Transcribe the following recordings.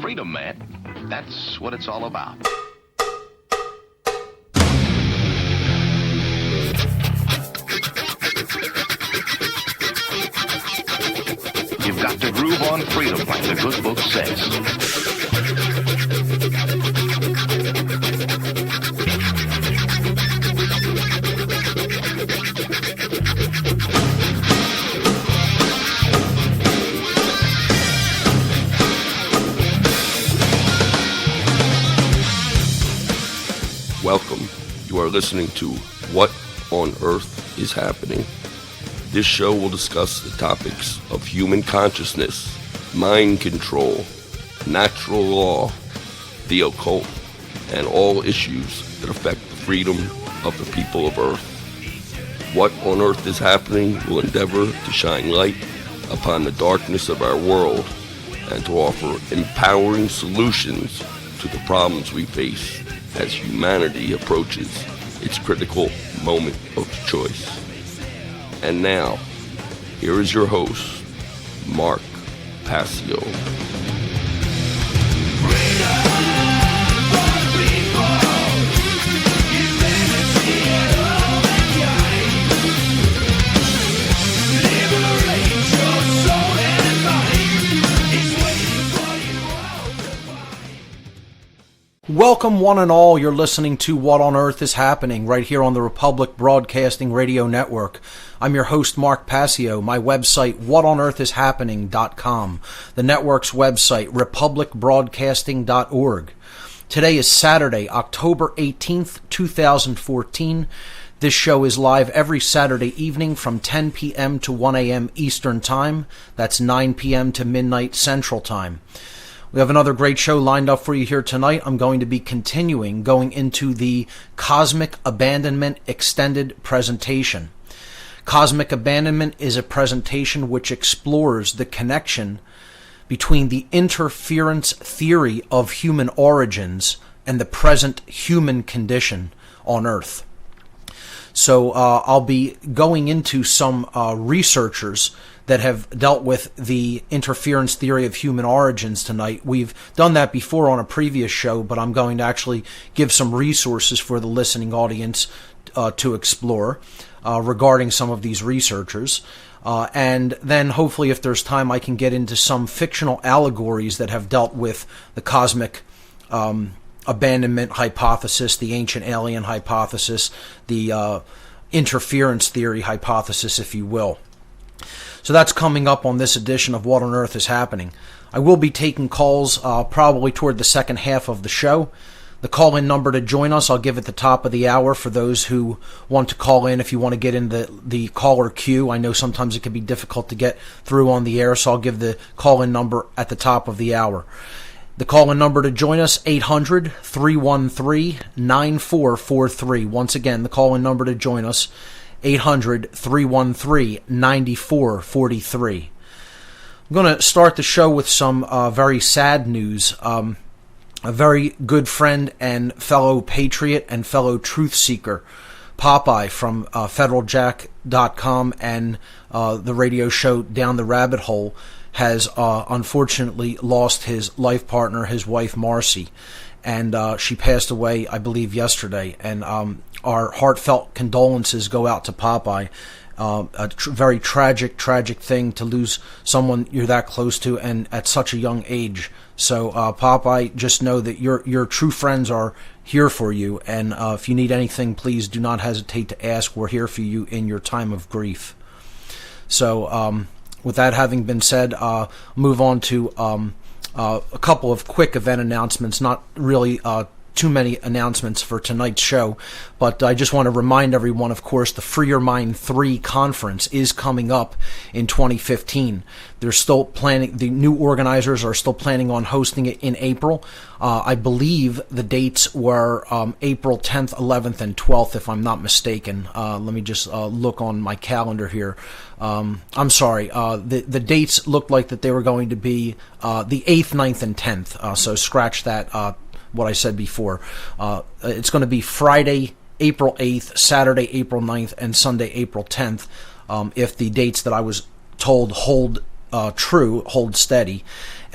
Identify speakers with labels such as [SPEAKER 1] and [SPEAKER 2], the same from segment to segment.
[SPEAKER 1] Freedom, man. That's what it's all about. You've got to groove on freedom like the good book says.
[SPEAKER 2] Welcome. You are listening to What on Earth is Happening. This show will discuss the topics of human consciousness, mind control, natural law, the occult, and all issues that affect the freedom of the people of Earth. What on Earth is Happening will endeavor to shine light upon the darkness of our world and to offer empowering solutions to the problems we face as humanity approaches its critical moment of choice. And now, here is your host, Mark Passio.
[SPEAKER 3] Welcome one and all, you're listening to What on Earth is Happening right here on the Republic Broadcasting Radio Network. I'm your host, Mark Passio. My website, whatonearthishappening.com. The network's website, republicbroadcasting.org. Today is Saturday, October 18th, 2014. This show is live every Saturday evening from 10 p.m. to 1 a.m. Eastern Time. That's 9 p.m. to midnight Central Time. We have another great show lined up for you here tonight. I'm going to be going into the Cosmic Abandonment Extended Presentation. Cosmic Abandonment is a presentation which explores the connection between the interference theory of human origins and the present human condition on Earth. So I'll be going into some researchers that have dealt with the interference theory of human origins tonight. We've done that before on a previous show, but I'm going to actually give some resources for the listening audience to explore regarding some of these researchers. And then hopefully if there's time I can get into some fictional allegories that have dealt with the cosmic abandonment hypothesis, the ancient alien hypothesis, the interference theory hypothesis, if you will. So that's coming up on this edition of What on Earth is Happening. I will be taking calls probably toward the second half of the show. The call-in number to join us, I'll give at the top of the hour for those who want to call in if you want to get in the caller queue. I know sometimes it can be difficult to get through on the air, so I'll give the call-in number at the top of the hour. The call-in number to join us, 800-313-9443. Once again, the call-in number to join us, 800-313-9443. I'm going to start the show with some very sad news. A very good friend and fellow patriot and fellow truth seeker, Popeye from federaljack.com and the radio show Down the Rabbit Hole, has unfortunately lost his life partner, his wife Marcy. And she passed away, I believe, yesterday. And our heartfelt condolences go out to Popeye. Very tragic thing to lose someone you're that close to and at such a young age. So, Popeye, just know that your true friends are here for you. And if you need anything, please do not hesitate to ask. We're here for you in your time of grief. So, with that having been said, move on to a couple of quick event announcements, not really too many announcements for tonight's show, but I just want to remind everyone, of course, the Free Your Mind 3 conference is coming up in 2015. They're still planning, the new organizers are still planning on hosting it in April. I believe the dates were April 10th, 11th, and 12th, if I'm not mistaken. Let me just look on my calendar here. I'm sorry, the dates looked like that they were going to be the 8th, 9th, and 10th, so scratch that, what I said before. It's going to be Friday, April 8th, Saturday, April 9th, and Sunday, April 10th, if the dates that I was told hold true, hold steady.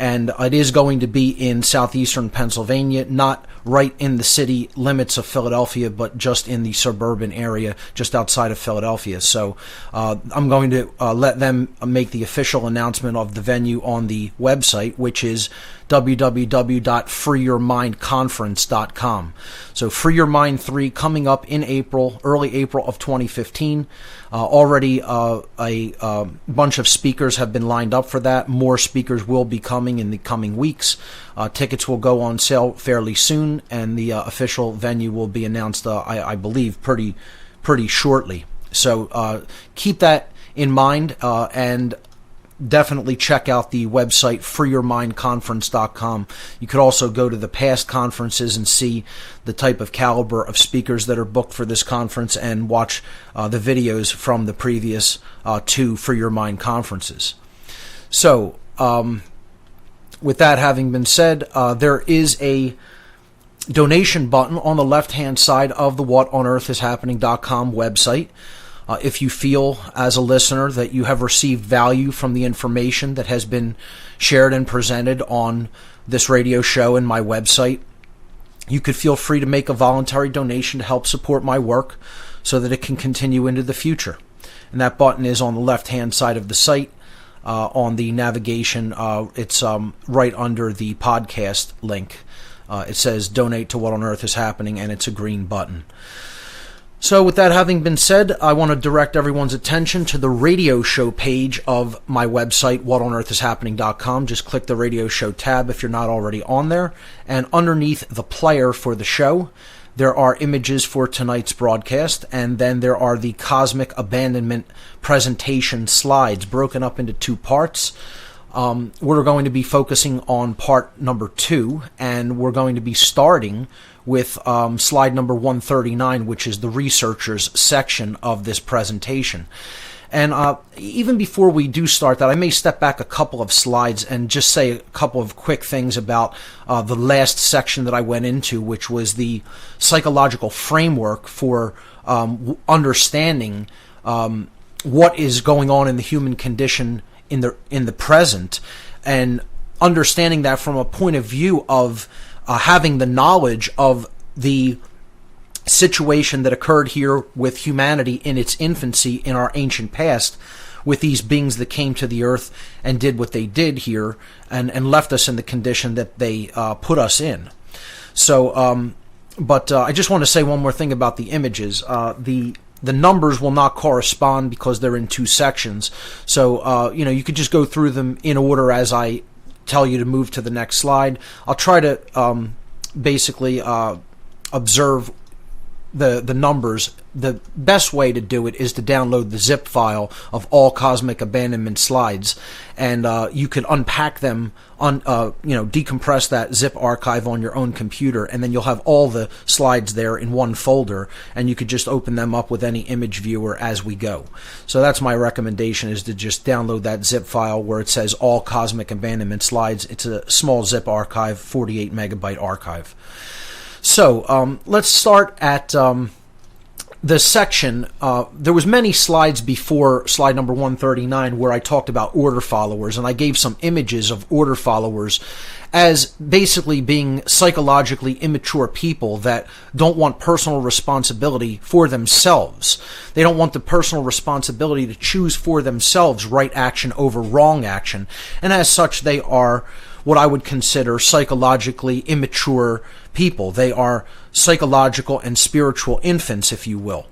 [SPEAKER 3] and it is going to be in southeastern Pennsylvania, not right in the city limits of Philadelphia, but just in the suburban area just outside of Philadelphia. So I'm going to let them make the official announcement of the venue on the website, which is www.freeyourmindconference.com. So Free Your Mind 3 coming up in April, early April of 2015. Already a bunch of speakers have been lined up for that. More speakers will be coming in the coming weeks. Tickets will go on sale fairly soon, and the official venue will be announced, I believe, pretty shortly. So keep that in mind, and definitely check out the website freeyourmindconference.com. You could also go to the past conferences and see the type of caliber of speakers that are booked for this conference, and watch the videos from the previous two Free Your Mind conferences. So with that having been said, there is a donation button on the left-hand side of the whatonearthishappening.com website. If you feel, as a listener, that you have received value from the information that has been shared and presented on this radio show and my website, you could feel free to make a voluntary donation to help support my work so that it can continue into the future. And that button is on the left-hand side of the site. On the navigation, it's right under the podcast link. It says Donate to What on Earth is Happening, and it's a green button. So with that having been said, I want to direct everyone's attention to the radio show page of my website, whatonearthishappening.com. Just click the radio show tab if you're not already on there. And underneath the player for the show, there are images for tonight's broadcast, and then there are the Cosmic Abandonment presentation slides broken up into two parts. We're going to be focusing on part number 2, and we're going to be starting with slide number 139, which is the researchers section of this presentation. And even before we do start that, I may step back a couple of slides and just say a couple of quick things about the last section that I went into, which was the psychological framework for understanding what is going on in the human condition in the present, and understanding that from a point of view of having the knowledge of the situation that occurred here with humanity in its infancy in our ancient past, with these beings that came to the earth and did what they did here, and left us in the condition that they put us in. So, but I just want to say one more thing about the images. The numbers will not correspond because they're in two sections. So, you could just go through them in order as I tell you to move to the next slide. I'll try to basically observe the numbers. The best way to do it is to download the zip file of all Cosmic Abandonment slides, and you can unpack them, decompress that zip archive on your own computer, and then you'll have all the slides there in one folder, and you could just open them up with any image viewer as we go. So that's my recommendation, is to just download that zip file where it says all Cosmic Abandonment slides. It's a small zip archive, 48 megabyte archive. So let's start at the section. There was many slides before slide number 139 where I talked about order followers, and I gave some images of order followers as basically being psychologically immature people that don't want personal responsibility for themselves. They don't want the personal responsibility to choose for themselves right action over wrong action, and as such they are what I would consider psychologically immature people. They are psychological and spiritual infants, if you will.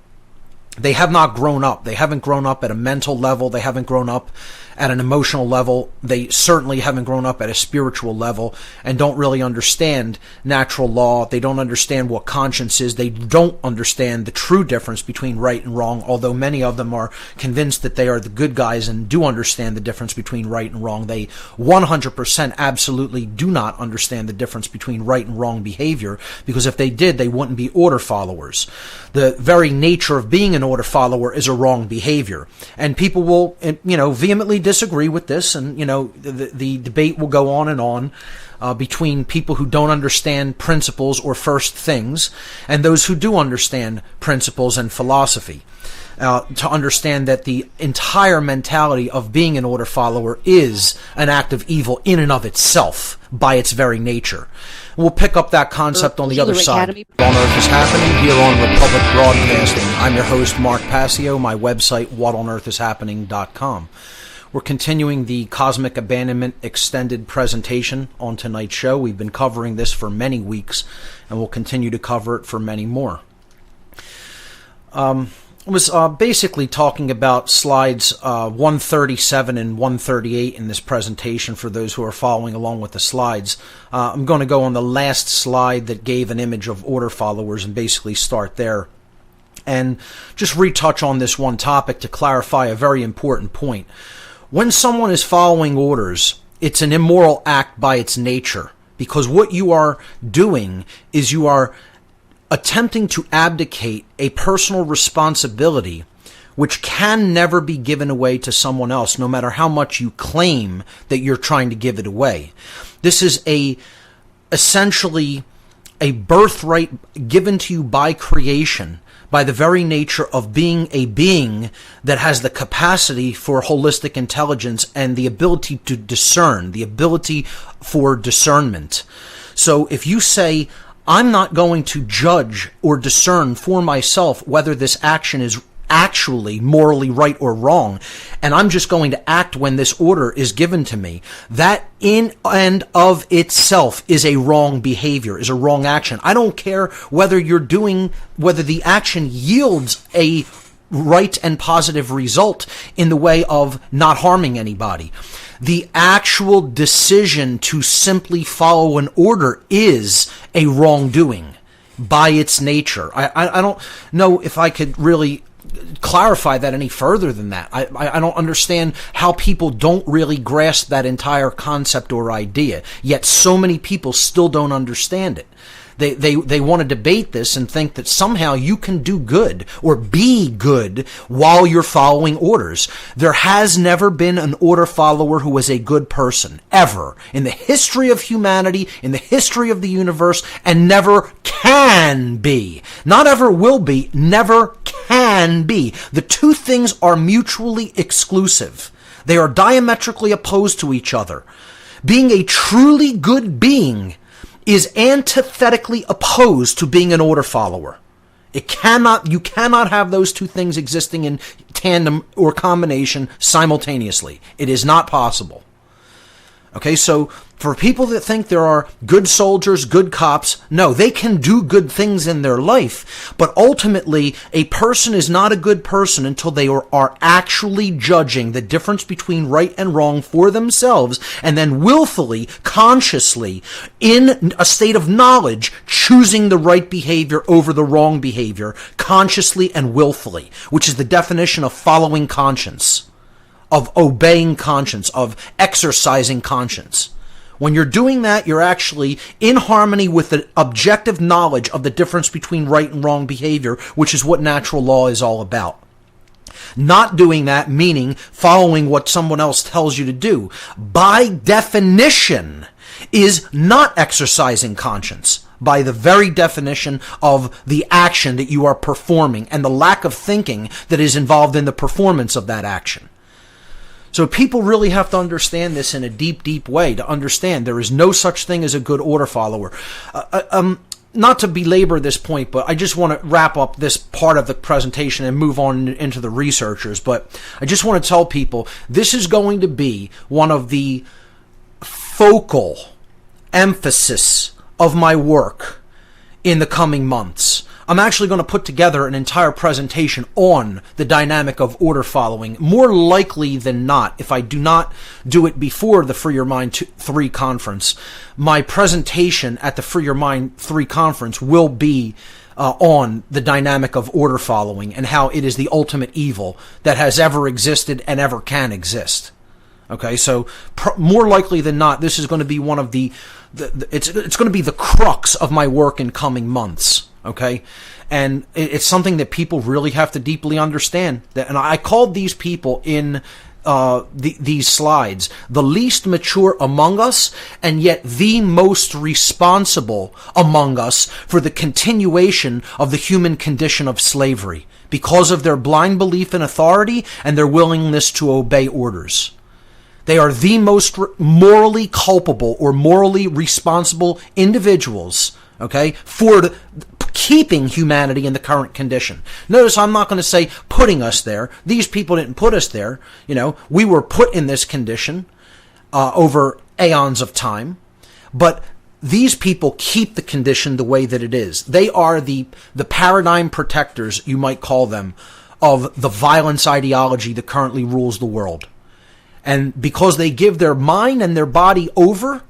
[SPEAKER 3] They have not grown up. They haven't grown up at a mental level. They haven't grown up at an emotional level. They certainly haven't grown up at a spiritual level, and don't really understand natural law. They don't understand what conscience is. They don't understand the true difference between right and wrong, although many of them are convinced that they are the good guys and do understand the difference between right and wrong. They 100% absolutely do not understand the difference between right and wrong behavior, because if they did, they wouldn't be order followers. The very nature of being an order follower is a wrong behavior, and people will, vehemently disagree with this, and the debate will go on and on. between people who don't understand principles or first things and those who do understand principles and philosophy. To understand that the entire mentality of being an order follower is an act of evil in and of itself by its very nature. We'll pick up that concept on the other side. What on Earth is Happening here on Republic Broadcasting. I'm your host, Mark Passio. My website, whatonearthishappening.com. We're continuing the Cosmic Abandonment Extended presentation on tonight's show. We've been covering this for many weeks, and we'll continue to cover it for many more. Was basically talking about slides 137 and 138 in this presentation for those who are following along with the slides. I'm going to go on the last slide that gave an image of order followers and basically start there and just retouch on this one topic to clarify a very important point. When someone is following orders, it's an immoral act by its nature, because what you are doing is you are attempting to abdicate a personal responsibility which can never be given away to someone else, no matter how much you claim that you're trying to give it away. This is essentially a birthright given to you by creation, by the very nature of being a being that has the capacity for holistic intelligence and the ability to discern, the ability for discernment. So if you say, I'm not going to judge or discern for myself whether this action is actually morally right or wrong, and I'm just going to act when this order is given to me, that in and of itself is a wrong behavior, is a wrong action. I don't care whether whether the action yields a right and positive result in the way of not harming anybody. The actual decision to simply follow an order is a wrongdoing by its nature. I don't know if I could really clarify that any further than that. I don't understand how people don't really grasp that entire concept or idea, yet so many people still don't understand it. They want to debate this and think that somehow you can do good or be good while you're following orders. There has never been an order follower who was a good person, ever, in the history of humanity, in the history of the universe, and never can be. Not ever will be, never can be. The two things are mutually exclusive. They are diametrically opposed to each other. Being a truly good being is antithetically opposed to being an order follower. You cannot have those two things existing in tandem or combination simultaneously. It is not possible. Okay, so for people that think there are good soldiers, good cops, no, they can do good things in their life, but ultimately a person is not a good person until they are actually judging the difference between right and wrong for themselves, and then willfully, consciously, in a state of knowledge, choosing the right behavior over the wrong behavior, consciously and willfully, which is the definition of following conscience, of obeying conscience, of exercising conscience. When you're doing that, you're actually in harmony with the objective knowledge of the difference between right and wrong behavior, which is what natural law is all about. Not doing that, meaning following what someone else tells you to do, by definition, is not exercising conscience, by the very definition of the action that you are performing and the lack of thinking that is involved in the performance of that action. So people really have to understand this in a deep, deep way to understand there is no such thing as a good order follower. Not to belabor this point, but I just want to wrap up this part of the presentation and move on into the researchers. But I just want to tell people this is going to be one of the focal emphasis of my work in the coming months. I'm actually going to put together an entire presentation on the dynamic of order following. More likely than not, if I do not do it before the Free Your Mind 3 conference, my presentation at the Free Your Mind 3 conference will be on the dynamic of order following and how it is the ultimate evil that has ever existed and ever can exist. Okay, so more likely than not, this is going to be one of it's going to be the crux of my work in coming months. Okay, and it's something that people really have to deeply understand. And I called these people in these slides, the least mature among us, and yet the most responsible among us for the continuation of the human condition of slavery, because of their blind belief in authority and their willingness to obey orders. They are the most morally culpable or morally responsible individuals, okay, for keeping humanity in the current condition. Notice I'm not going to say putting us there. These people didn't put us there. We were put in this condition over aeons of time, but these people keep the condition the way that it is. They are the paradigm protectors, you might call them, of the violence ideology that currently rules the world. And because they give their mind and their body over,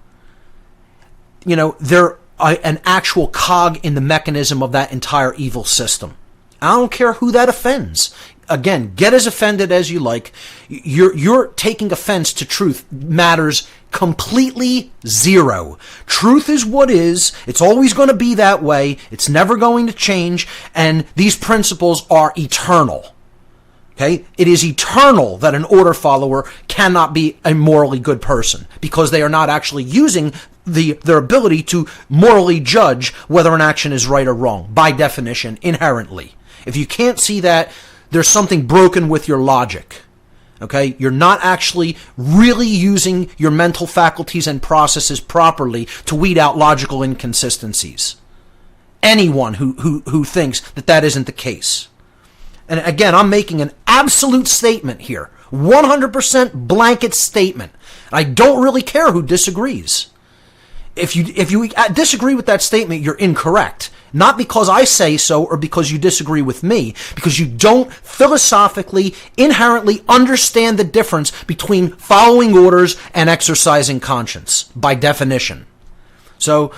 [SPEAKER 3] they're an actual cog in the mechanism of that entire evil system. I don't care who that offends. Again, get as offended as you like. You're taking offense to truth matters completely zero. Truth is what is. It's always going to be that way. It's never going to change. And these principles are eternal. Okay? It is eternal that an order follower cannot be a morally good person, because they are not actually using their ability to morally judge whether an action is right or wrong, by definition, inherently. If you can't see that, there's something broken with your logic. Okay? You're not actually really using your mental faculties and processes properly to weed out logical inconsistencies. Anyone who thinks that isn't the case. And again, I'm making an absolute statement here. 100% blanket statement. I don't really care who disagrees. If you disagree with that statement, you're incorrect. Not because I say so or because you disagree with me, because you don't philosophically, inherently understand the difference between following orders and exercising conscience, by definition. So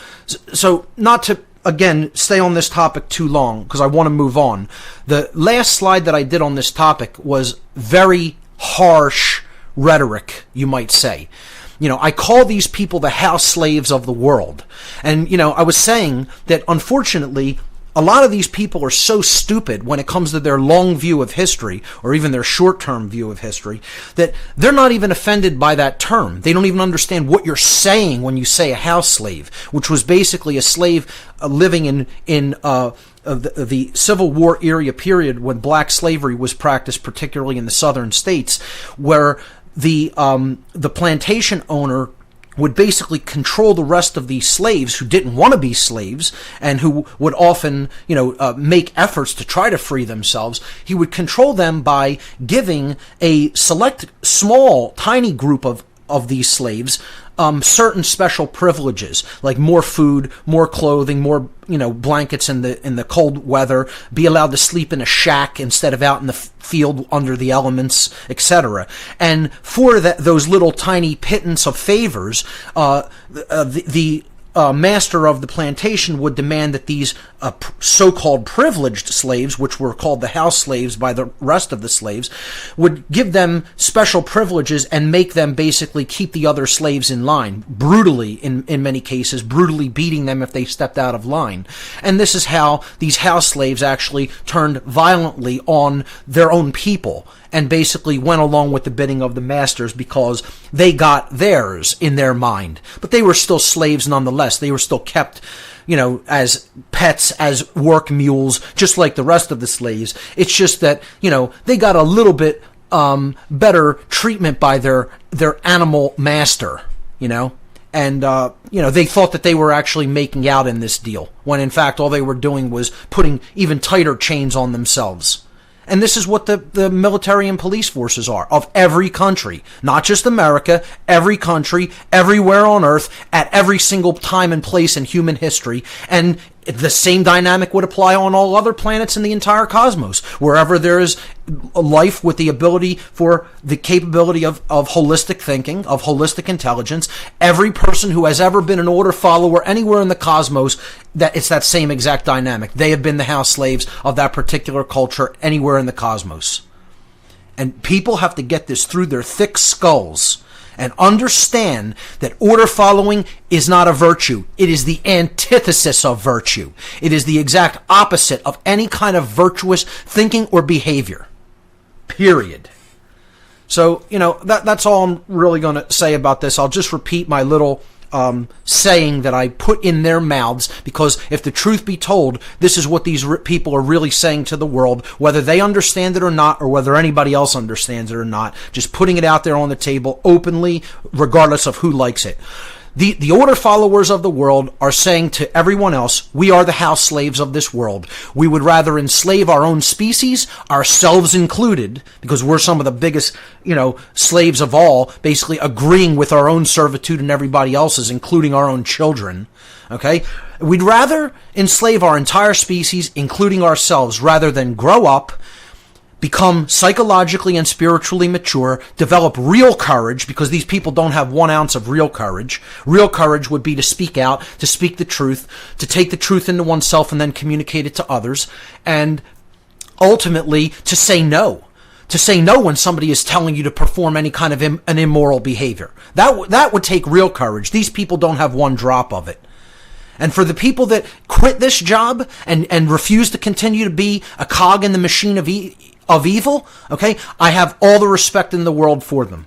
[SPEAKER 3] not to, again, stay on this topic too long, because I want to move on. The last slide that I did on this topic was very harsh rhetoric, you might say. I call these people the house slaves of the world. And, I was saying that, unfortunately, a lot of these people are so stupid when it comes to their long view of history, or even their short-term view of history, that they're not even offended by that term. They don't even understand what you're saying when you say a house slave, which was basically a slave living in the Civil War era period when black slavery was practiced, particularly in the southern states, where the plantation owner would basically control the rest of these slaves who didn't want to be slaves and who would often, make efforts to try to free themselves. He would control them by giving a select, small, tiny group of these slaves certain special privileges, like more food, more clothing, more blankets in the cold weather, be allowed to sleep in a shack instead of out in the field under the elements, etc. And for those little tiny pittance of favors, the master of the plantation would demand that these so-called privileged slaves, which were called the house slaves by the rest of the slaves, would give them special privileges and make them basically keep the other slaves in line, brutally, in many cases, brutally beating them if they stepped out of line. And this is how these house slaves actually turned violently on their own people, and basically went along with the bidding of the masters because they got theirs in their mind. But they were still slaves nonetheless. They were still kept, as pets, as work mules, just like the rest of the slaves. It's just that, they got a little bit better treatment by their animal master, And, they thought that they were actually making out in this deal, when in fact all they were doing was putting even tighter chains on themselves. And this is what the military and police forces are of every country, not just America, every country, everywhere on earth, at every single time and place in human history. And the same dynamic would apply on all other planets in the entire cosmos. Wherever there is life with the ability for the capability of holistic thinking, of holistic intelligence, every person who has ever been an order follower anywhere in the cosmos, that it's that same exact dynamic. They have been the house slaves of that particular culture anywhere in the cosmos. And people have to get this through their thick skulls and understand that order following is not a virtue. It is the antithesis of virtue. It is the exact opposite of any kind of virtuous thinking or behavior. Period. So, that's all I'm really going to say about this. I'll just repeat my little saying that I put in their mouths, because if the truth be told, this is what these people are really saying to the world, whether they understand it or not, or whether anybody else understands it or not, just putting it out there on the table openly, regardless of who likes it. The order followers of the world are saying to everyone else, we are the house slaves of this world. We would rather enslave our own species, ourselves included, because we're some of the biggest, slaves of all, basically agreeing with our own servitude and everybody else's, including our own children. Okay? We'd rather enslave our entire species, including ourselves, rather than grow up, become psychologically and spiritually mature, develop real courage, because these people don't have 1 ounce of real courage. Real courage would be to speak out, to speak the truth, to take the truth into oneself and then communicate it to others, and ultimately to say no. To say no when somebody is telling you to perform any kind of an immoral behavior. That would take real courage. These people don't have 1 drop of it. And for the people that quit this job and refuse to continue to be a cog in the machine of evil, okay, I have all the respect in the world for them.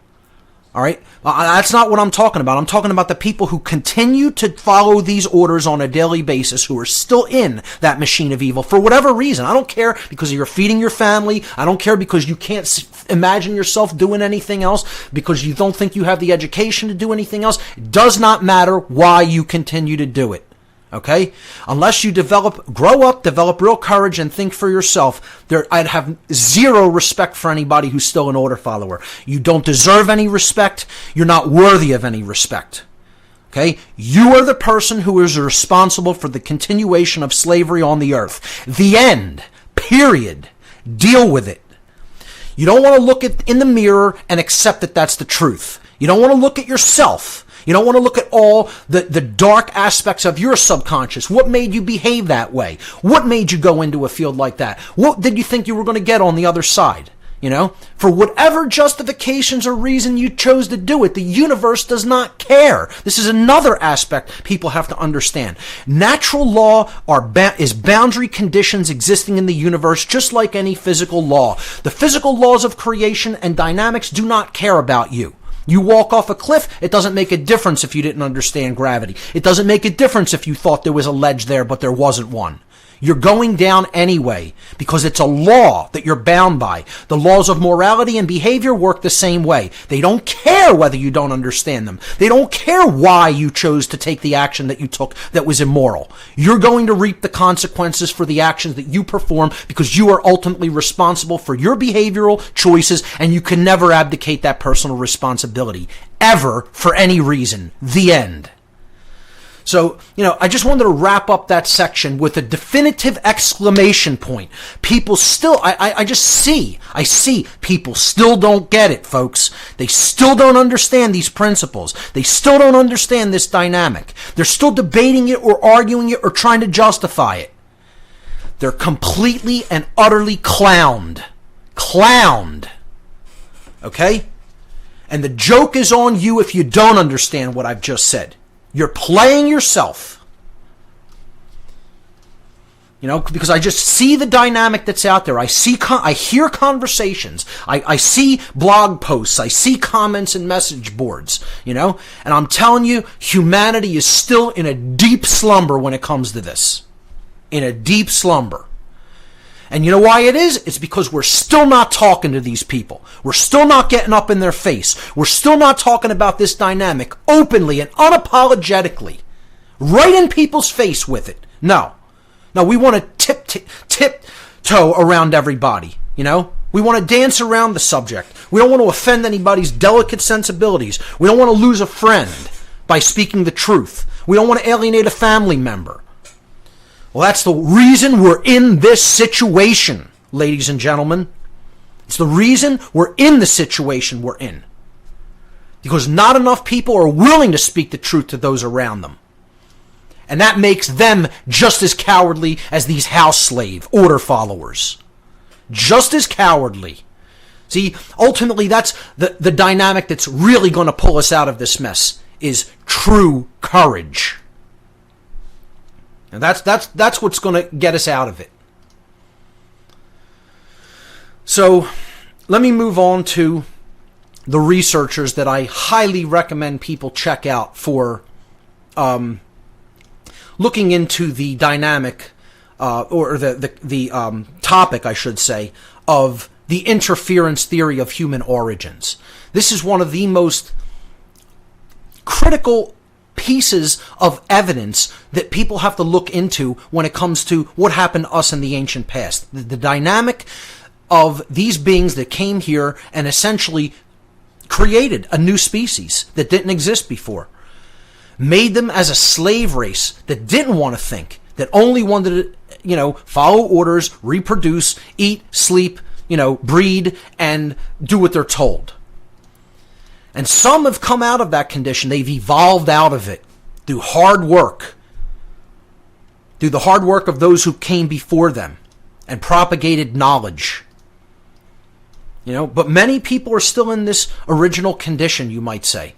[SPEAKER 3] All right? That's not what I'm talking about. I'm talking about the people who continue to follow these orders on a daily basis, who are still in that machine of evil for whatever reason. I don't care because you're feeding your family. I don't care because you can't imagine yourself doing anything else, because you don't think you have the education to do anything else. It does not matter why you continue to do it. Okay? Unless you grow up, develop real courage, and think for yourself, I'd have zero respect for anybody who's still an order follower. You don't deserve any respect. You're not worthy of any respect. Okay? You are the person who is responsible for the continuation of slavery on the earth. The end. Period. Deal with it. You don't want to look in the mirror and accept that that's the truth. You don't want to look at yourself. You don't want to look at all the dark aspects of your subconscious. What made you behave that way? What made you go into a field like that? What did you think you were going to get on the other side? For whatever justifications or reason you chose to do it, the universe does not care. This is another aspect people have to understand. Natural law is boundary conditions existing in the universe, just like any physical law. The physical laws of creation and dynamics do not care about you. You walk off a cliff, it doesn't make a difference if you didn't understand gravity. It doesn't make a difference if you thought there was a ledge there, but there wasn't one. You're going down anyway, because it's a law that you're bound by. The laws of morality and behavior work the same way. They don't care whether you don't understand them. They don't care why you chose to take the action that you took that was immoral. You're going to reap the consequences for the actions that you perform, because you are ultimately responsible for your behavioral choices, and you can never abdicate that personal responsibility, ever, for any reason. The end. So, I just wanted to wrap up that section with a definitive exclamation point. People still, I see people still don't get it, folks. They still don't understand these principles. They still don't understand this dynamic. They're still debating it or arguing it or trying to justify it. They're completely and utterly clowned. Okay? And the joke is on you if you don't understand what I've just said. You're playing yourself. Because I just see the dynamic that's out there. I hear conversations. I see blog posts. I see comments and message boards, and I'm telling you, humanity is still in a deep slumber when it comes to this. In a deep slumber. And you know why it is? It's because we're still not talking to these people. We're still not getting up in their face. We're still not talking about this dynamic openly and unapologetically. Right in people's face with it. No, we want to tiptoe around everybody, We want to dance around the subject. We don't want to offend anybody's delicate sensibilities. We don't want to lose a friend by speaking the truth. We don't want to alienate a family member. Well, that's the reason we're in this situation, ladies and gentlemen. It's the reason we're in the situation we're in. Because not enough people are willing to speak the truth to those around them. And that makes them just as cowardly as these house slave order followers. Just as cowardly. See, ultimately that's the dynamic that's really going to pull us out of this mess, is true courage. And that's what's going to get us out of it. So, let me move on to the researchers that I highly recommend people check out for looking into the dynamic, or the topic, I should say, of the interference theory of human origins. This is one of the most critical pieces of evidence that people have to look into when it comes to what happened to us in the ancient past. The dynamic of these beings that came here and essentially created a new species that didn't exist before. Made them as a slave race that didn't want to think, that only wanted to, follow orders, reproduce, eat, sleep, breed, and do what they're told. And some have come out of that condition. They've evolved out of it through hard work, through the hard work of those who came before them and propagated knowledge. But many people are still in this original condition, you might say.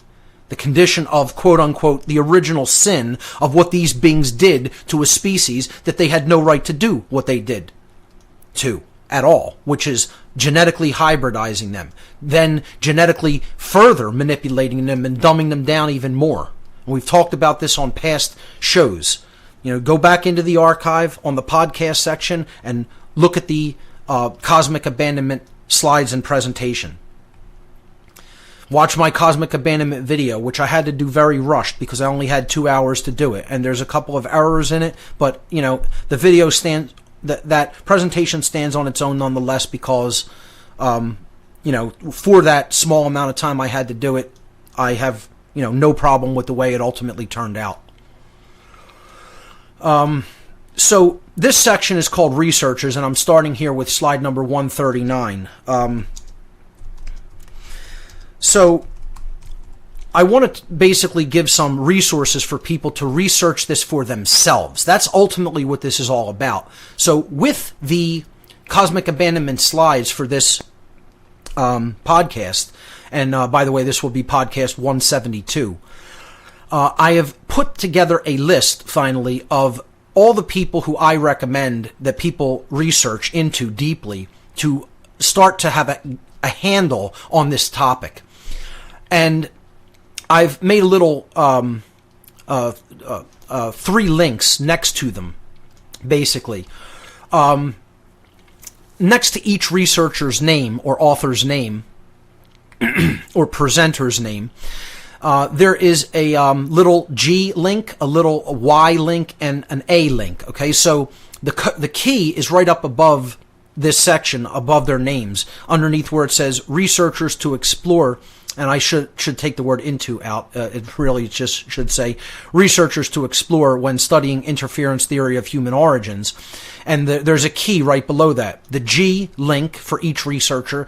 [SPEAKER 3] The condition of, quote unquote, the original sin of what these beings did to a species that they had no right to do what they did to at all, which is genetically hybridizing them, then genetically further manipulating them and dumbing them down even more. And we've talked about this on past shows. Go back into the archive on the podcast section and look at the cosmic abandonment slides and presentation. Watch my cosmic abandonment video, which I had to do very rushed because I only had 2 hours to do it. And there's a couple of errors in it, but, the video stands, that presentation stands on its own nonetheless because, for that small amount of time I had to do it, I have, no problem with the way it ultimately turned out. So this section is called Researchers, and I'm starting here with slide number 139. So I want to basically give some resources for people to research this for themselves. That's ultimately what this is all about. So with the cosmic abandonment slides for this podcast, and by the way, this will be podcast 172, I have put together a list, finally, of all the people who I recommend that people research into deeply to start to have a handle on this topic. And I've made a little 3 links next to them, basically. Next to each researcher's name or author's name or presenter's name, there is a little G link, a little Y link, and an A link. Okay, so the key is right up above this section, above their names, underneath where it says researchers to explore. And I should take the word into out. It really just should say researchers to explore when studying interference theory of human origins. And there's a key right below that. The G link for each researcher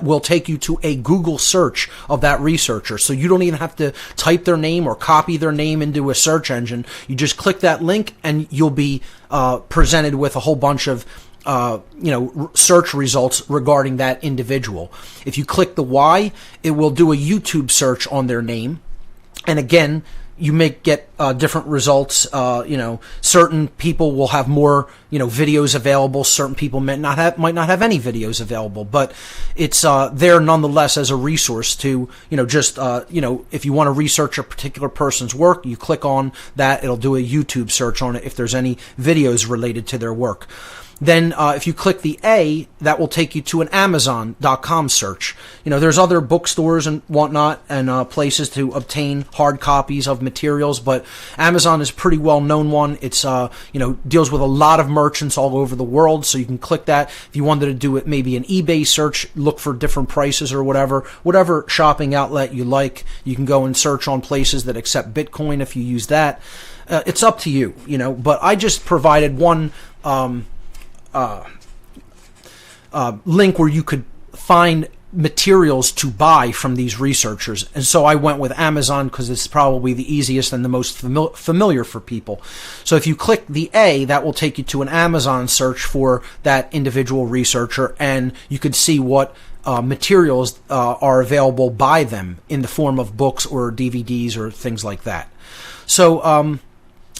[SPEAKER 3] will take you to a Google search of that researcher. So you don't even have to type their name or copy their name into a search engine. You just click that link and you'll be presented with a whole bunch of search results regarding that individual. If you click the Y, it will do a YouTube search on their name. And again, you may get different results. Certain people will have more, videos available. Certain people might not have any videos available. But it's there nonetheless as a resource to, if you want to research a particular person's work, you click on that. It'll do a YouTube search on it if there's any videos related to their work. Then if you click the A, that will take you to an Amazon.com search. There's other bookstores and whatnot and places to obtain hard copies of materials, but Amazon is a pretty well-known one. It's, deals with a lot of merchants all over the world, so you can click that. If you wanted to do it, maybe an eBay search, look for different prices or whatever shopping outlet you like, you can go and search on places that accept Bitcoin if you use that. It's up to you, but I just provided one link where you could find materials to buy from these researchers. And so I went with Amazon because it's probably the easiest and the most familiar for people. So if you click the A, that will take you to an Amazon search for that individual researcher, and you could see what materials are available by them in the form of books or DVDs or things like that. So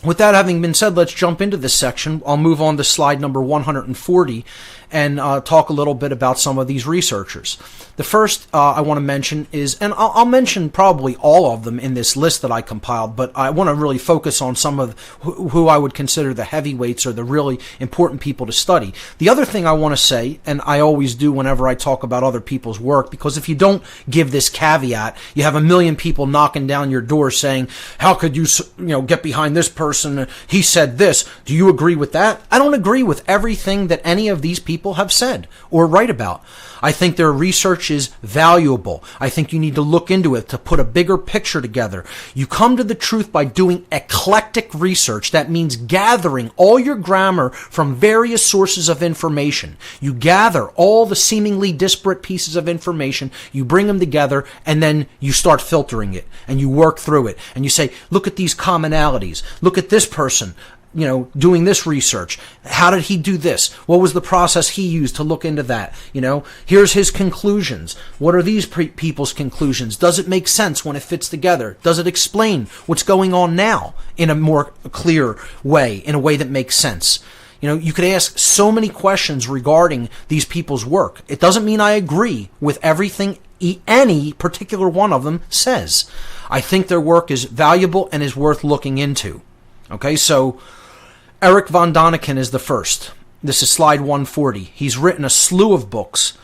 [SPEAKER 3] with that having been said, let's jump into this section. I'll move on to slide number 140 and talk a little bit about some of these researchers. The first I want to mention is, and I'll mention probably all of them in this list that I compiled, but I want to really focus on some of who I would consider the heavyweights or the really important people to study. The other thing I want to say, and I always do whenever I talk about other people's work, because if you don't give this caveat, you have a million people knocking down your door saying, how could you get behind this person? He said this. Do you agree with that? I don't agree with everything that any of these people have said or write about. I think their research is valuable. I think you need to look into it to put a bigger picture together. You come to the truth by doing eclectic research. That means gathering all your grammar from various sources of information. You gather all the seemingly disparate pieces of information, you bring them together, and then you start filtering it, and you work through it, and you say, look at these commonalities. Look at this person, doing this research. How did he do this? What was the process he used to look into that? Here's his conclusions. What are these people's conclusions? Does it make sense when it fits together? Does it explain what's going on now in a more clear way, in a way that makes sense? You could ask so many questions regarding these people's work. It doesn't mean I agree with everything any particular one of them says. I think their work is valuable and is worth looking into. Okay, so Eric von Daniken is the first. This is slide 140. He's written a slew of books,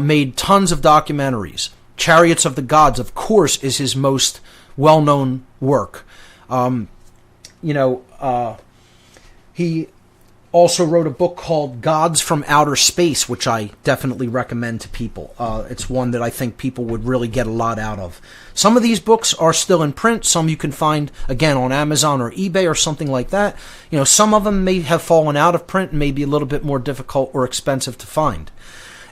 [SPEAKER 3] made tons of documentaries. Chariots of the Gods, of course, is his most well-known work. He also wrote a book called Gods from Outer Space, which I definitely recommend to people. It's one that I think people would really get a lot out of. Some of these books are still in print. Some you can find, again, on Amazon or eBay or something like that. Some of them may have fallen out of print and may be a little bit more difficult or expensive to find.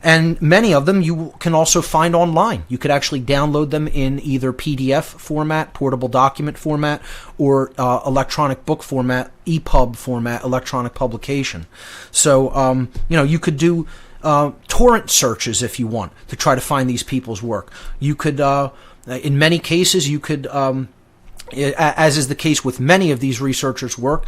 [SPEAKER 3] And many of them you can also find online. You could actually download them in either PDF format, portable document format, or electronic book format, EPUB format, electronic publication. So, you could do torrent searches if you want to try to find these people's work. You could, in many cases, you could... as is the case with many of these researchers' work,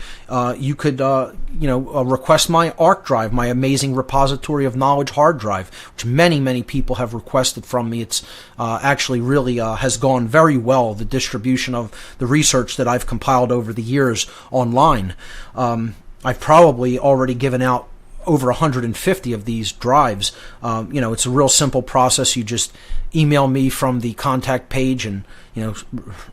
[SPEAKER 3] you could, request my ARC drive, my amazing repository of knowledge hard drive, which many, many people have requested from me. It's actually really has gone very well, the distribution of the research that I've compiled over the years online. I've probably already given out over 150 of these drives. It's a real simple process. You just email me from the contact page and,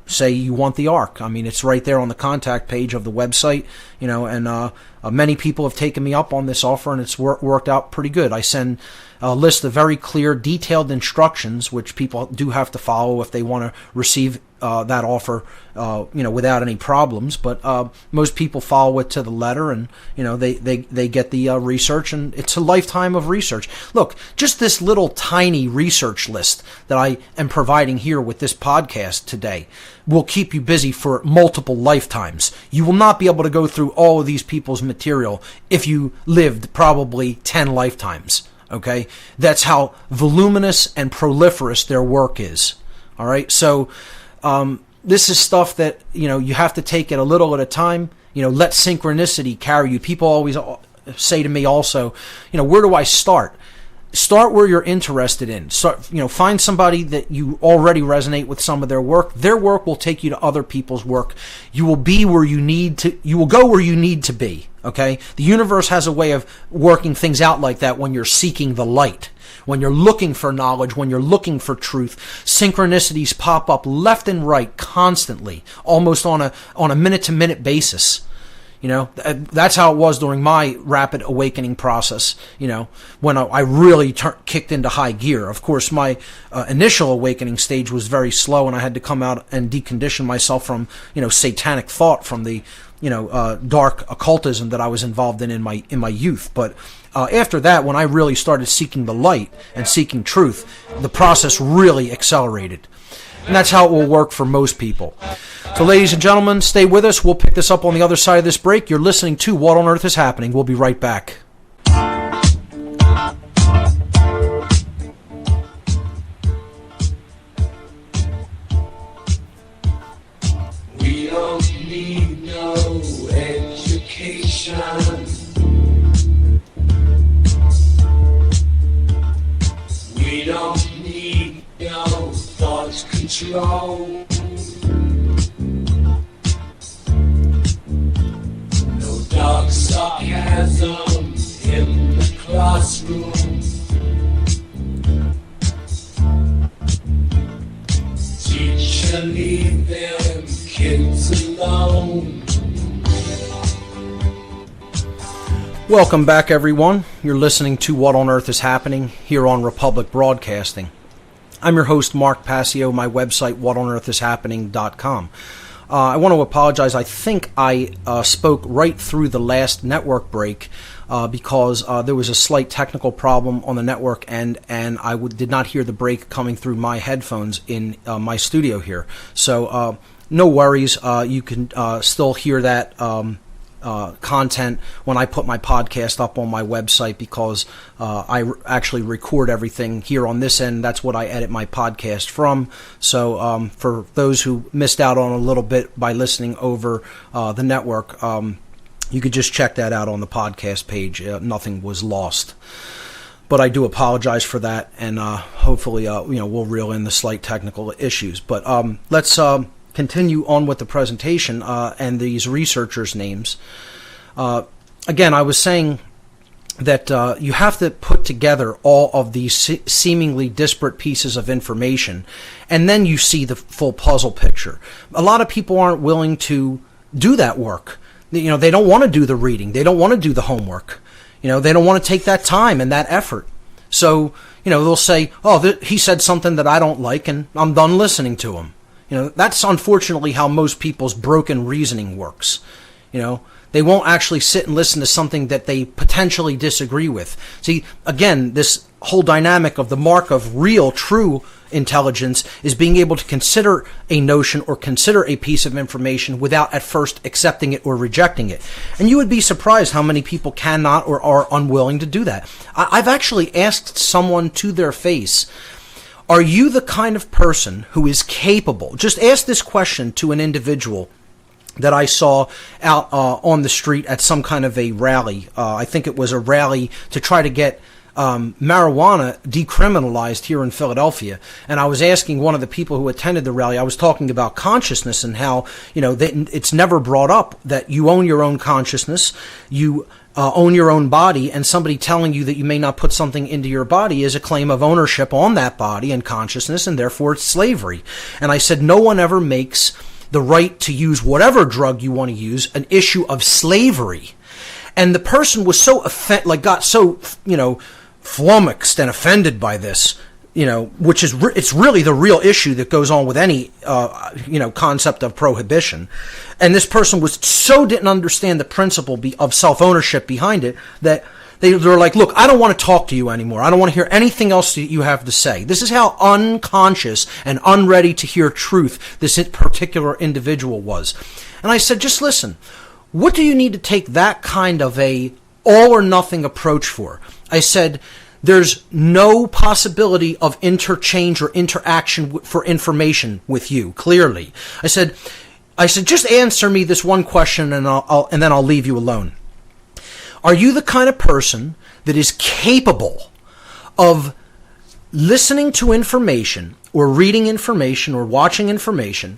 [SPEAKER 3] say you want the ARC. I mean, it's right there on the contact page of the website, and many people have taken me up on this offer, and it's worked out pretty good. I send a list of very clear, detailed instructions, which people do have to follow if they want to receive that offer, without any problems. But most people follow it to the letter, and they get the research, and it's a lifetime of research. Look, just this little tiny research list that I am providing here with this podcast today will keep you busy for multiple lifetimes. You will not be able to go through all of these people's material if you lived probably 10 lifetimes. Okay, that's how voluminous and proliferous their work is. All right, so this is stuff that you have to take it a little at a time. Let synchronicity carry you. People always say to me also, where do I start? Start where you're interested in. Find somebody that you already resonate with some of their work. Their work will take you to other people's work. You will be where you need to. You will go where you need to be. Okay? The universe has a way of working things out like that when you're seeking the light. When you're looking for knowledge, when you're looking for truth, synchronicities pop up left and right constantly, almost on a minute-to-minute basis. That's how it was during my rapid awakening process, when I really kicked into high gear. Of course, my initial awakening stage was very slow, and I had to come out and decondition myself from, satanic thought, from the, dark occultism that I was involved in my youth. But after that, when I really started seeking the light and seeking truth, the process really accelerated. And that's how it will work for most people. So ladies and gentlemen, stay with us. We'll pick this up on the other side of this break. You're listening to What on Earth is Happening. We'll be right back.
[SPEAKER 4] We don't need no education. We don't need no thought control. No dark sarcasm in the classroom. Teacher, leave them kids alone.
[SPEAKER 3] Welcome back, everyone. You're listening to What on Earth is Happening here on Republic Broadcasting. I'm your host, Mark Passio. My website, whatonearthishappening.com. I want to apologize. I think I spoke right through the last network break because there was a slight technical problem on the network, and I did not hear the break coming through my headphones in my studio here. So no worries. You can still hear that content when I put my podcast up on my website, because I actually record everything here on this end. That's what I edit my podcast from. So for those who missed out on a little bit by listening over the network, you could just check that out on the podcast page. Nothing was lost. But I do apologize for that, and hopefully we'll reel in the slight technical issues. But let's continue on with the presentation and these researchers' names. Again, I was saying that you have to put together all of these seemingly disparate pieces of information, and then you see the full puzzle picture. A lot of people aren't willing to do that work. They don't want to do the reading. They don't want to do the homework. They don't want to take that time and that effort. So, they'll say, oh, he said something that I don't like, and I'm done listening to him. That's unfortunately how most people's broken reasoning works. They won't actually sit and listen to something that they potentially disagree with. See, again, this whole dynamic of the mark of real, true intelligence is being able to consider a notion or consider a piece of information without at first accepting it or rejecting it. And you would be surprised how many people cannot or are unwilling to do that. I've actually asked someone to their face, are you the kind of person who is capable? Just ask this question to an individual that I saw out on the street at some kind of a rally. I think it was a rally to try to get marijuana decriminalized here in Philadelphia. And I was asking one of the people who attended the rally, I was talking about consciousness and how, it's never brought up that you own your own consciousness, you own your own body, and somebody telling you that you may not put something into your body is a claim of ownership on that body and consciousness, and therefore it's slavery. And I said, no one ever makes the right to use whatever drug you want to use an issue of slavery. And the person was so got so, flummoxed and offended by this, which is it's really the real issue that goes on with any concept of prohibition. And this person didn't understand the principle of self-ownership behind it, that they're like, look, I don't want to talk to you anymore. I don't want to hear anything else that you have to say. This is how unconscious and unready to hear truth this particular individual was. And I said, just listen, what do you need to take that kind of a all or nothing approach for? I said, there's no possibility of interchange or interaction for information with you, clearly. I said, just answer me this one question, and then I'll leave you alone. Are you the kind of person that is capable of listening to information or reading information or watching information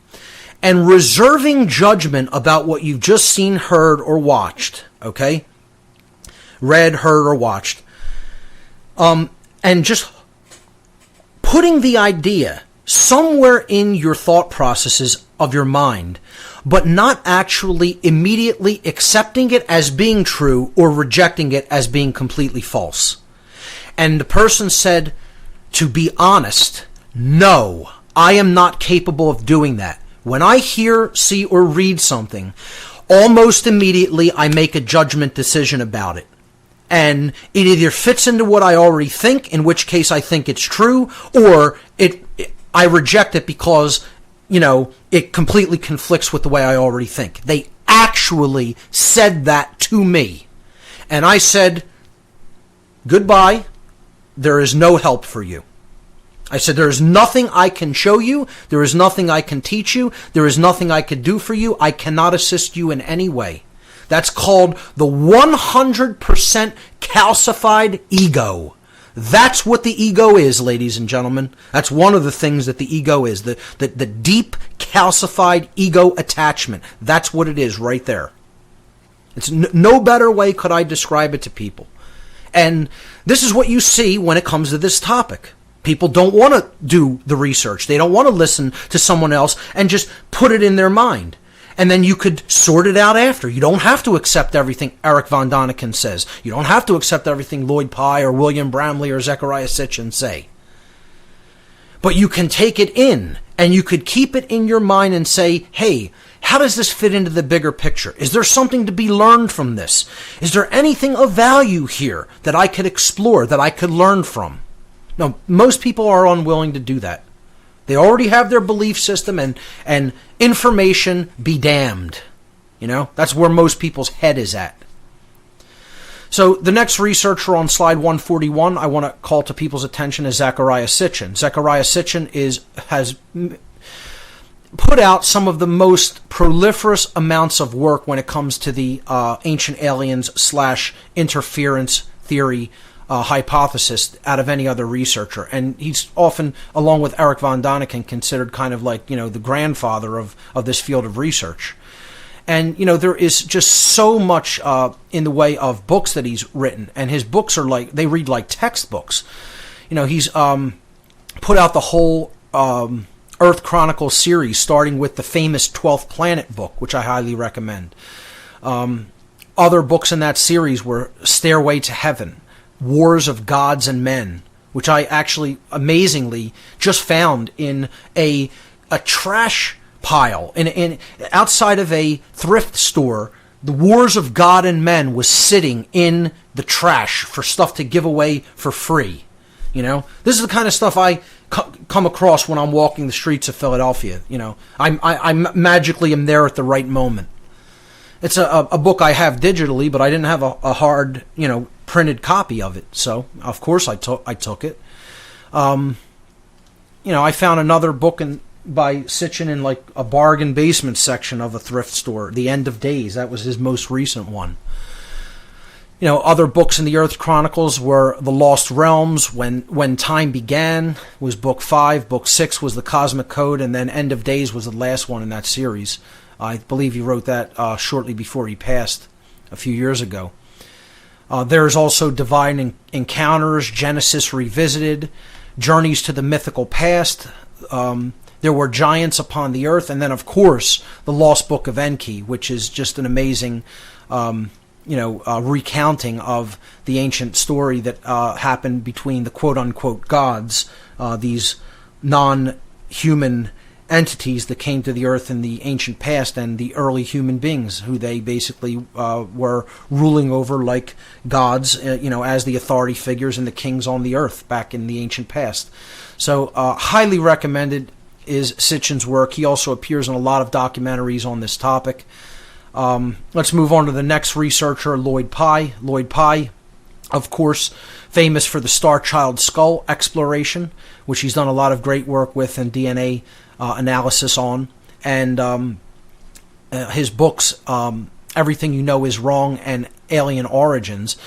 [SPEAKER 3] and reserving judgment about what you've just seen, heard, or watched, okay? Read, heard, or watched. And just putting the idea somewhere in your thought processes of your mind, but not actually immediately accepting it as being true or rejecting it as being completely false. And the person said, to be honest, no, I am not capable of doing that. When I hear, see, or read something, almost immediately I make a judgment decision about it. And it either fits into what I already think, in which case I think it's true, or I reject it because, it completely conflicts with the way I already think. They actually said that to me. And I said, goodbye, there is no help for you. I said, there is nothing I can show you, there is nothing I can teach you, there is nothing I can do for you, I cannot assist you in any way. That's called the 100% calcified ego. That's what the ego is, ladies and gentlemen. That's one of the things that the ego is, the deep calcified ego attachment. That's what it is right there. It's no better way could I describe it to people. And this is what you see when it comes to this topic. People don't want to do the research. They don't want to listen to someone else and just put it in their mind. And then you could sort it out after. You don't have to accept everything Eric von Däniken says. You don't have to accept everything Lloyd Pye or William Bramley or Zecharia Sitchin say. But you can take it in, and you could keep it in your mind and say, hey, how does this fit into the bigger picture? Is there something to be learned from this? Is there anything of value here that I could explore, that I could learn from? No, most people are unwilling to do that. They already have their belief system, and information be damned. You know, that's where most people's head is at. So the next researcher on slide 141 I want to call to people's attention is Zecharia Sitchin. Zecharia Sitchin has put out some of the most proliferous amounts of work when it comes to the ancient aliens / interference theory hypothesis out of any other researcher. And he's often, along with Eric von Däniken, considered kind of like, you know, the grandfather of this field of research. And, you know, there is just so much in the way of books that he's written. And his books are like, they read like textbooks. You know, he's put out the whole Earth Chronicles series, starting with the famous 12th Planet book, which I highly recommend. Other books in that series were Stairway to Heaven, Wars of Gods and Men, which I actually amazingly just found in a trash pile in outside of a thrift store. The Wars of God and Men was sitting in the trash for stuff to give away for free. You know, this is the kind of stuff I come across when I'm walking the streets of Philadelphia. You know, I magically am there at the right moment. It's a book I have digitally, but I didn't have a hard, you know, printed copy of it. So of course I took it. You know, I found another book by Sitchin in like a bargain basement section of a thrift store, The End of Days. That was his most recent one. You know, other books in the Earth Chronicles were The Lost Realms, When Time Began was book 5, book 6 was The Cosmic Code, and then End of Days was the last one in that series. I believe he wrote that shortly before he passed a few years ago. There's also Divine Encounters, Genesis Revisited, Journeys to the Mythical Past. There were Giants Upon the Earth, and then, of course, The Lost Book of Enki, which is just an amazing recounting of the ancient story that happened between the quote-unquote gods, these non-human entities that came to the earth in the ancient past, and the early human beings who they basically were ruling over like gods, as the authority figures and the kings on the earth back in the ancient past. So highly recommended is Sitchin's work. He also appears in a lot of documentaries on this topic. Let's move on to the next researcher, Lloyd Pye. Lloyd Pye, of course, famous for the Star Child skull exploration, which he's done a lot of great work with and DNA analysis on. And his books, Everything You Know Is Wrong and Alien Origins,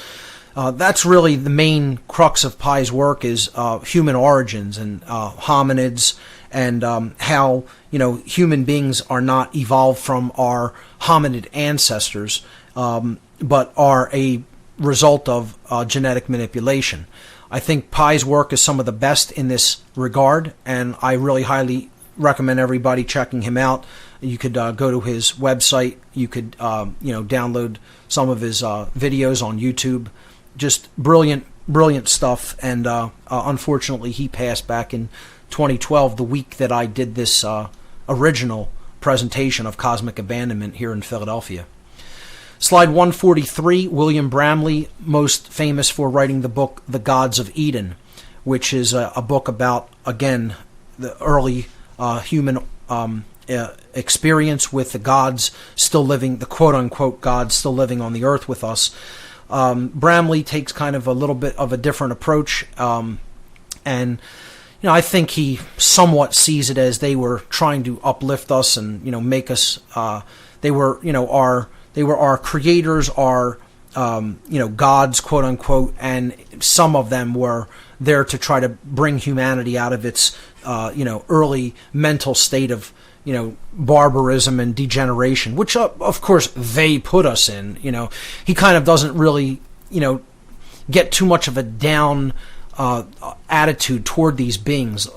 [SPEAKER 3] that's really the main crux of Pye's work, is human origins and hominids, and how human beings are not evolved from our hominid ancestors, but are a result of genetic manipulation. I think Pye's work is some of the best in this regard, and I really highly recommend everybody checking him out. You could go to his website. You could download some of his videos on YouTube. Just brilliant stuff. And unfortunately, he passed back in 2012, the week that I did this original presentation of Cosmic Abandonment here in Philadelphia. Slide 143, William Bramley, most famous for writing the book The Gods of Eden, which is a book about, again, the early human experience with the gods still living, the quote-unquote gods still living on the earth with us. Bramley takes kind of a little bit of a different approach, and I think he somewhat sees it as they were trying to uplift us and make us. They were They were our creators, our gods, quote unquote, and some of them were there to try to bring humanity out of its early mental state of barbarism and degeneration, which of course they put us in. He kind of doesn't really get too much of a down attitude toward these beings.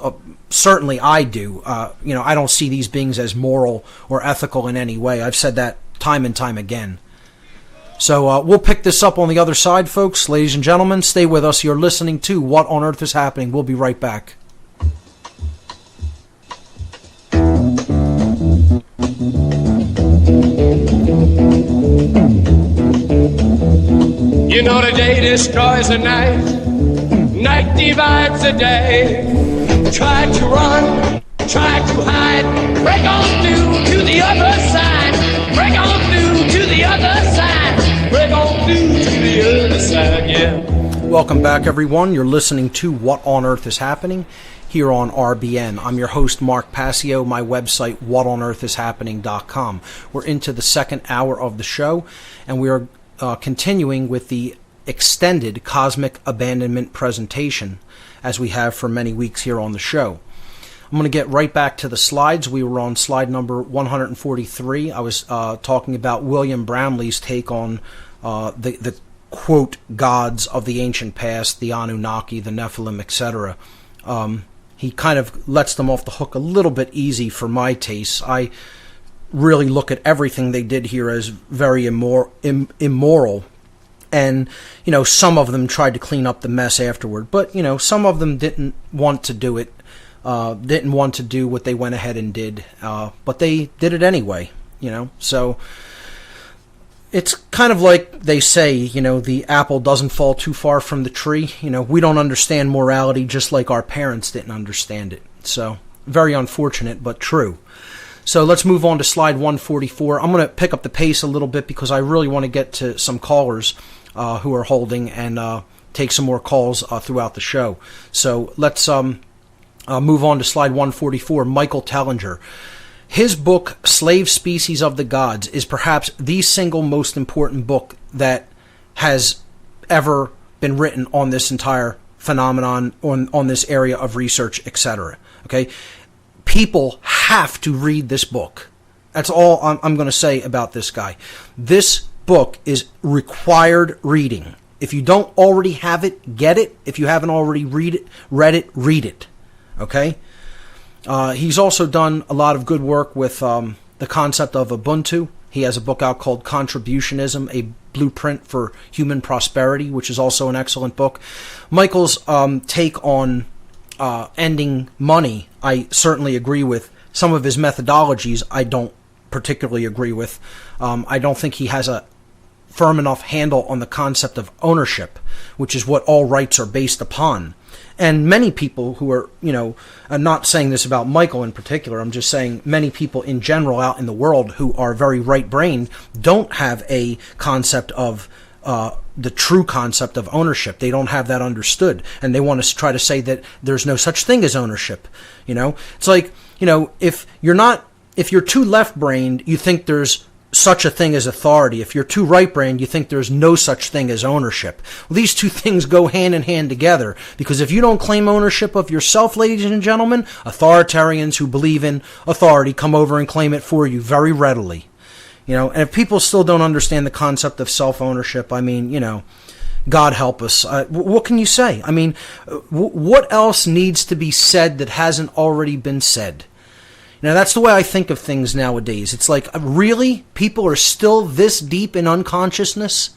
[SPEAKER 3] Certainly I do. I don't see these beings as moral or ethical in any way. I've said that time and time again. So we'll pick this up on the other side, folks. Ladies and gentlemen, stay with us. You're listening to What on Earth is Happening. We'll be right back.
[SPEAKER 4] You know the day destroys the night, night divides the day. Try to run, try to hide, break on through to the other side, break on through to the other side, break on through to the other side, yeah.
[SPEAKER 3] Welcome back, everyone. You're listening to What on Earth is Happening here on RBN. I'm your host, Mark Passio. My website, whatonearthishappening.com. We're into the second hour of the show, and we are continuing with the extended cosmic abandonment presentation, as we have for many weeks here on the show. I'm going to get right back to the slides. We were on slide number 143. I was talking about William Bramley's take on the quote gods of the ancient past, the Anunnaki, the Nephilim, etc. He kind of lets them off the hook a little bit easy for my taste. I really look at everything they did here as very immoral. And, some of them tried to clean up the mess afterward. But, some of them didn't want to do it, didn't want to do what they went ahead and did. But they did it anyway, So it's kind of like they say, the apple doesn't fall too far from the tree. We don't understand morality just like our parents didn't understand it. So very unfortunate, but true. So let's move on to slide 144. I'm going to pick up the pace a little bit because I really want to get to some callers who are holding and take some more calls throughout the show. So let's move on to slide 144. Michael Tellinger. His book, Slave Species of the Gods, is perhaps the single most important book that has ever been written on this entire phenomenon, on this area of research, etc. Okay? People have to read this book. That's all I'm going to say about this guy. This book is required reading. If you don't already have it, get it. If you haven't already read it. Okay? He's also done a lot of good work with the concept of Ubuntu. He has a book out called Contributionism, a Blueprint for Human Prosperity, which is also an excellent book. Michael's take on ending money, I certainly agree with. Some of his methodologies I don't particularly agree with. I don't think he has a firm enough handle on the concept of ownership, which is what all rights are based upon. And many people who are, I'm not saying this about Michael in particular, I'm just saying many people in general out in the world who are very right-brained don't have a concept of the true concept of ownership. They don't have that understood, and they want to try to say that there's no such thing as ownership. It's like, if you're too left-brained, you think there's such a thing as authority. If you're too right-brained, you think there's no such thing as ownership. Well, these two things go hand in hand together, because if you don't claim ownership of yourself, ladies and gentlemen, authoritarians who believe in authority come over and claim it for you very readily. And if people still don't understand the concept of self-ownership, God help us. What can you say? What else needs to be said that hasn't already been said? That's the way I think of things nowadays. It's like, really? People are still this deep in unconsciousness?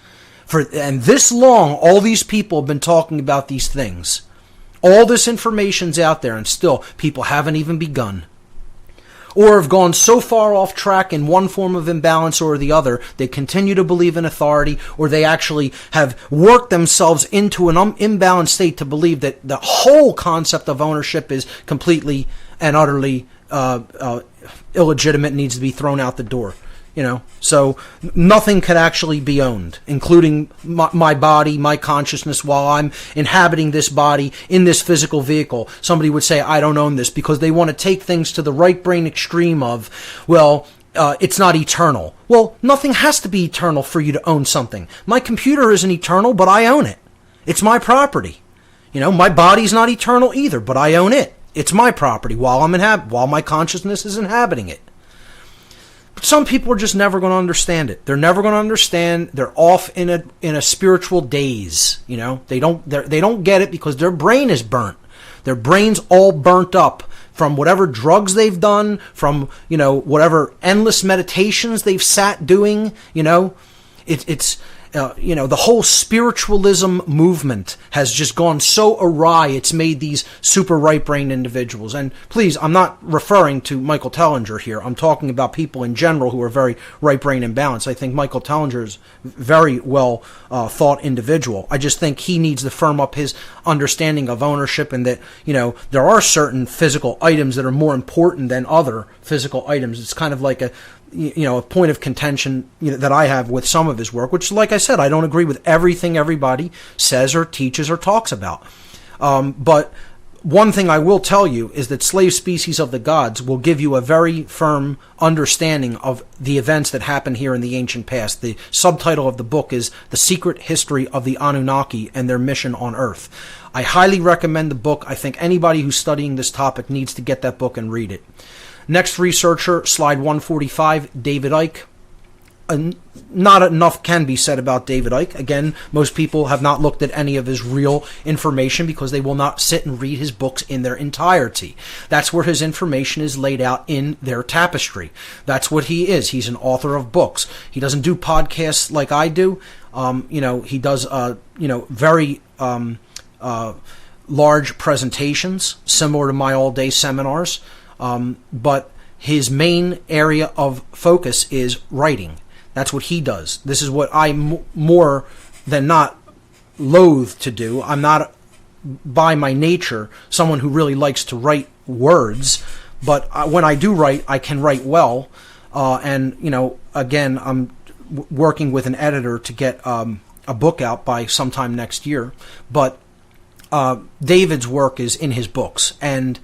[SPEAKER 3] And this long, all these people have been talking about these things. All this information's out there, and still, people haven't even begun. Or have gone so far off track in one form of imbalance or the other, they continue to believe in authority, or they actually have worked themselves into an imbalanced state to believe that the whole concept of ownership is completely and utterly illegitimate, needs to be thrown out the door. So nothing could actually be owned, including my body, my consciousness, while I'm inhabiting this body in this physical vehicle. Somebody would say, I don't own this, because they want to take things to the right brain extreme of, well, it's not eternal. Well, nothing has to be eternal for you to own something. My computer isn't eternal, but I own it. It's my property. My body's not eternal either, but I own it. It's my property while my consciousness is inhabiting it. But some people are just never going to understand it. They're never going to understand. They're off in a spiritual daze. They don't get it because their brain is burnt. Their brain's all burnt up from whatever drugs they've done, from whatever endless meditations they've sat doing. The whole spiritualism movement has just gone so awry. It's made these super right-brained individuals. And please, I'm not referring to Michael Tellinger here. I'm talking about people in general who are very right-brained and balanced. I think Michael Tellinger is a very well thought individual. I just think he needs to firm up his understanding of ownership, and that, there are certain physical items that are more important than other physical items. It's kind of like a point of contention that I have with some of his work, which, like I said, I don't agree with everything everybody says or teaches or talks about. But one thing I will tell you is that Slave Species of the Gods will give you a very firm understanding of the events that happened here in the ancient past. The subtitle of the book is The Secret History of the Anunnaki and Their Mission on Earth. I highly recommend the book. I think anybody who's studying this topic needs to get that book and read it. Next researcher, slide 145, David Icke. Not enough can be said about David Icke. Again, most people have not looked at any of his real information because they will not sit and read his books in their entirety. That's where his information is laid out in their tapestry. That's what he is. He's an author of books. He doesn't do podcasts like I do. He does, very large presentations, similar to my all-day seminars. But his main area of focus is writing. That's what he does. This is what I more than not loathe to do. I'm not, by my nature, someone who really likes to write words. But when I do write, I can write well. Again, I'm working with an editor to get a book out by sometime next year. But David's work is in his books. And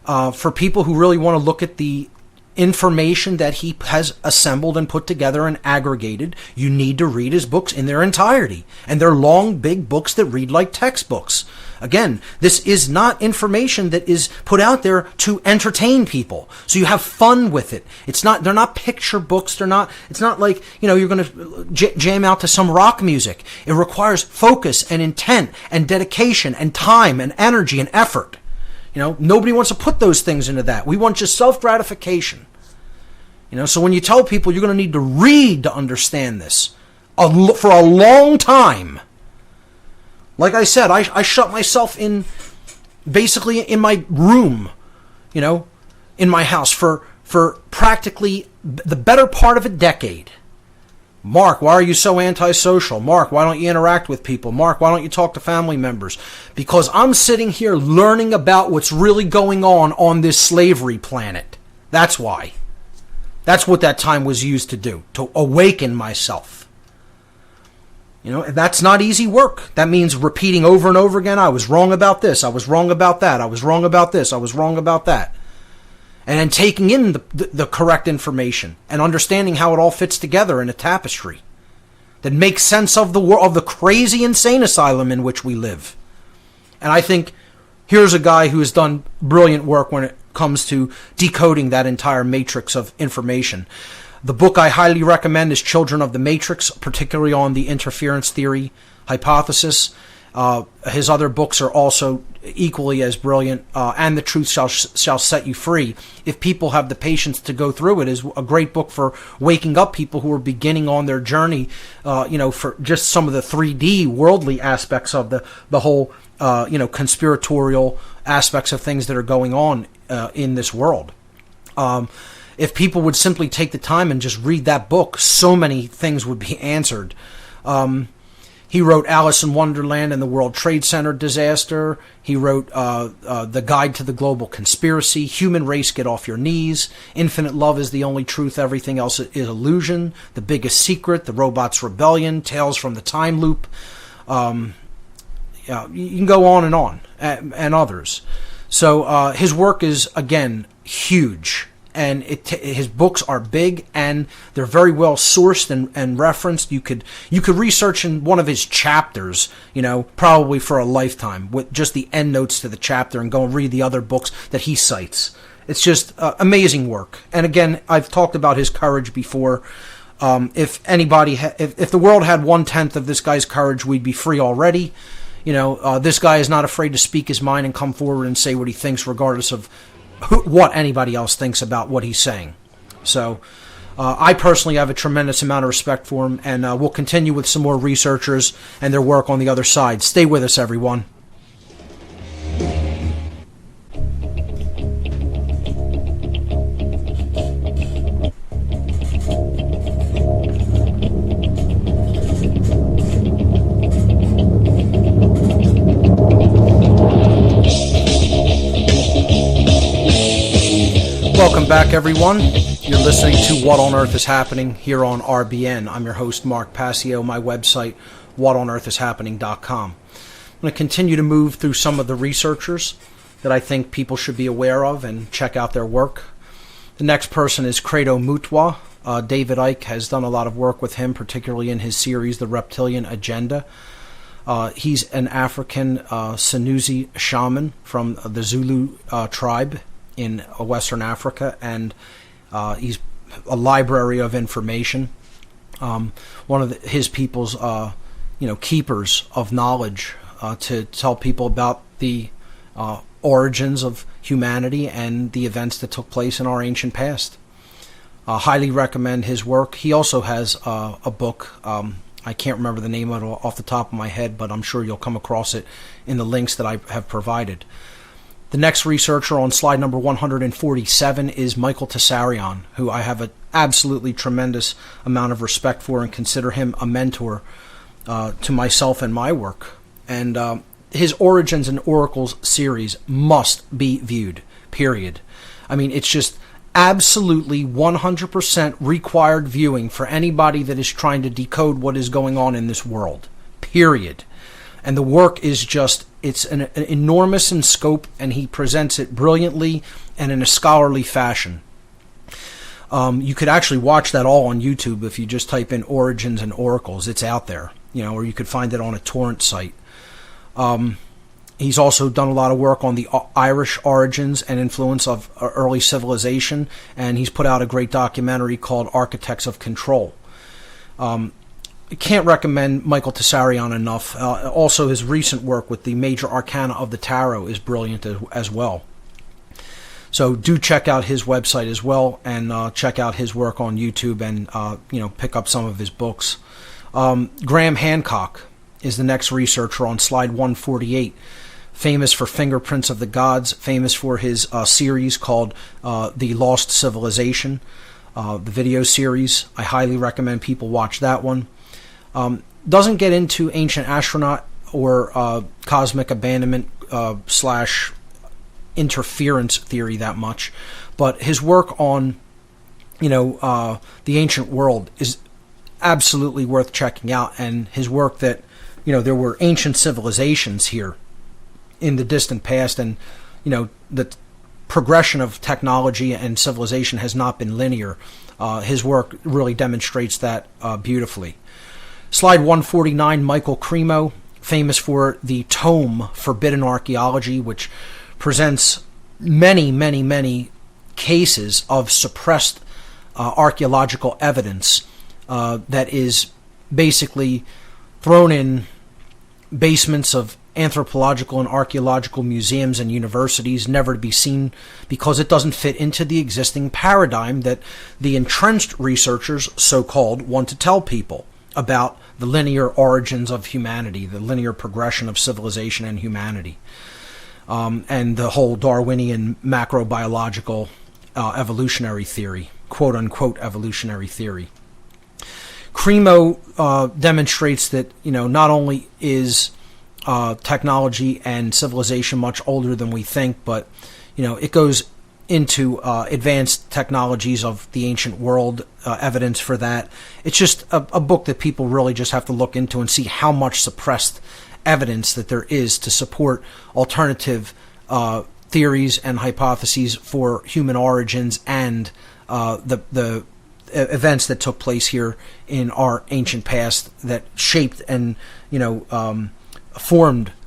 [SPEAKER 3] for people who really want to look at the information that he has assembled and put together and aggregated, you need to read his books in their entirety. And they're long, big books that read like textbooks. Again, this is not information that is put out there to entertain people. So you have fun with it. They're not picture books. It's not like, you're going to jam out to some rock music. It requires focus and intent and dedication and time and energy and effort. Nobody wants to put those things into that. We want just self-gratification. So when you tell people you're going to need to read to understand this for a long time, like I said, I shut myself in, basically in my room, in my house for practically the better part of a decade. Mark, why are you so antisocial? Mark, why don't you interact with people? Mark, why don't you talk to family members? Because I'm sitting here learning about what's really going on this slavery planet. That's why. That's what that time was used to do, to awaken myself. That's not easy work. That means repeating over and over again, I was wrong about this, I was wrong about that, I was wrong about this, I was wrong about that. And then taking in the correct information and understanding how it all fits together in a tapestry that makes sense of the crazy, insane asylum in which we live. And I think here's a guy who has done brilliant work when it comes to decoding that entire matrix of information. The book I highly recommend is Children of the Matrix, particularly on the interference theory hypothesis. His other books are also equally as brilliant, and The Truth Shall Set You Free. If people have the patience to go through it, is a great book for waking up people who are beginning on their journey, for just some of the 3D worldly aspects of the whole, conspiratorial aspects of things that are going on in this world. If people would simply take the time and just read that book, so many things would be answered. He wrote Alice in Wonderland and the World Trade Center disaster. He wrote The Guide to the Global Conspiracy, Human Race, Get Off Your Knees, Infinite Love is the Only Truth, Everything Else is Illusion, The Biggest Secret, The Robots' Rebellion, Tales from the Time Loop. You can go on, and others. So his work is, again, huge. And his books are big, and they're very well sourced and referenced. You could research in one of his chapters, probably for a lifetime, with just the endnotes to the chapter, and go and read the other books that he cites. It's just amazing work. And again, I've talked about his courage before. If the world had 1/10 of this guy's courage, we'd be free already. This guy is not afraid to speak his mind and come forward and say what he thinks, regardless of what anybody else thinks about what he's saying. So I personally have a tremendous amount of respect for him, and we'll continue with some more researchers and their work on the other side. Stay with us, everyone. Welcome back, everyone. You're listening to What on Earth is Happening here on RBN. I'm your host, Mark Passio. My website, whatonearthishappening.com. I'm going to continue to move through some of the researchers that I think people should be aware of and check out their work. The next person is Credo Mutwa. David Icke has done a lot of work with him, particularly in his series, The Reptilian Agenda. He's an African Sanusi shaman from the Zulu tribe in Western Africa, and he's a library of information. One of his people's, keepers of knowledge to tell people about the origins of humanity and the events that took place in our ancient past. Highly recommend his work. He also has a book. I can't remember the name of it off the top of my head, but I'm sure you'll come across it in the links that I have provided. The next researcher on slide number 147 is Michael Tessarion, who I have an absolutely tremendous amount of respect for and consider him a mentor to myself and my work. And his Origins and Oracles series must be viewed, period. I mean, it's just absolutely 100% required viewing for anybody that is trying to decode what is going on in this world, period. And the work is just, it's an enormous in scope, and he presents it brilliantly and in a scholarly fashion. You could actually watch that all on YouTube if you just type in Origins and Oracles. It's out there, or you could find it on a torrent site. He's also done a lot of work on the Irish origins and influence of early civilization, and he's put out a great documentary called Architects of Control. I can't recommend Michael Tessarion enough. Also, his recent work with the major arcana of the tarot is brilliant as well. So do check out his website as well, and check out his work on YouTube, and pick up some of his books. Graham Hancock is the next researcher on slide 148. Famous for Fingerprints of the Gods, famous for his series called The Lost Civilization, the video series. I highly recommend people watch that one. Doesn't get into ancient astronaut or cosmic abandonment / interference theory that much, but his work on the ancient world is absolutely worth checking out. And his work that there were ancient civilizations here in the distant past, and the progression of technology and civilization has not been linear. His work really demonstrates that beautifully. Slide 149, Michael Cremo, famous for the tome Forbidden Archaeology, which presents many, many, many cases of suppressed archaeological evidence that is basically thrown in basements of anthropological and archaeological museums and universities, never to be seen, because it doesn't fit into the existing paradigm that the entrenched researchers, so-called, want to tell people about the linear origins of humanity, the linear progression of civilization and humanity, and the whole Darwinian macrobiological evolutionary theory, quote-unquote evolutionary theory. Cremo demonstrates that not only is technology and civilization much older than we think, but it goes into advanced technologies of the ancient world, evidence for that. It's just a book that people really just have to look into and see how much suppressed evidence that there is to support alternative theories and hypotheses for human origins and the events that took place here in our ancient past that shaped and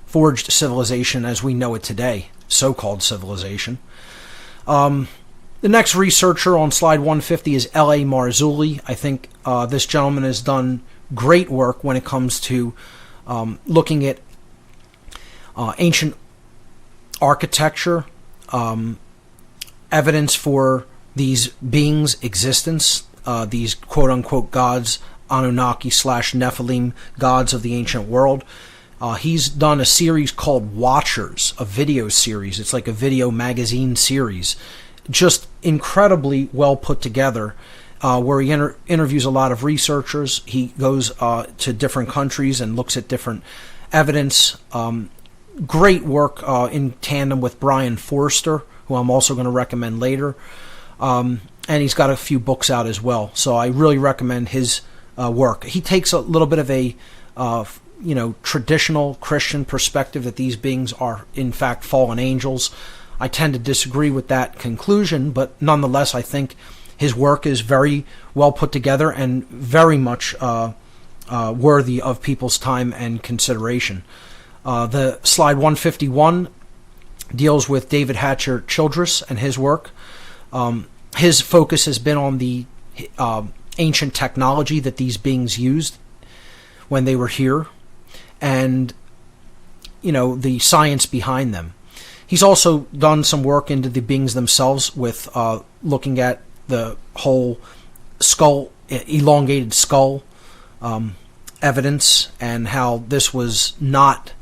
[SPEAKER 3] forged civilization as we know it today, so-called civilization. The next researcher on slide 150 is L.A. Marzulli. I think this gentleman has done great work when it comes to looking at ancient architecture, evidence for these beings' existence, these quote-unquote gods, Anunnaki / Nephilim, gods of the ancient world. He's done a series called Watchers, a video series. It's like a video magazine series. Just incredibly well put together, where he interviews a lot of researchers. He goes to different countries and looks at different evidence. Great work in tandem with Brian Forster, who I'm also going to recommend later. And he's got a few books out as well. So I really recommend his work. He takes a little bit of a traditional Christian perspective that these beings are in fact fallen angels. I tend to disagree with that conclusion, but nonetheless I think his work is very well put together and very much worthy of people's time and consideration. The slide 151 deals with David Hatcher Childress and his work. His focus has been on the ancient technology that these beings used when they were here, and the science behind them. He's also done some work into the beings themselves with looking at the whole skull, elongated skull evidence, and how this was not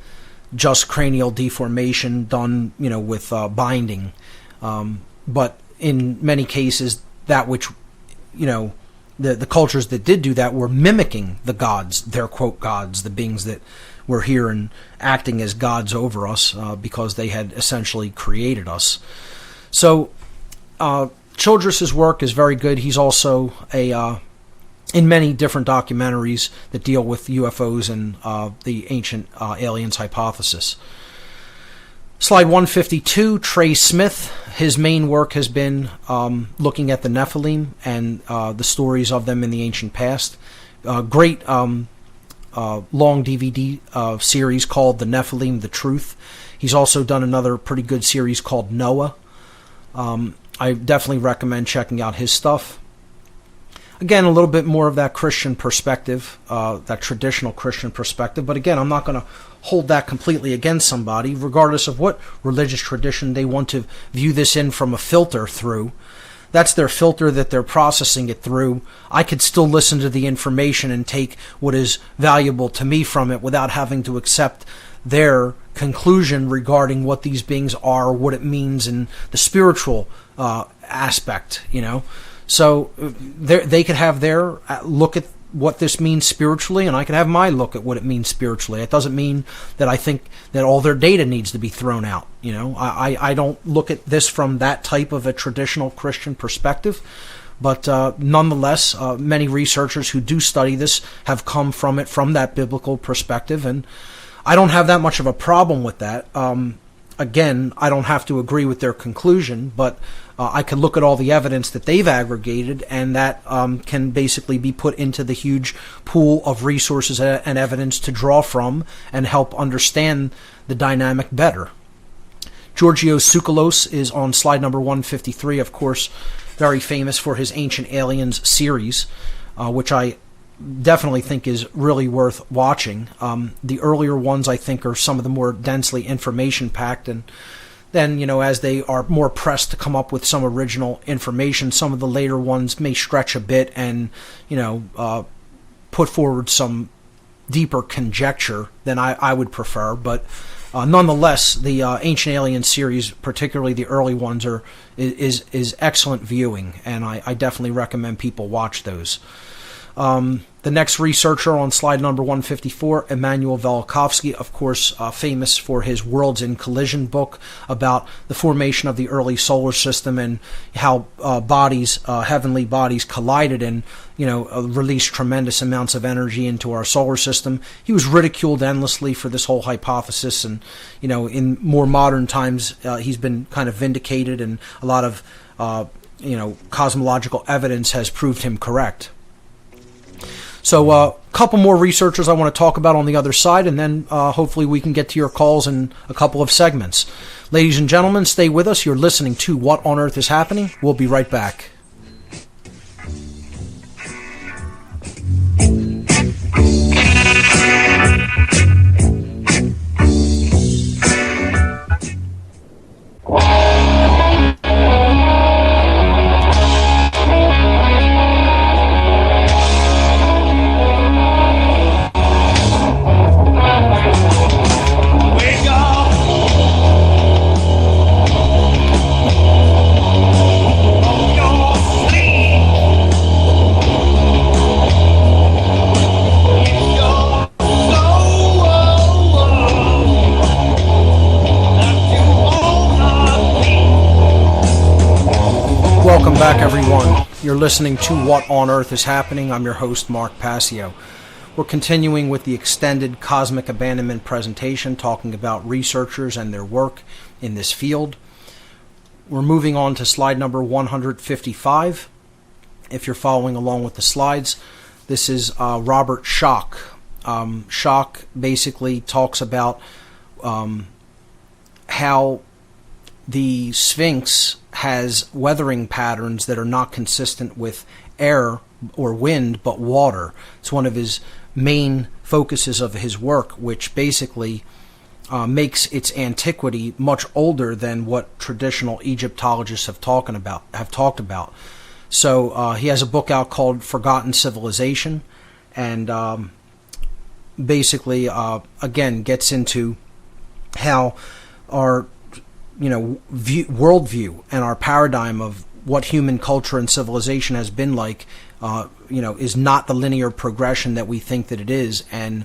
[SPEAKER 3] just cranial deformation done with binding, but in many cases that which the cultures that did do that were mimicking the gods, their quote gods, the beings that were here and acting as gods over us because they had essentially created us. So Childress's work is very good. He's also in many different documentaries that deal with UFOs and the ancient aliens hypothesis. Slide 152, Trey Smith. His main work has been looking at the Nephilim and the stories of them in the ancient past. Great long DVD series called The Nephilim, The Truth. He's also done another pretty good series called Noah. I definitely recommend checking out his stuff. Again, a little bit more of that Christian perspective, that traditional Christian perspective. But again, I'm not going to hold that completely against somebody, regardless of what religious tradition they want to view this in from a filter through. That's their filter that they're processing it through. I could still listen to the information and take what is valuable to me from it without having to accept their conclusion regarding what these beings are, what it means in the spiritual aspect, So they could have their look at what this means spiritually, and I could have my look at what it means spiritually. It doesn't mean that I think that all their data needs to be thrown out. I don't look at this from that type of a traditional Christian perspective, but nonetheless, many researchers who do study this have come from it from that biblical perspective, and I don't have that much of a problem with that. Again, I don't have to agree with their conclusion, but I can look at all the evidence that they've aggregated, and that can basically be put into the huge pool of resources and evidence to draw from and help understand the dynamic better. Georgios Tsoukalos is on slide number 153, of course, very famous for his Ancient Aliens series, which I definitely think is really worth watching. The earlier ones, I think, are some of the more densely information-packed, and then, as they are more pressed to come up with some original information, some of the later ones may stretch a bit and, put forward some deeper conjecture than I would prefer. But nonetheless, the Ancient Aliens series, particularly the early ones, is excellent viewing, and I definitely recommend people watch those. The next researcher on slide number 154, Immanuel Velikovsky, of course, famous for his Worlds in Collision book about the formation of the early solar system and how heavenly bodies collided and, released tremendous amounts of energy into our solar system. He was ridiculed endlessly for this whole hypothesis, and, in more modern times, he's been kind of vindicated, and a lot of, cosmological evidence has proved him correct. So a couple more researchers I want to talk about on the other side, and then hopefully we can get to your calls in a couple of segments. Ladies and gentlemen, stay with us. You're listening to What on Earth is Happening. We'll be right back. Welcome back, everyone. You're listening to What on Earth is Happening. I'm your host, Mark Passio. We're continuing with the extended cosmic abandonment presentation, talking about researchers and their work in this field. We're moving on to slide number 155. If you're following along with the slides, this is Robert Schoch. Schoch basically talks about how the Sphinx has weathering patterns that are not consistent with air or wind, but water. It's one of his main focuses of his work, which basically makes its antiquity much older than what traditional Egyptologists have talked about. So he has a book out called Forgotten Civilization, and basically again gets into how our worldview and our paradigm of what human culture and civilization has been like, is not the linear progression that we think that it is, and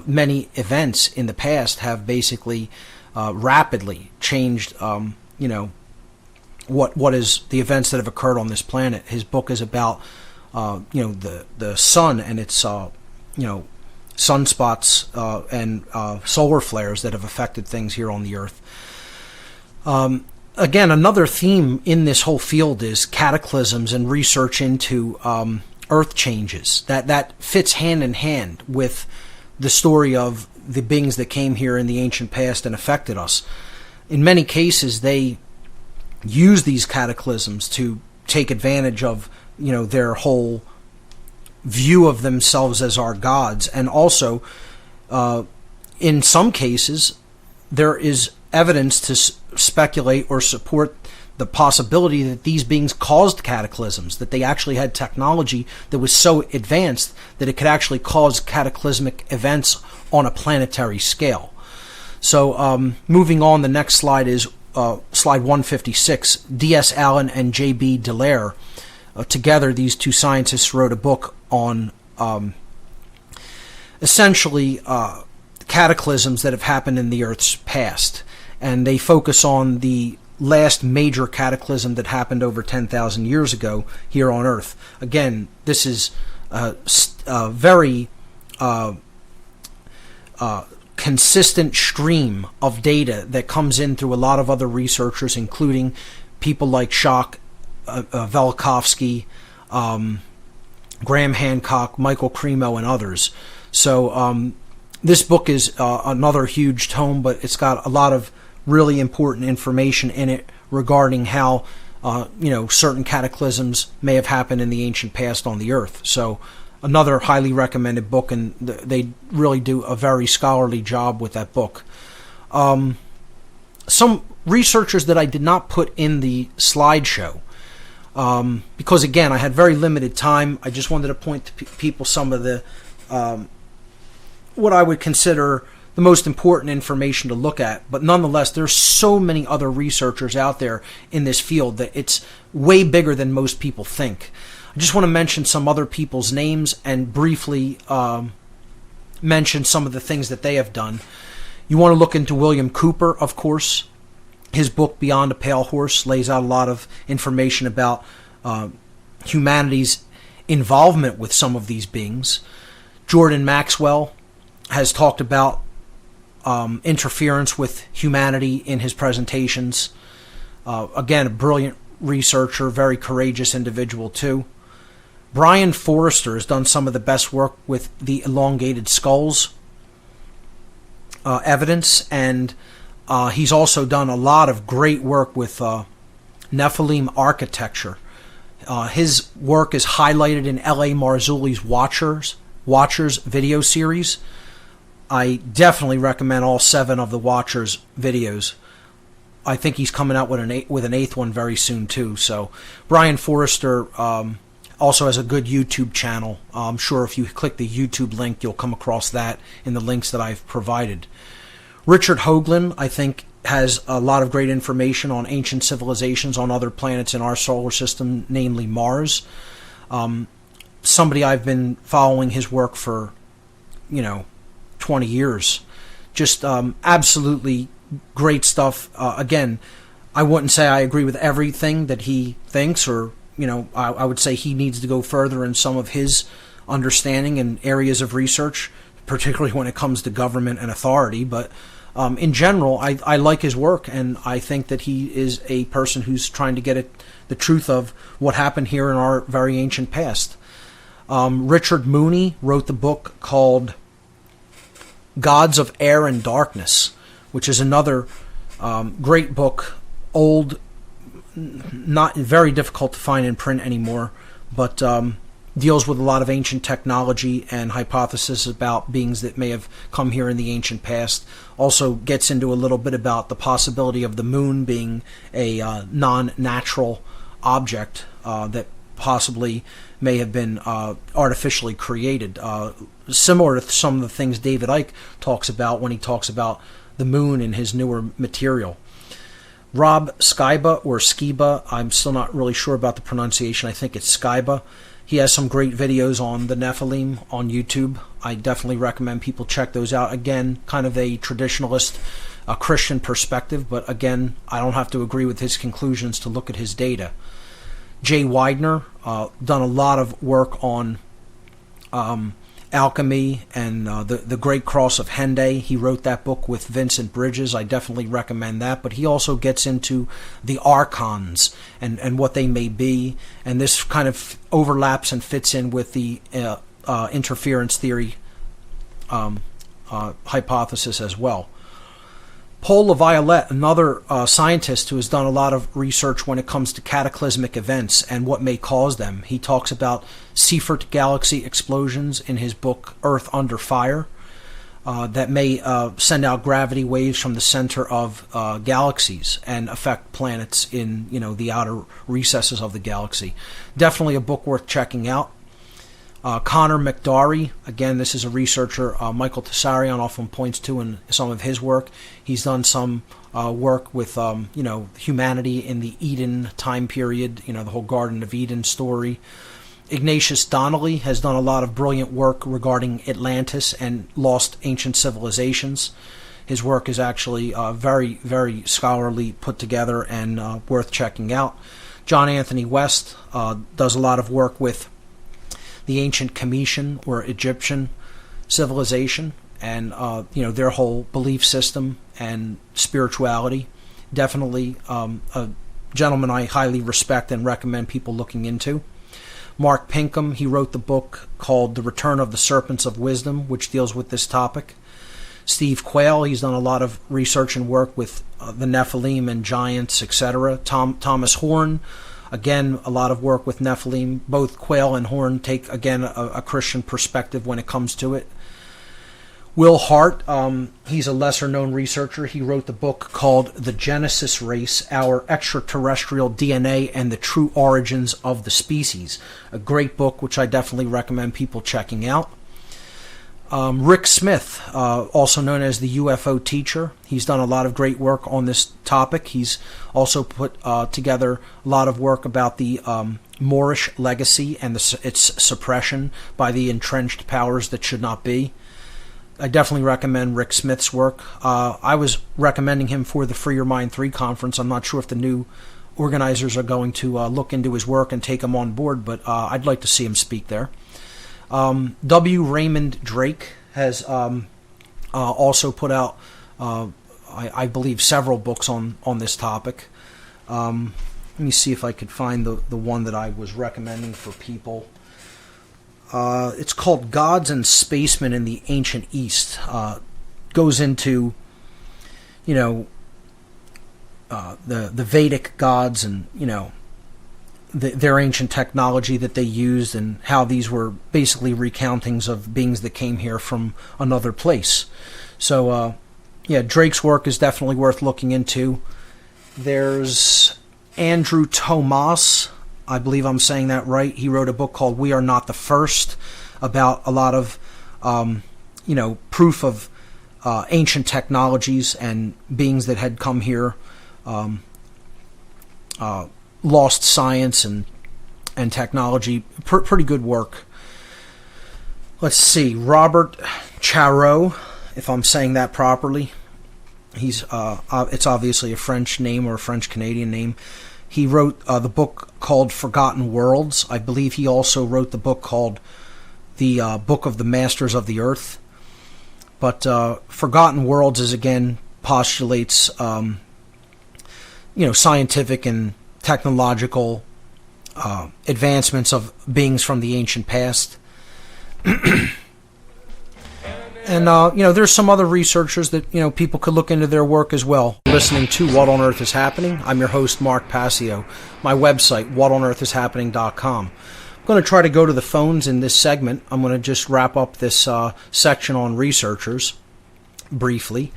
[SPEAKER 3] many events in the past have basically rapidly changed, what is the events that have occurred on this planet. His book is about, the sun and its, sunspots and solar flares that have affected things here on the Earth. Again, another theme in this whole field is cataclysms and research into Earth changes. That fits hand in hand with the story of the beings that came here in the ancient past and affected us. In many cases, they use these cataclysms to take advantage of, their whole view of themselves as our gods. And also, in some cases, there is evidence to speculate or support the possibility that these beings caused cataclysms, that they actually had technology that was so advanced that it could actually cause cataclysmic events on a planetary scale. So moving on, the next slide is slide 156. D.S. Allen and J.B. Dallaire, together these two scientists wrote a book on essentially cataclysms that have happened in the Earth's past. And they focus on the last major cataclysm that happened over 10,000 years ago here on Earth. Again, this is a very consistent stream of data that comes in through a lot of other researchers, including people like Schoch, Velikovsky, Graham Hancock, Michael Cremo, and others. So this book is another huge tome, but it's got a lot of really important information in it regarding how certain cataclysms may have happened in the ancient past on the Earth. So another highly recommended book, and they really do a very scholarly job with that book. Some researchers that I did not put in the slideshow, because again I had very limited time. I just wanted to point to people some of the what I would consider the most important information to look at. But nonetheless, there's so many other researchers out there in this field that it's way bigger than most people think. I just want to mention some other people's names and briefly mention some of the things that they have done. You want to look into William Cooper, of course. His book, Beyond a Pale Horse, lays out a lot of information about humanity's involvement with some of these beings. Jordan Maxwell has talked about interference with humanity in his presentations. Again, a brilliant researcher, very courageous individual too. Brian Forrester has done some of the best work with the elongated skulls evidence, and he's also done a lot of great work with Nephilim architecture. His work is highlighted in L.A. Marzulli's Watchers video series. I definitely recommend all 7 of the Watchers videos. I think he's coming out with an 8th one very soon too. So Brian Forrester also has a good YouTube channel. I'm sure if you click the YouTube link, you'll come across that in the links that I've provided. Richard Hoagland, I think, has a lot of great information on ancient civilizations on other planets in our solar system, namely Mars. Somebody I've been following his work for, 20 years. Just absolutely great stuff. Again, I wouldn't say I agree with everything that he thinks, or, I would say he needs to go further in some of his understanding and areas of research, particularly when it comes to government and authority. But in general, I like his work, and I think that he is a person who's trying to get at the truth of what happened here in our very ancient past. Richard Mooney wrote the book called Gods of Air and Darkness, which is another great book, old, not very difficult to find in print anymore, but deals with a lot of ancient technology and hypotheses about beings that may have come here in the ancient past. Also gets into a little bit about the possibility of the moon being a non-natural object that possibly may have been artificially created, similar to some of the things David Icke talks about when he talks about the moon in his newer material. Rob Skiba, or Skiba, I'm still not really sure about the pronunciation. I think it's Skiba. He has some great videos on the Nephilim on YouTube. I definitely recommend people check those out. Again, kind of a traditionalist, Christian perspective, but again, I don't have to agree with his conclusions to look at his data. Jay Widener, done a lot of work on alchemy and the Great Cross of Henday. He wrote that book with Vincent Bridges. I definitely recommend that. But he also gets into the archons and what they may be. And this kind of overlaps and fits in with the interference theory hypothesis as well. Paul LaViolette, another scientist who has done a lot of research when it comes to cataclysmic events and what may cause them. He talks about Seifert galaxy explosions in his book Earth Under Fire that may send out gravity waves from the center of galaxies and affect planets in the outer recesses of the galaxy. Definitely a book worth checking out. Connor McDarry, again, this is a researcher Michael Tessarion often points to in some of his work. He's done some work with, humanity in the Eden time period, the whole Garden of Eden story. Ignatius Donnelly has done a lot of brilliant work regarding Atlantis and lost ancient civilizations. His work is actually very, very scholarly put together and worth checking out. John Anthony West does a lot of work with the ancient Cometian or Egyptian civilization and their whole belief system and spirituality. Definitely a gentleman I highly respect and recommend people looking into. Mark Pinkham, he wrote the book called The Return of the Serpents of Wisdom, which deals with this topic. Steve Quayle, he's done a lot of research and work with the Nephilim and giants, etc. Thomas Horn, again, a lot of work with Nephilim. Both Quayle and Horn take, again, a Christian perspective when it comes to it. Will Hart, he's a lesser-known researcher. He wrote the book called The Genesis Race, Our Extraterrestrial DNA and the True Origins of the Species. A great book, which I definitely recommend people checking out. Rick Smith, also known as the UFO teacher. He's done a lot of great work on this topic. He's also put together a lot of work about the Moorish legacy and its suppression by the entrenched powers that should not be. I definitely recommend Rick Smith's work. I was recommending him for the Free Your Mind 3 conference. I'm not sure if the new organizers are going to look into his work and take him on board, but I'd like to see him speak there. W. Raymond Drake has also put out, I believe, several books on this topic. Let me see if I could find the one that I was recommending for people. It's called Gods and Spacemen in the Ancient East. Goes into, the Vedic gods and, their ancient technology that they used and how these were basically recountings of beings that came here from another place. So, Drake's work is definitely worth looking into. There's Andrew Thomas, I believe I'm saying that right. He wrote a book called We Are Not the First, about a lot of, proof of ancient technologies and beings that had come here, lost science and technology. Pretty good work. Let's see, Robert Charot, if I'm saying that properly. He's it's obviously a French name or a French-Canadian name. He wrote the book called Forgotten Worlds. I believe he also wrote the book called The Book of the Masters of the Earth. But Forgotten Worlds postulates, scientific and technological advancements of beings from the ancient past. And, there's some other researchers that, people could look into their work as well. Listening to What on Earth is Happening. I'm your host, Mark Passio. My website, whatonearthishappening.com. I'm going to try to go to the phones in this segment. I'm going to just wrap up this section on researchers briefly.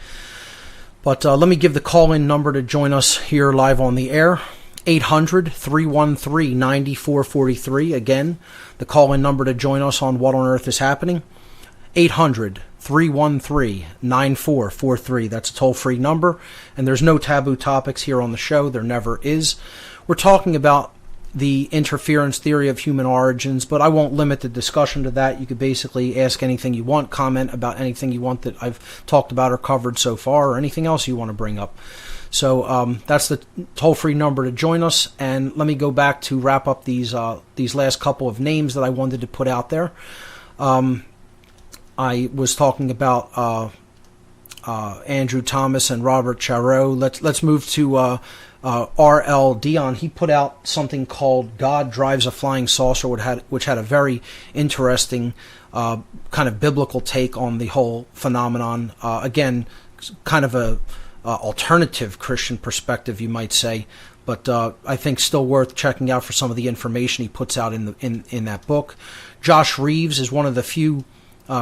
[SPEAKER 3] But let me give the call-in number to join us here live on the air. 800-313-9443. Again, the call-in number to join us on What on Earth is Happening. 800-313-9443. That's a toll-free number, and there's no taboo topics here on the show. There never is. We're talking about the interference theory of human origins, but I won't limit the discussion to that. You could basically ask anything you want, comment about anything you want that I've talked about or covered so far, or anything else you want to bring up. So that's the toll-free number to join us, and let me go back to wrap up these last couple of names that I wanted to put out there. I was talking about Andrew Thomas and Robert Charot. Let's move to R.L. Dion. He put out something called God Drives a Flying Saucer, which had a very interesting kind of biblical take on the whole phenomenon. Again, kind of a alternative Christian perspective, you might say, but I think still worth checking out for some of the information he puts out in that book. Josh Reeves is one of the few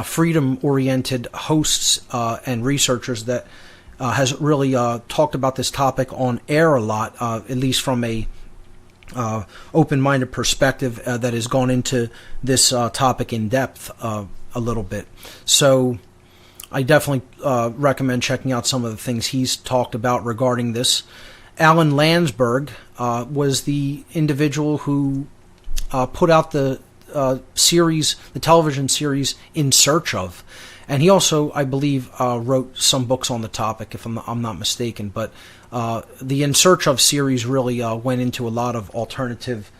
[SPEAKER 3] freedom-oriented hosts and researchers that has really talked about this topic on air a lot, at least from a open-minded perspective that has gone into this topic in depth a little bit. So I definitely recommend checking out some of the things he's talked about regarding this. Alan Landsberg was the individual who put out the television series In Search Of, and he also, I believe, wrote some books on the topic, if I'm not mistaken. But the In Search Of series really went into a lot of alternative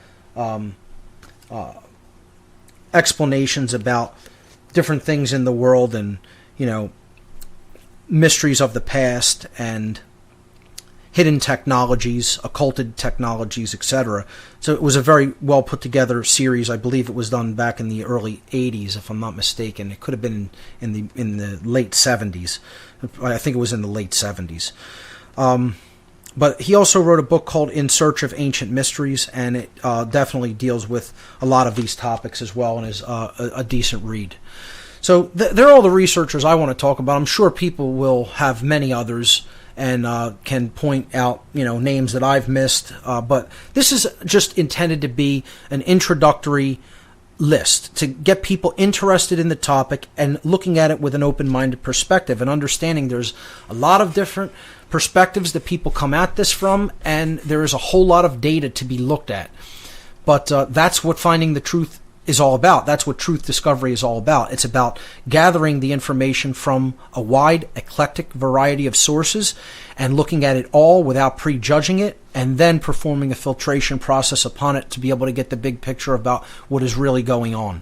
[SPEAKER 3] explanations about different things in the world, and mysteries of the past and hidden technologies, occulted technologies, etc. So it was a very well put together series. I believe it was done back in the early 80s, if I'm not mistaken. It could have been in the late 70s. I think it was in the late 70s. But he also wrote a book called In Search of Ancient Mysteries, and it definitely deals with a lot of these topics as well, and is a decent read. So they're all the researchers I want to talk about. I'm sure people will have many others and can point out, names that I've missed. But this is just intended to be an introductory list to get people interested in the topic and looking at it with an open-minded perspective and understanding there's a lot of different perspectives that people come at this from, and there is a whole lot of data to be looked at. But that's what finding the truth is all about. That's what truth discovery is all about. It's about gathering the information from a wide, eclectic variety of sources and looking at it all without prejudging it, and then performing a filtration process upon it to be able to get the big picture about what is really going on.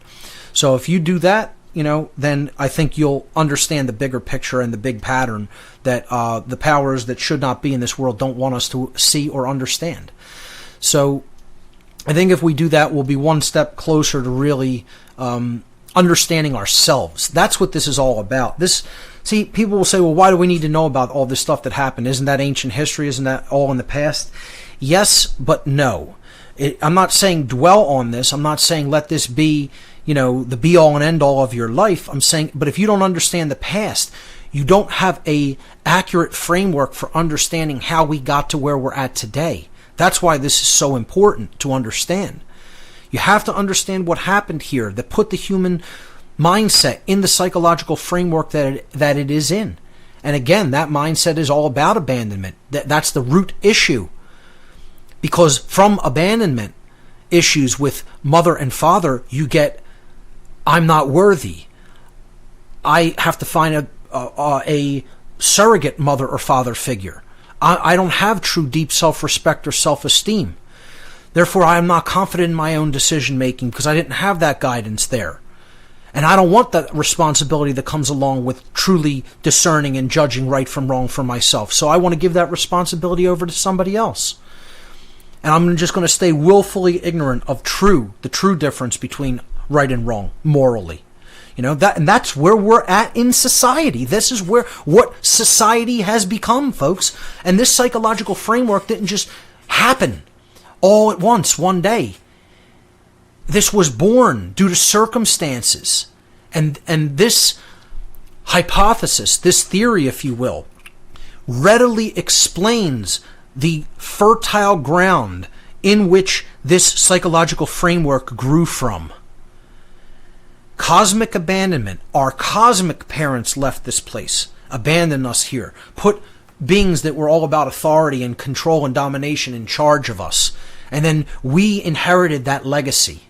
[SPEAKER 3] So if you do that, then I think you'll understand the bigger picture and the big pattern that the powers that should not be in this world don't want us to see or understand. So I think if we do that, we'll be one step closer to really understanding ourselves. That's what this is all about. See, people will say, well, why do we need to know about all this stuff that happened? Isn't that ancient history? Isn't that all in the past? Yes, but no. I'm not saying dwell on this. I'm not saying let this be, the be-all and end-all of your life. I'm saying, but if you don't understand the past, you don't have a accurate framework for understanding how we got to where we're at today. That's why this is so important to understand. You have to understand what happened here that put the human mindset in the psychological framework that it is in. And again, that mindset is all about abandonment. That's the root issue. Because from abandonment issues with mother and father, you get, I'm not worthy. I have to find a surrogate mother or father figure. I don't have true deep self-respect or self-esteem. Therefore, I am not confident in my own decision-making because I didn't have that guidance there. And I don't want that responsibility that comes along with truly discerning and judging right from wrong for myself. So I want to give that responsibility over to somebody else. And I'm just going to stay willfully ignorant of the true difference between right and wrong morally. And that's where we're at in society. This is what society has become, folks. And this psychological framework didn't just happen all at once, one day. This was born due to circumstances. And this hypothesis, this theory, if you will, readily explains the fertile ground in which this psychological framework grew from. Cosmic abandonment. Our cosmic parents left this place, abandoned us here, put beings that were all about authority and control and domination in charge of us. And then we inherited that legacy.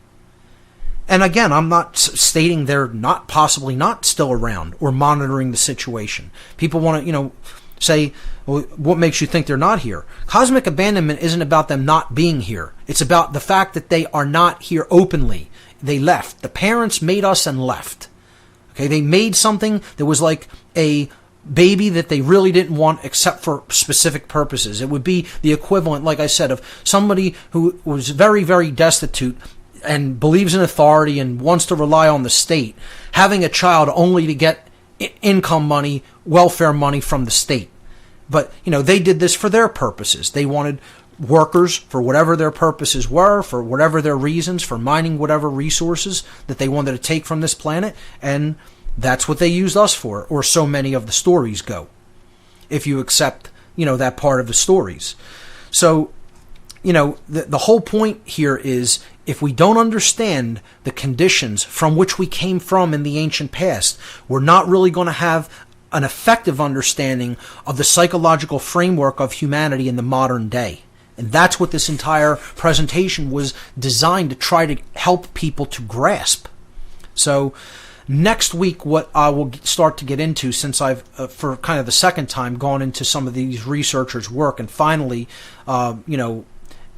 [SPEAKER 3] And again, I'm not stating they're possibly not still around or monitoring the situation. People want to, say, well, what makes you think they're not here? Cosmic abandonment isn't about them not being here. It's about the fact that they are not here openly. They left. The parents made us and left. Okay, they made something that was like a baby that they really didn't want except for specific purposes. It would be the equivalent, like I said, of somebody who was very, very destitute and believes in authority and wants to rely on the state, having a child only to get income money, welfare money from the state. But, they did this for their purposes. They wanted workers for whatever their purposes were, for whatever their reasons, for mining whatever resources that they wanted to take from this planet, and that's what they used us for, or so many of the stories go, if you accept, that part of the stories. So, the whole point here is if we don't understand the conditions from which we came from in the ancient past, we're not really going to have an effective understanding of the psychological framework of humanity in the modern day. And that's what this entire presentation was designed to try to help people to grasp. So next week, what I will start to get into, since I've, for kind of the second time, gone into some of these researchers' work and finally,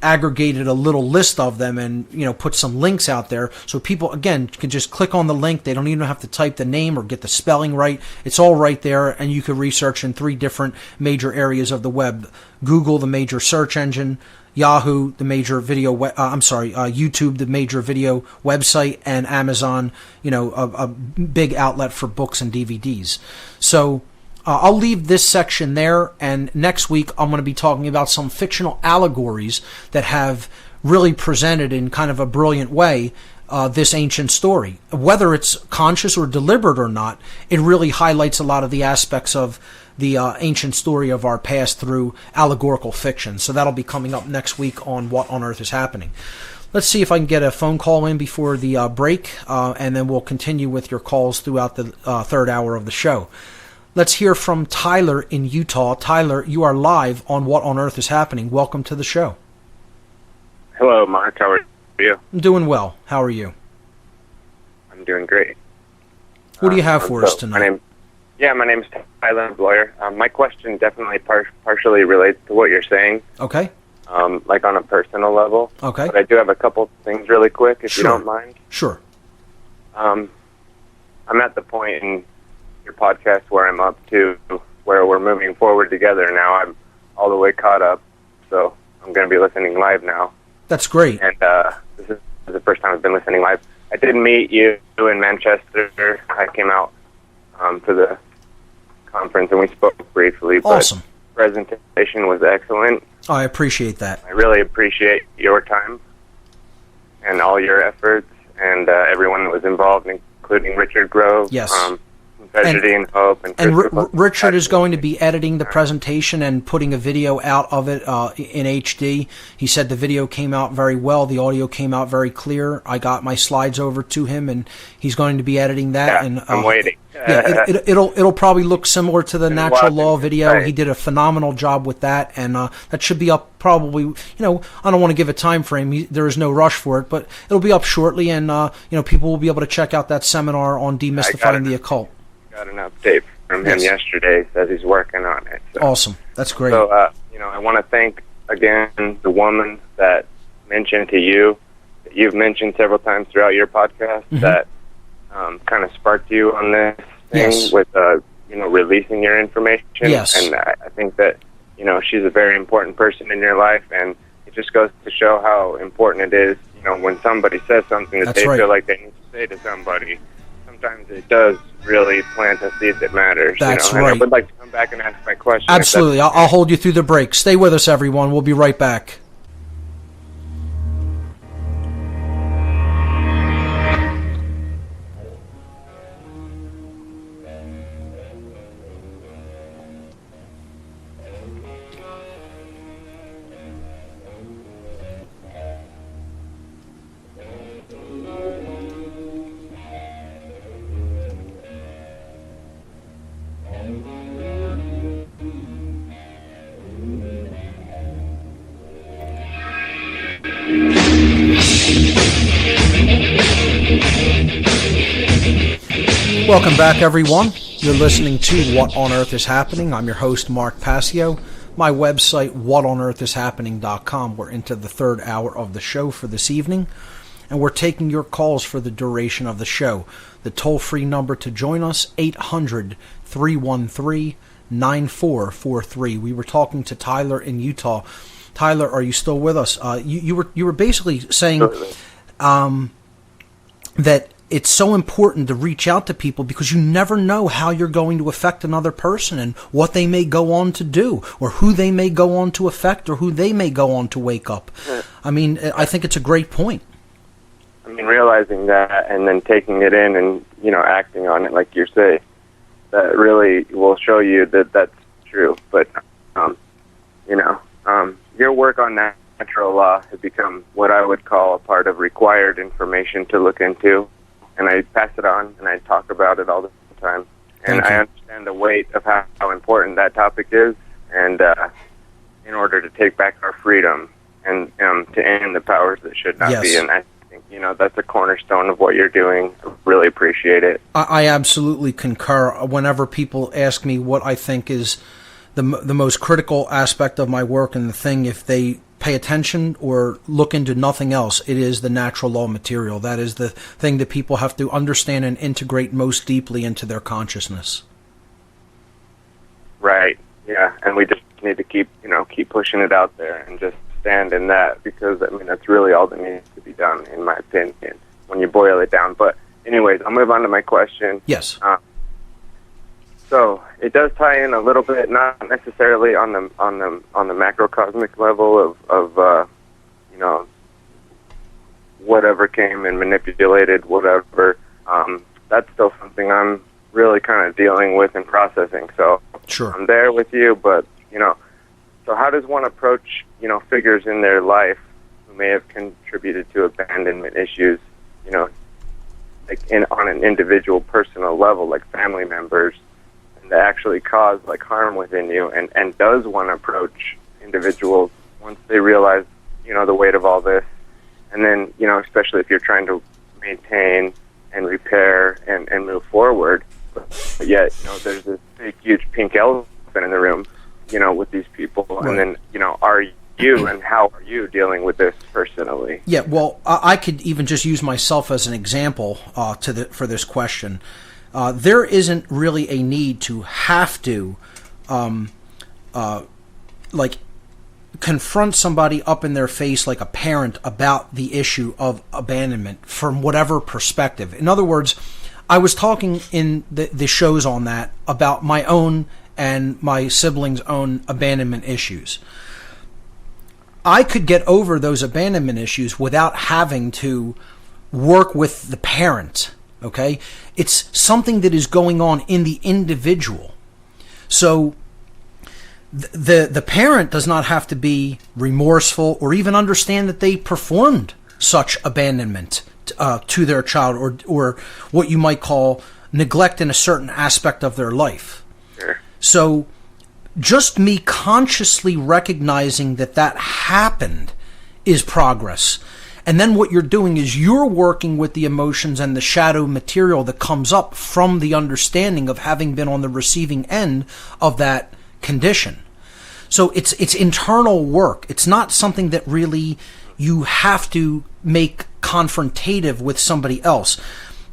[SPEAKER 3] aggregated a little list of them and, put some links out there so people, again, can just click on the link. They don't even have to type the name or get the spelling right. It's all right there, and you can research in 3 different major areas of the web. Google, the major search engine, Yahoo, the major video, YouTube, the major video website, and Amazon, a big outlet for books and DVDs. So I'll leave this section there, and next week I'm going to be talking about some fictional allegories that have really presented in kind of a brilliant way this ancient story. Whether it's conscious or deliberate or not, it really highlights a lot of the aspects of the ancient story of our past through allegorical fiction. So that'll be coming up next week on What on Earth is Happening. Let's see if I can get a phone call in before the break, and then we'll continue with your calls throughout the third hour of the show. Let's hear from Tyler in Utah. Tyler, you are live on What on Earth is Happening. Welcome to the show.
[SPEAKER 5] Hello, Mark. How are you?
[SPEAKER 3] I'm doing well. How are you?
[SPEAKER 5] I'm doing great.
[SPEAKER 3] What do you have for us tonight?
[SPEAKER 5] My name's Tyler, I'm a lawyer. My question definitely partially relates to what you're saying.
[SPEAKER 3] Okay.
[SPEAKER 5] Like on a personal level.
[SPEAKER 3] Okay.
[SPEAKER 5] But I do have a couple things really quick, if
[SPEAKER 3] Sure.
[SPEAKER 5] you don't mind.
[SPEAKER 3] Sure.
[SPEAKER 5] I'm at the point in your podcast where I'm up to where we're moving forward together now. I'm all the way caught up, so I'm going to be listening live now.
[SPEAKER 3] That's great.
[SPEAKER 5] And this is the first time I've been listening live. I did meet you in Manchester. I came out to the conference, and we spoke briefly.
[SPEAKER 3] Awesome.
[SPEAKER 5] But presentation was excellent.
[SPEAKER 3] Oh, I appreciate that.
[SPEAKER 5] I really appreciate your time and all your efforts, and everyone that was involved, including Richard Grove.
[SPEAKER 3] Yes.
[SPEAKER 5] Tragedy and Hope.
[SPEAKER 3] And Richard is going to be editing the presentation and putting a video out of it in HD. He said the video came out very well. The audio came out very clear. I got my slides over to him, and he's going to be editing that.
[SPEAKER 5] Yeah,
[SPEAKER 3] and
[SPEAKER 5] I'm waiting.
[SPEAKER 3] Yeah, it'll probably look similar to the Natural Law video. Right. He did a phenomenal job with that, and that should be up probably. I don't want to give a time frame. There is no rush for it, but it'll be up shortly, and people will be able to check out that seminar on demystifying the occult.
[SPEAKER 5] Got an update from him yesterday. Says he's working on it. So.
[SPEAKER 3] Awesome. That's great.
[SPEAKER 5] So, I want to thank again the woman that mentioned to you, that you've mentioned several times throughout your podcast, that kind of sparked you on this thing with, releasing your information.
[SPEAKER 3] Yes.
[SPEAKER 5] And I think that, she's a very important person in your life, and it just goes to show how important it is, when somebody says something that they feel like they need to say to somebody. Sometimes it does really plant a seed that matters.
[SPEAKER 3] That's
[SPEAKER 5] right.
[SPEAKER 3] right.
[SPEAKER 5] I would like to come back and ask my question.
[SPEAKER 3] Absolutely. I'll hold you through the break. Stay with us, everyone. We'll be right back. Welcome back, everyone. You're listening to What on Earth is Happening. I'm your host, Mark Passio. My website, whatonearthishappening.com. We're into the third hour of the show for this evening, and we're taking your calls for the duration of the show. The toll-free number to join us, 800-313-9443. We were talking to Tyler in Utah. Tyler, are you still with us? You were basically saying that it's so important to reach out to people because you never know how you're going to affect another person and what they may go on to do, or who they may go on to affect, or who they may go on to wake up. I mean, I think it's a great point.
[SPEAKER 5] I mean, realizing that and then taking it in and, acting on it like you say, that really will show you that that's true. But, your work on natural law has become what I would call a part of required information to look into. And I pass it on, and I talk about it all the time. And I understand the weight of how important that topic is, and in order to take back our freedom and to end the powers that should not be. And I think, that's a cornerstone of what you're doing. I really appreciate it.
[SPEAKER 3] I absolutely concur. Whenever people ask me what I think is the most critical aspect of my work and the thing, if they pay attention or look into nothing else, it is the natural law material. That is the thing that people have to understand and integrate most deeply into their consciousness.
[SPEAKER 5] Right. Yeah. And we just need to keep pushing it out there and just stand in that, because that's really all that needs to be done, in my opinion, when you boil it down. But anyways, I'll move on to my question.
[SPEAKER 3] Yes.
[SPEAKER 5] So it does tie in a little bit, not necessarily on the macrocosmic level of whatever came and manipulated whatever. That's still something I'm really kind of dealing with and processing. So
[SPEAKER 3] sure,
[SPEAKER 5] I'm there with you, but so how does one approach figures in their life who may have contributed to abandonment issues, like on an individual personal level, like family members, that actually cause harm within you, and does one approach individuals once they realize the weight of all this And then, especially if you're trying to maintain and repair and move forward, but yet, there's this big, huge pink elephant in the room, with these people. Right. And then, are you and how are you dealing with this personally?
[SPEAKER 3] Yeah, well, I could even just use myself as an example for this question. There isn't really a need to have to confront somebody up in their face like a parent about the issue of abandonment from whatever perspective. In other words, I was talking in the shows on that about my own and my siblings' own abandonment issues. I could get over those abandonment issues without having to work with the parent, okay? It's something that is going on in the individual. So the parent does not have to be remorseful or even understand that they performed such abandonment to their child or what you might call neglect in a certain aspect of their life.
[SPEAKER 5] Sure.
[SPEAKER 3] So just me consciously recognizing that happened is progress. And then what you're doing is you're working with the emotions and the shadow material that comes up from the understanding of having been on the receiving end of that condition. So it's internal work. It's not something that really you have to make confrontative with somebody else.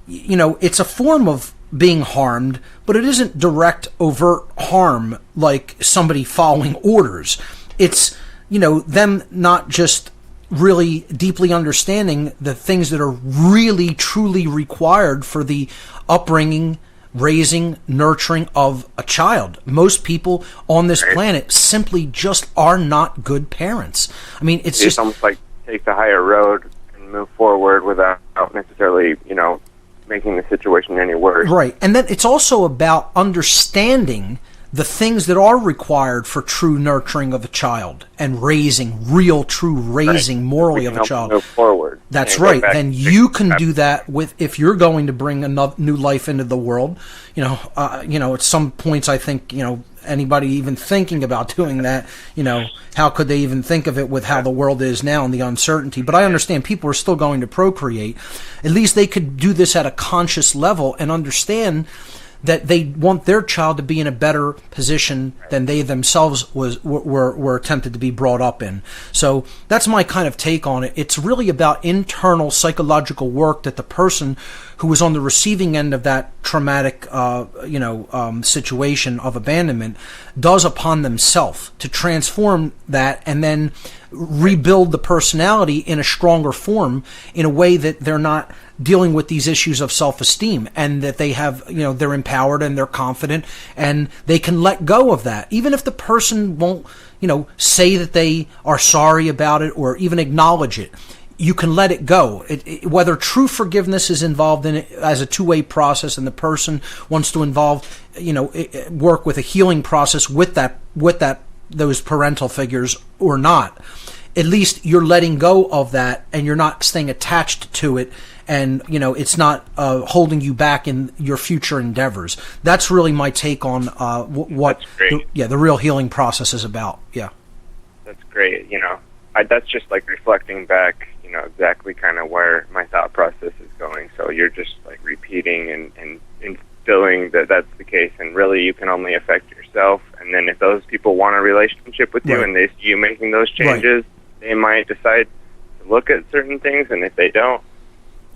[SPEAKER 3] It's a form of being harmed, but it isn't direct, overt harm like somebody following orders. It's, them not just really deeply understanding the things that are really, truly required for the upbringing, raising, nurturing of a child. Most people on this planet simply just are not good parents. I mean, it's just
[SPEAKER 5] almost like take the higher road and move forward without necessarily, making the situation any worse.
[SPEAKER 3] Right. And then it's also about understanding the things that are required for true nurturing of a child and raising, real, true raising morally of a child.
[SPEAKER 5] Move forward.
[SPEAKER 3] That's right. Then you can do that if you're going to bring a new life into the world. At some points I think, anybody even thinking about doing that, how could they even think of it with how the world is now and the uncertainty? But I understand people are still going to procreate. At least they could do this at a conscious level and understand that they want their child to be in a better position than they themselves were attempted to be brought up in. So that's my kind of take on it. It's really about internal psychological work that the person who was on the receiving end of that traumatic situation of abandonment does upon themselves to transform that and then rebuild the personality in a stronger form in a way that they're not dealing with these issues of self-esteem and that they have, they're empowered and they're confident and they can let go of that. Even if the person won't, say that they are sorry about it or even acknowledge it, you can let it go. Whether true forgiveness is involved in it as a two-way process and the person wants to work with a healing process with those parental figures or not, at least you're letting go of that and you're not staying attached to it and it's not holding you back in your future endeavors. That's really my take on what the real healing process is about. Yeah,
[SPEAKER 5] that's great. That's just like reflecting back, exactly kind of where my thought process is going. So you're just like repeating and instilling that that's the case, and really you can only affect yourself. And then if those people want a relationship with you and they see you making those changes, they might decide to look at certain things, and if they don't.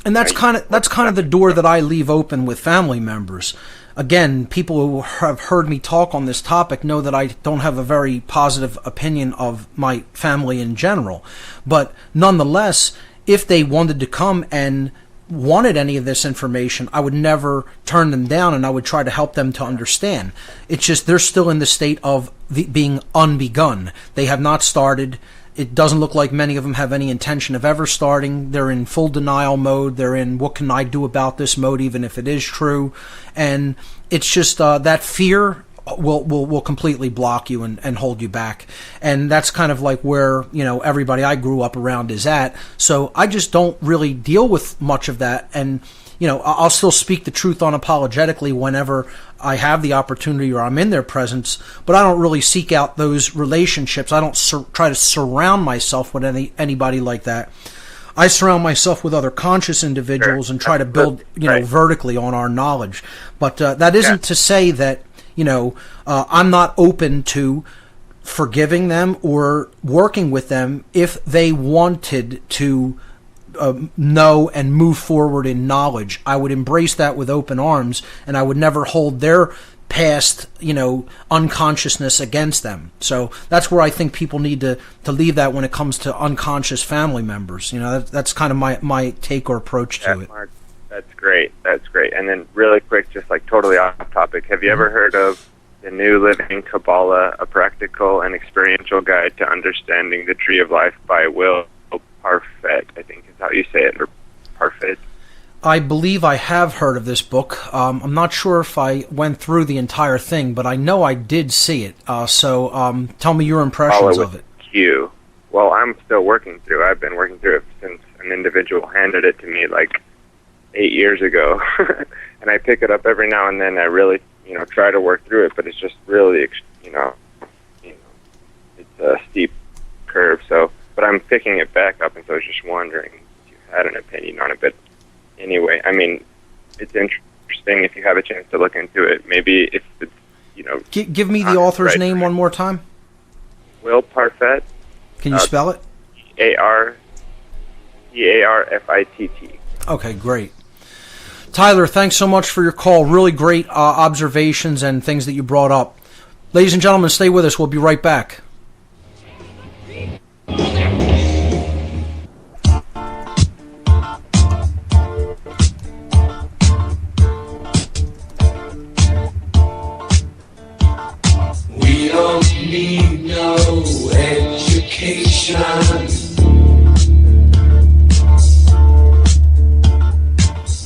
[SPEAKER 3] And that's kind of the door that I leave open with family members. Again, people who have heard me talk on this topic know that I don't have a very positive opinion of my family in general. But nonetheless, if they wanted to come and wanted any of this information, I would never turn them down and I would try to help them to understand. It's just they're still in the state of being unbegun. They have not started. It doesn't look like many of them have any intention of ever starting. They're in full denial mode. They're in what can I do about this mode, even if it is true. And it's just that fear will completely block you and hold you back. And that's kind of like where, everybody I grew up around is at. So I just don't really deal with much of that. And, I'll still speak the truth unapologetically whenever I have the opportunity or I'm in their presence, but I don't really seek out those relationships. I don't try to surround myself with anybody like that. I surround myself with other conscious individuals and try to build, vertically on our knowledge. But that isn't to say that, I'm not open to forgiving them or working with them if they wanted to know and move forward in knowledge. I would embrace that with open arms, and I would never hold their past, unconsciousness against them. So that's where I think people need to leave that when it comes to unconscious family members. That's kind of my take or approach to it.
[SPEAKER 5] Mark, that's great. And then really quick, just like totally off topic, have you ever heard of the New Living Kabbalah, a practical and experiential guide to understanding the Tree of Life by Will Parfait, I think is how you say it, or Parfait?
[SPEAKER 3] I believe I have heard of this book. I'm not sure if I went through the entire thing, but I know I did see it. So tell me your impressions of it.
[SPEAKER 5] Q. Well, I'm still working through it. I've been working through it since an individual handed it to me like 8 years ago. And I pick it up every now and then. I really, try to work through it, but it's just really, it's a steep curve. So, but I'm picking it back up, and so I was just wondering if you had an opinion on it. But anyway, I mean, it's interesting if you have a chance to look into it. Maybe if it's,
[SPEAKER 3] Give me the author's name one more time.
[SPEAKER 5] Will Parfait.
[SPEAKER 3] Can you spell it?
[SPEAKER 5] Parfitt.
[SPEAKER 3] Okay, great. Tyler, thanks so much for your call. Really great observations and things that you brought up. Ladies and gentlemen, stay with us. We'll be right back.
[SPEAKER 4] We don't need no education.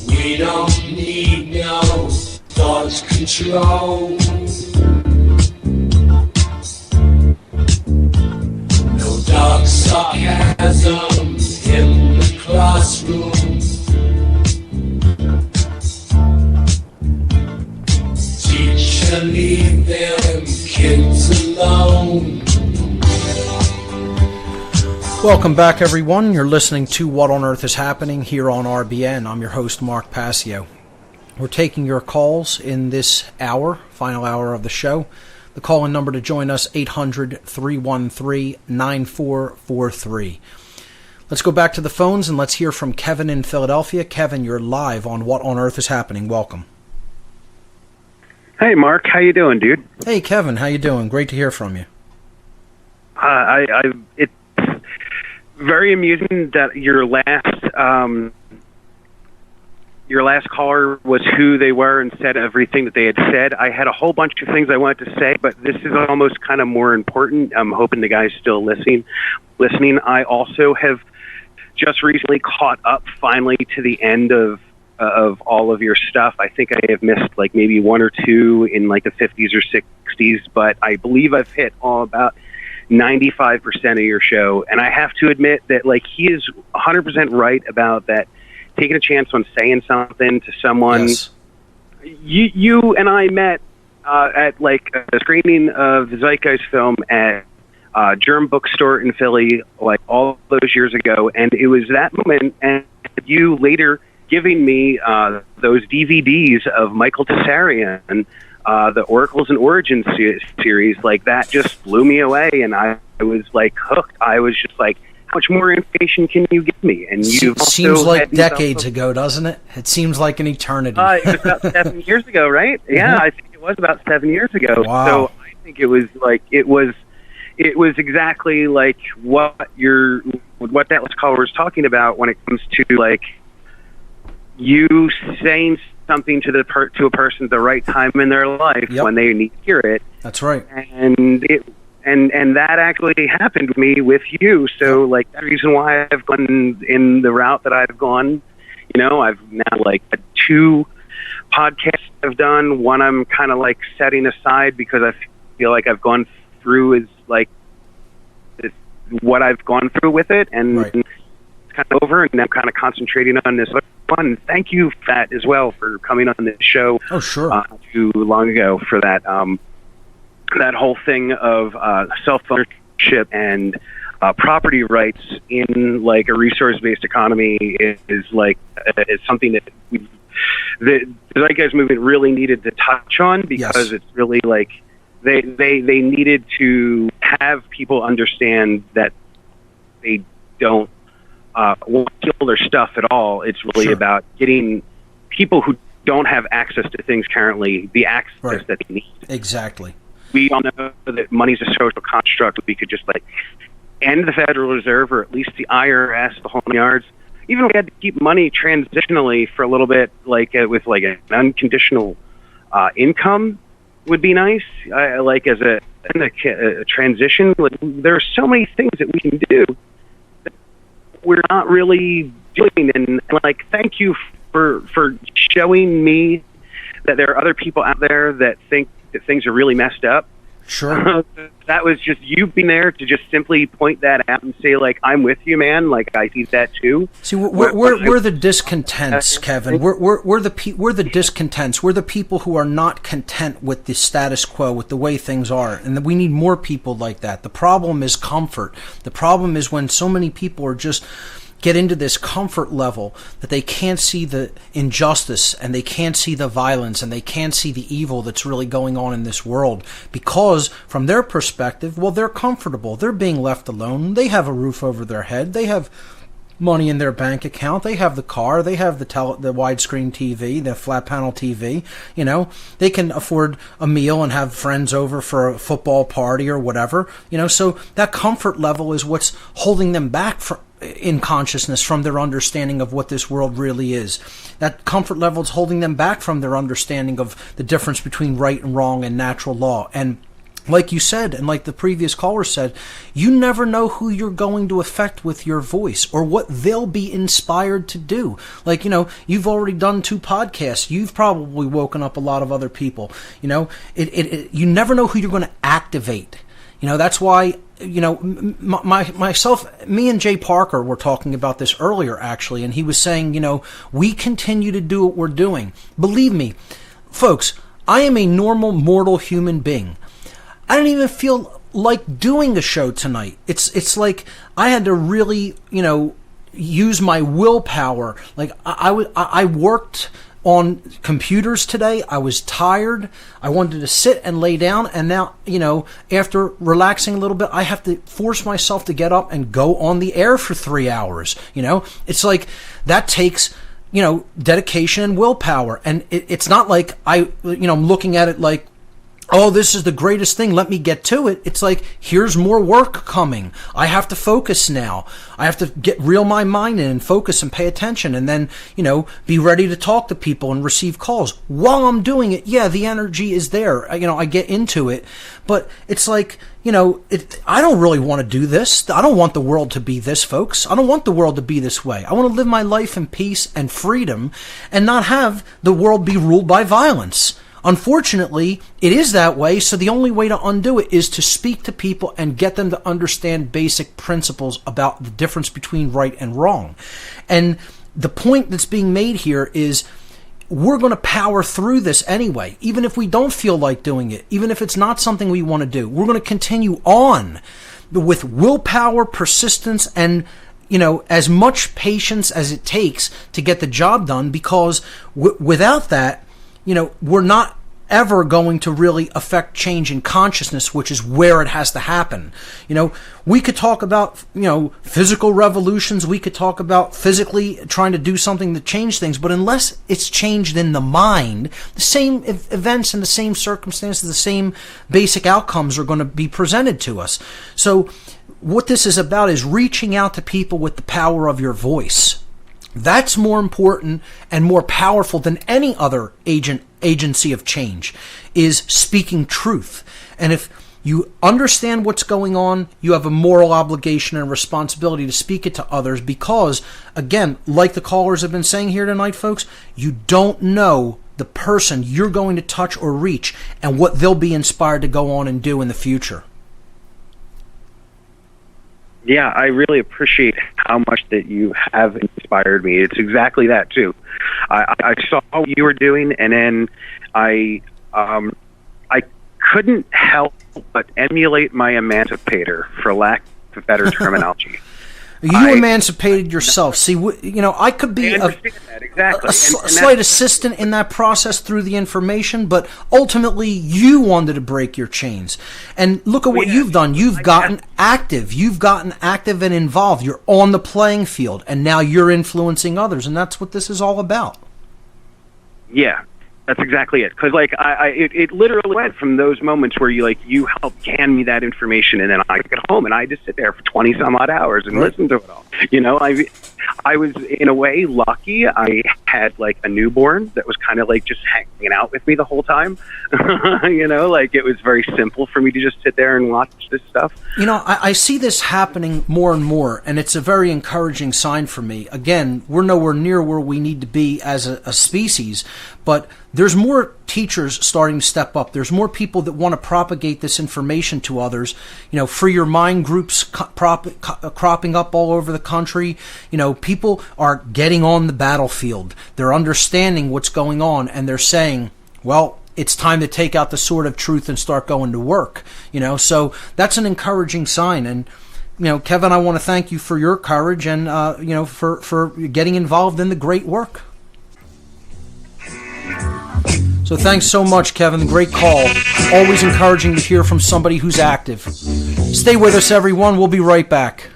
[SPEAKER 4] We don't need no thought control. No dark sarcasm in the classroom. Teacher, leave them kids alone.
[SPEAKER 3] Welcome back, everyone. You're listening to What on Earth is Happening here on RBN. I'm your host, Mark Passio. We're taking your calls in this hour, final hour of the show. The call-in number to join us, 800-313-9443. Let's go back to the phones and let's hear from Kevin in Philadelphia. Kevin, you're live on What on Earth is Happening. Welcome.
[SPEAKER 6] Hey, Mark. How you doing, dude?
[SPEAKER 3] Hey, Kevin. How you doing? Great to hear from you.
[SPEAKER 6] It's very amusing that your last caller was who they were and said everything that they had said. I had a whole bunch of things I wanted to say, but this is almost kind of more important. I'm hoping the guy's still listening. I also have just recently caught up finally to the end of all of your stuff. I think I have missed like maybe one or two in like the 50s or 60s, but I believe I've hit all about 95% of your show. And I have to admit that like he is 100% right about that. Taking a chance on saying something to someone. Yes. You and I met at like a screening of the Zeitgeist film at Germ Bookstore in Philly, like all those years ago. And it was that moment, and you later giving me those DVDs of Michael Tessarian, the Oracles and Origins series, like that just blew me away. And I was like hooked. I was just like, how much more information can you give me? And you
[SPEAKER 3] seems like decades ago, doesn't it? It seems like an eternity.
[SPEAKER 6] It was about 7 years ago, right? Yeah, I think it was about 7 years ago.
[SPEAKER 3] Wow.
[SPEAKER 6] So I think it was like it was exactly like what that last caller was talking about when it comes to like you saying something to a person at the right time in their life when they need to hear it.
[SPEAKER 3] That's right.
[SPEAKER 6] And that actually happened with me with you. So, like, the reason why I've gone in the route that I've gone, I've now, like, 2 podcasts I've done. One I'm kind of, like, setting aside because I feel like I've gone through is, like, what I've gone through with it. And it's kind of over, and I'm kind of concentrating on this one. Thank you, Fat, as well, for coming on this show.
[SPEAKER 3] Oh, sure.
[SPEAKER 6] Too long ago for that. That whole thing of self-ownership and property rights in like a resource-based economy is something that the Zeitgeist movement really needed to touch on, because it's really like they needed to have people understand that they don't want to steal their stuff at all. It's really about getting people who don't have access to things currently the access that they need.
[SPEAKER 3] Exactly.
[SPEAKER 6] We all know that money's a social construct. We could just like end the Federal Reserve, or at least the IRS, the whole yards. Even if we had to keep money transitionally for a little bit, like with like an unconditional income, would be nice. Like as a transition, like, there are so many things that we can do that we're not really doing. And like, thank you for showing me that there are other people out there that think that things are really messed up.
[SPEAKER 3] Sure.
[SPEAKER 6] That was just you being there to just simply point that out and say, like, I'm with you, man. Like, I see that too.
[SPEAKER 3] See, we're the discontents, Kevin. We're the discontents. We're the people who are not content with the status quo, with the way things are, and we need more people like that. The problem is comfort. The problem is when so many people are just get into this comfort level that they can't see the injustice, and they can't see the violence, and they can't see the evil that's really going on in this world, because from their perspective, well, they're comfortable. They're being left alone. They have a roof over their head. They have money in their bank account. They have the car. They have the widescreen TV, the flat panel TV. You know, they can afford a meal and have friends over for a football party or whatever. You know, so that comfort level is what's holding them back in consciousness from their understanding of what this world really is. That comfort level is holding them back from their understanding of the difference between right and wrong and natural law. And like you said, and like the previous caller said, you never know who you're going to affect with your voice or what they'll be inspired to do. Like, you know, you've already done 2 podcasts. You've probably woken up a lot of other people. You know, you never know who you're going to activate. You know, that's why, you know, me and Jay Parker were talking about this earlier, actually, and he was saying, you know, we continue to do what we're doing. Believe me, folks, I am a normal, mortal human being. I don't even feel like doing a show tonight. It's like I had to really, you know, use my willpower. Like I worked on computers today. I was tired. I wanted to sit and lay down, and now, you know, after relaxing a little bit, I have to force myself to get up and go on the air for 3 hours. You know, it's like that takes, you know, dedication and willpower, and it's not like I'm looking at it like, oh, this is the greatest thing, let me get to it. It's like, here's more work coming. I have to focus now. I have to reel my mind in and focus and pay attention, and then, you know, be ready to talk to people and receive calls. While I'm doing it, yeah, the energy is there. You know, I get into it, but it's like, you know, I don't really want to do this. I don't want the world to be this, folks. I don't want the world to be this way. I want to live my life in peace and freedom and not have the world be ruled by violence. Unfortunately, it is that way, so the only way to undo it is to speak to people and get them to understand basic principles about the difference between right and wrong. And the point that's being made here is we're going to power through this anyway, even if we don't feel like doing it, even if it's not something we want to do. We're going to continue on with willpower, persistence, and, you know, as much patience as it takes to get the job done, because without that, you know, we're not ever going to really affect change in consciousness, which is where it has to happen. You know, we could talk about, you know, physical revolutions. We could talk about physically trying to do something to change things. But unless it's changed in the mind, the same events and the same circumstances, the same basic outcomes are going to be presented to us. So what this is about is reaching out to people with the power of your voice. That's more important and more powerful than any other agency of change, is speaking truth. And if you understand what's going on, you have a moral obligation and responsibility to speak it to others, because, again, like the callers have been saying here tonight, folks, you don't know the person you're going to touch or reach and what they'll be inspired to go on and do in the future.
[SPEAKER 6] Yeah, I really appreciate how much that you have inspired me. It's exactly that too. I saw what you were doing, and then I couldn't help but emulate my emancipator, for lack of better terminology.
[SPEAKER 3] You emancipated yourself. See, I could be
[SPEAKER 6] I understand that, exactly.
[SPEAKER 3] a slight assistant in that process through the information, but ultimately you wanted to break your chains. And look at what you've done. You've gotten active. You've gotten active and involved. You're on the playing field, and now you're influencing others, and that's what this is all about.
[SPEAKER 6] Yeah. That's exactly it. Because it literally went from those moments where you helped hand me that information, and then I get home and I just sit there for 20 some odd hours and listen to it all. I was in a way lucky. I had a newborn that was kind of just hanging out with me the whole time. It was very simple for me to just sit there and watch this stuff.
[SPEAKER 3] I see this happening more and more, and it's a very encouraging sign for me. Again, we're nowhere near where we need to be as a species, but there's more teachers starting to step up. There's more people that want to propagate this information to others. Free Your Mind groups cropping up all over the country. People are getting on the battlefield. They're understanding what's going on, and they're saying, well, it's time to take out the sword of truth and start going to work. So that's an encouraging sign. And Kevin, I want to thank you for your courage and for getting involved in the great work. So thanks so much, Kevin. Great call. Always encouraging to hear from somebody who's active. Stay with us, everyone. We'll be right back.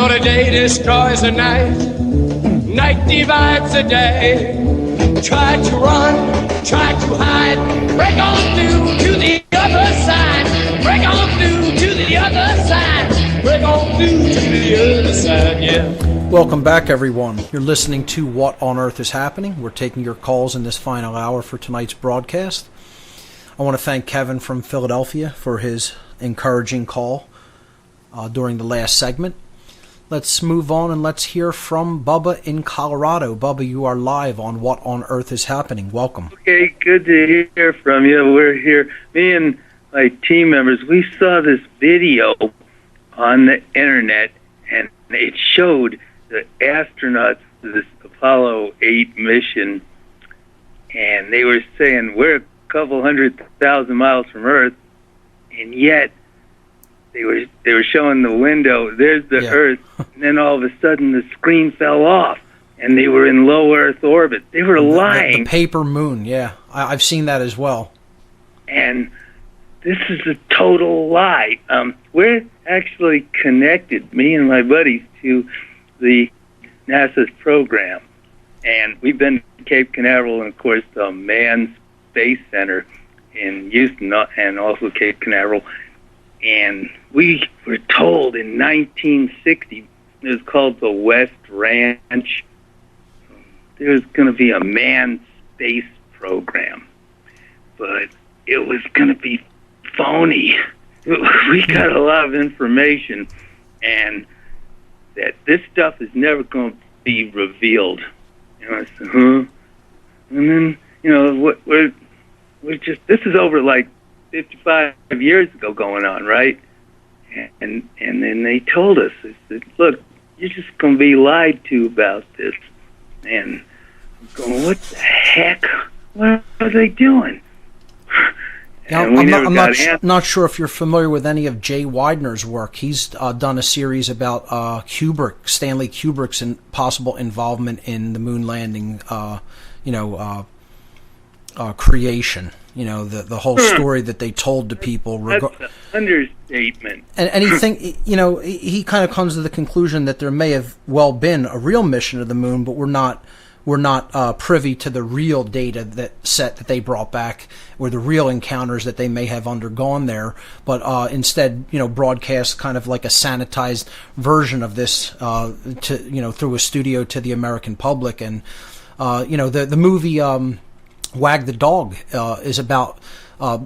[SPEAKER 4] The day destroys the night, night divides the day. Try to run, try to hide, break on through to the other side, break on through to the other side, break on through to the other side, yeah.
[SPEAKER 3] Welcome back, everyone. You're listening to What on Earth is Happening. We're taking your calls in this final hour for tonight's broadcast. I want to thank Kevin from Philadelphia for his encouraging call during the last segment. Let's move on and let's hear from Bubba in Colorado. Bubba, you are live on What on Earth is Happening. Welcome.
[SPEAKER 7] Okay, good to hear from you. We're here. Me and my team members, we saw this video on the internet, and it showed the astronauts of this Apollo 8 mission, and they were saying, we're a couple 100,000 miles from Earth, and yet they were showing the window, there's the Earth, and then all of a sudden the screen fell off, and they were in low Earth orbit. They were lying.
[SPEAKER 3] The paper moon, yeah. I've seen that as well.
[SPEAKER 7] And this is a total lie. We're actually connected, me and my buddies, to the NASA's program. And we've been to Cape Canaveral and, of course, the Manned Space Center in Houston and also Cape Canaveral. And we were told in 1960, it was called the West Ranch, there was going to be a manned space program. But it was going to be phony. We got a lot of information, and that this stuff is never going to be revealed. I said, and then, we're just, this is over 55 years ago going on, right? And then they told us, they said, look, you're just going to be lied to about this. And I'm going, what the heck? What are they doing?
[SPEAKER 3] Now, I'm not sure if you're familiar with any of Jay Widener's work. He's done a series about Stanley Kubrick's possible involvement in the moon landing, creation. The whole story that they told to people.
[SPEAKER 7] That's an understatement.
[SPEAKER 3] And he kind of comes to the conclusion that there may have well been a real mission to the moon, but we're not privy to the real data that they brought back, or the real encounters that they may have undergone there. But instead, broadcast kind of like a sanitized version of this through a studio to the American public. And the movie Wag the Dog is about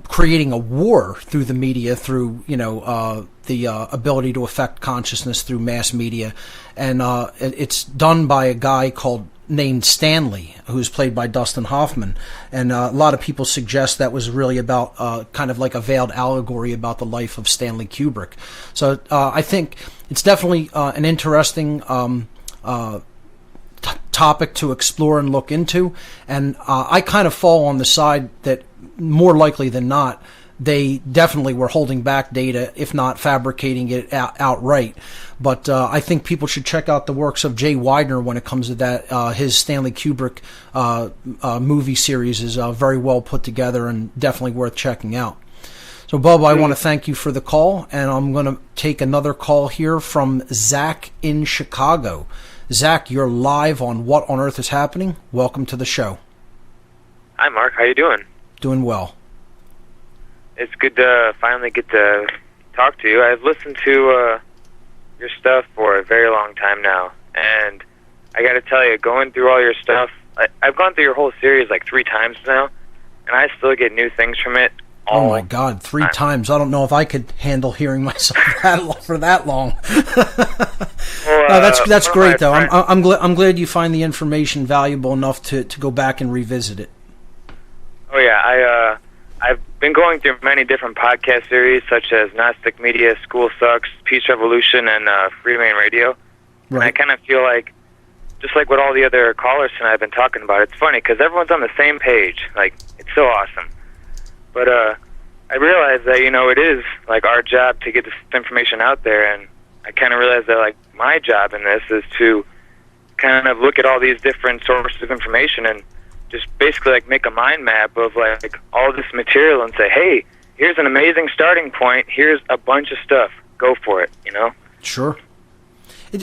[SPEAKER 3] creating a war through the media, through the ability to affect consciousness through mass media, and it's done by a guy named Stanley, who's played by Dustin Hoffman, and a lot of people suggest that was really about kind of like a veiled allegory about the life of Stanley Kubrick. So I think it's definitely an interesting topic to explore and look into. And I kind of fall on the side that more likely than not, they definitely were holding back data, if not fabricating it outright. But I think people should check out the works of Jay Widener when it comes to that. His Stanley Kubrick movie series is very well put together and definitely worth checking out. So, Bub, I want to thank you for the call, and I'm going to take another call here from Zach in Chicago. Zach, you're live on What on Earth is Happening. Welcome to the show.
[SPEAKER 8] Hi, Mark. How you doing?
[SPEAKER 3] Doing well.
[SPEAKER 8] It's good to finally get to talk to you. I've listened to your stuff for a very long time now, and I got to tell you, going through all your stuff, I've gone through your whole series like 3 times now, and I still get new things from it.
[SPEAKER 3] Oh my God, 3 times! I don't know if I could handle hearing myself for that long.
[SPEAKER 8] Well,
[SPEAKER 3] no, that's great though. I'm glad you find the information valuable enough to go back and revisit it.
[SPEAKER 8] Oh yeah, I've been going through many different podcast series such as Gnostic Media, School Sucks, Peace Revolution, and Free Reign Radio.
[SPEAKER 3] Right.
[SPEAKER 8] And I kind of feel like, just like what all the other callers tonight have been talking about, it's funny because everyone's on the same page. Like, it's so awesome. But I realize that, it is like our job to get this information out there, and I kind of realize that like my job in this is to kind of look at all these different sources of information and just basically like make a mind map of like all this material and say, hey, here's an amazing starting point. Here's a bunch of stuff. Go for it,
[SPEAKER 3] Sure.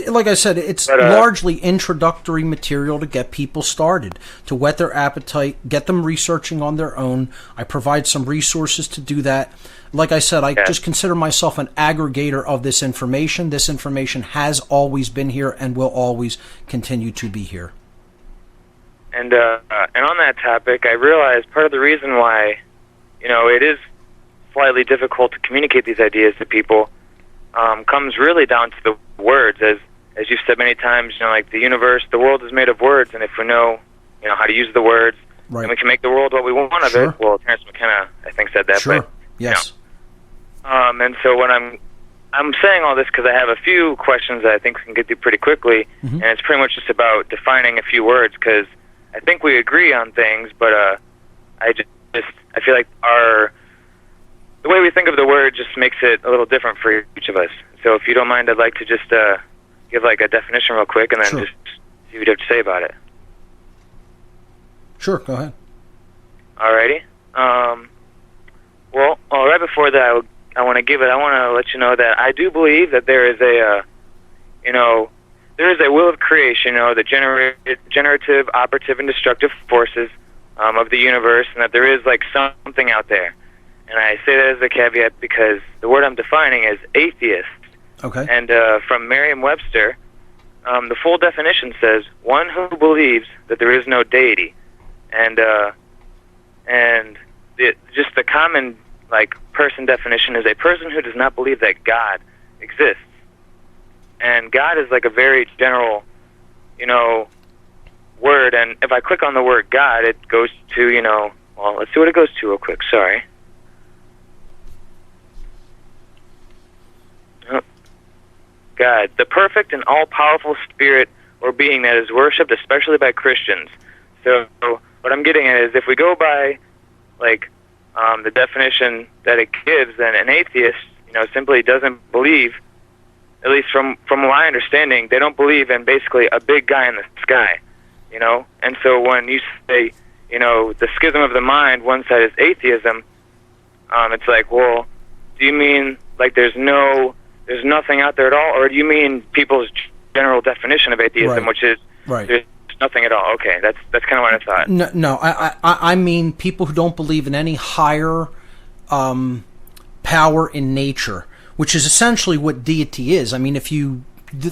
[SPEAKER 3] Like I said, it's largely introductory material to get people started, to whet their appetite, get them researching on their own. I provide some resources to do that. Like I said, I just consider myself an aggregator of this information. This information has always been here and will always continue to be here.
[SPEAKER 8] And on that topic, I realize part of the reason why, it is slightly difficult to communicate these ideas to people comes really down to the words. As you've said many times, like the universe, the world is made of words, and if we know, how to use the words,
[SPEAKER 3] right,
[SPEAKER 8] then we can make the world what we want of it. Well, Terence McKenna, I think, said that.
[SPEAKER 3] Sure.
[SPEAKER 8] But,
[SPEAKER 3] yes.
[SPEAKER 8] And so when I'm saying all this because I have a few questions that I think we can get through pretty quickly, and it's pretty much just about defining a few words because I think we agree on things, but I feel like the way we think of the word just makes it a little different for each of us. So if you don't mind, I'd like to just give like a definition real quick and then just see what you have to say about it.
[SPEAKER 3] Sure, go ahead.
[SPEAKER 8] Alrighty. Well, right before that, I want to let you know that I do believe that there is there is a will of creation, the generative, operative, and destructive forces of the universe, and that there is like something out there. And I say that as a caveat because the word I'm defining is atheist.
[SPEAKER 3] Okay.
[SPEAKER 8] And from Merriam-Webster, the full definition says, one who believes that there is no deity. And just the common person definition is a person who does not believe that God exists. And God is like a very general, word. And if I click on the word God, it goes to, let's see what it goes to real quick. Sorry. God, the perfect and all-powerful spirit or being that is worshipped, especially by Christians. So what I'm getting at is if we go by, the definition that it gives, then an atheist, simply doesn't believe, at least from my understanding, they don't believe in basically a big guy in the sky, And so when you say, the schism of the mind, one side is atheism, it's like, well, do you mean there's nothing out there at all, or do you mean people's general definition of atheism, which is there's nothing at all? Okay, that's kind of what I thought.
[SPEAKER 3] No, I mean people who don't believe in any higher power in nature, which is essentially what deity is. I mean, if you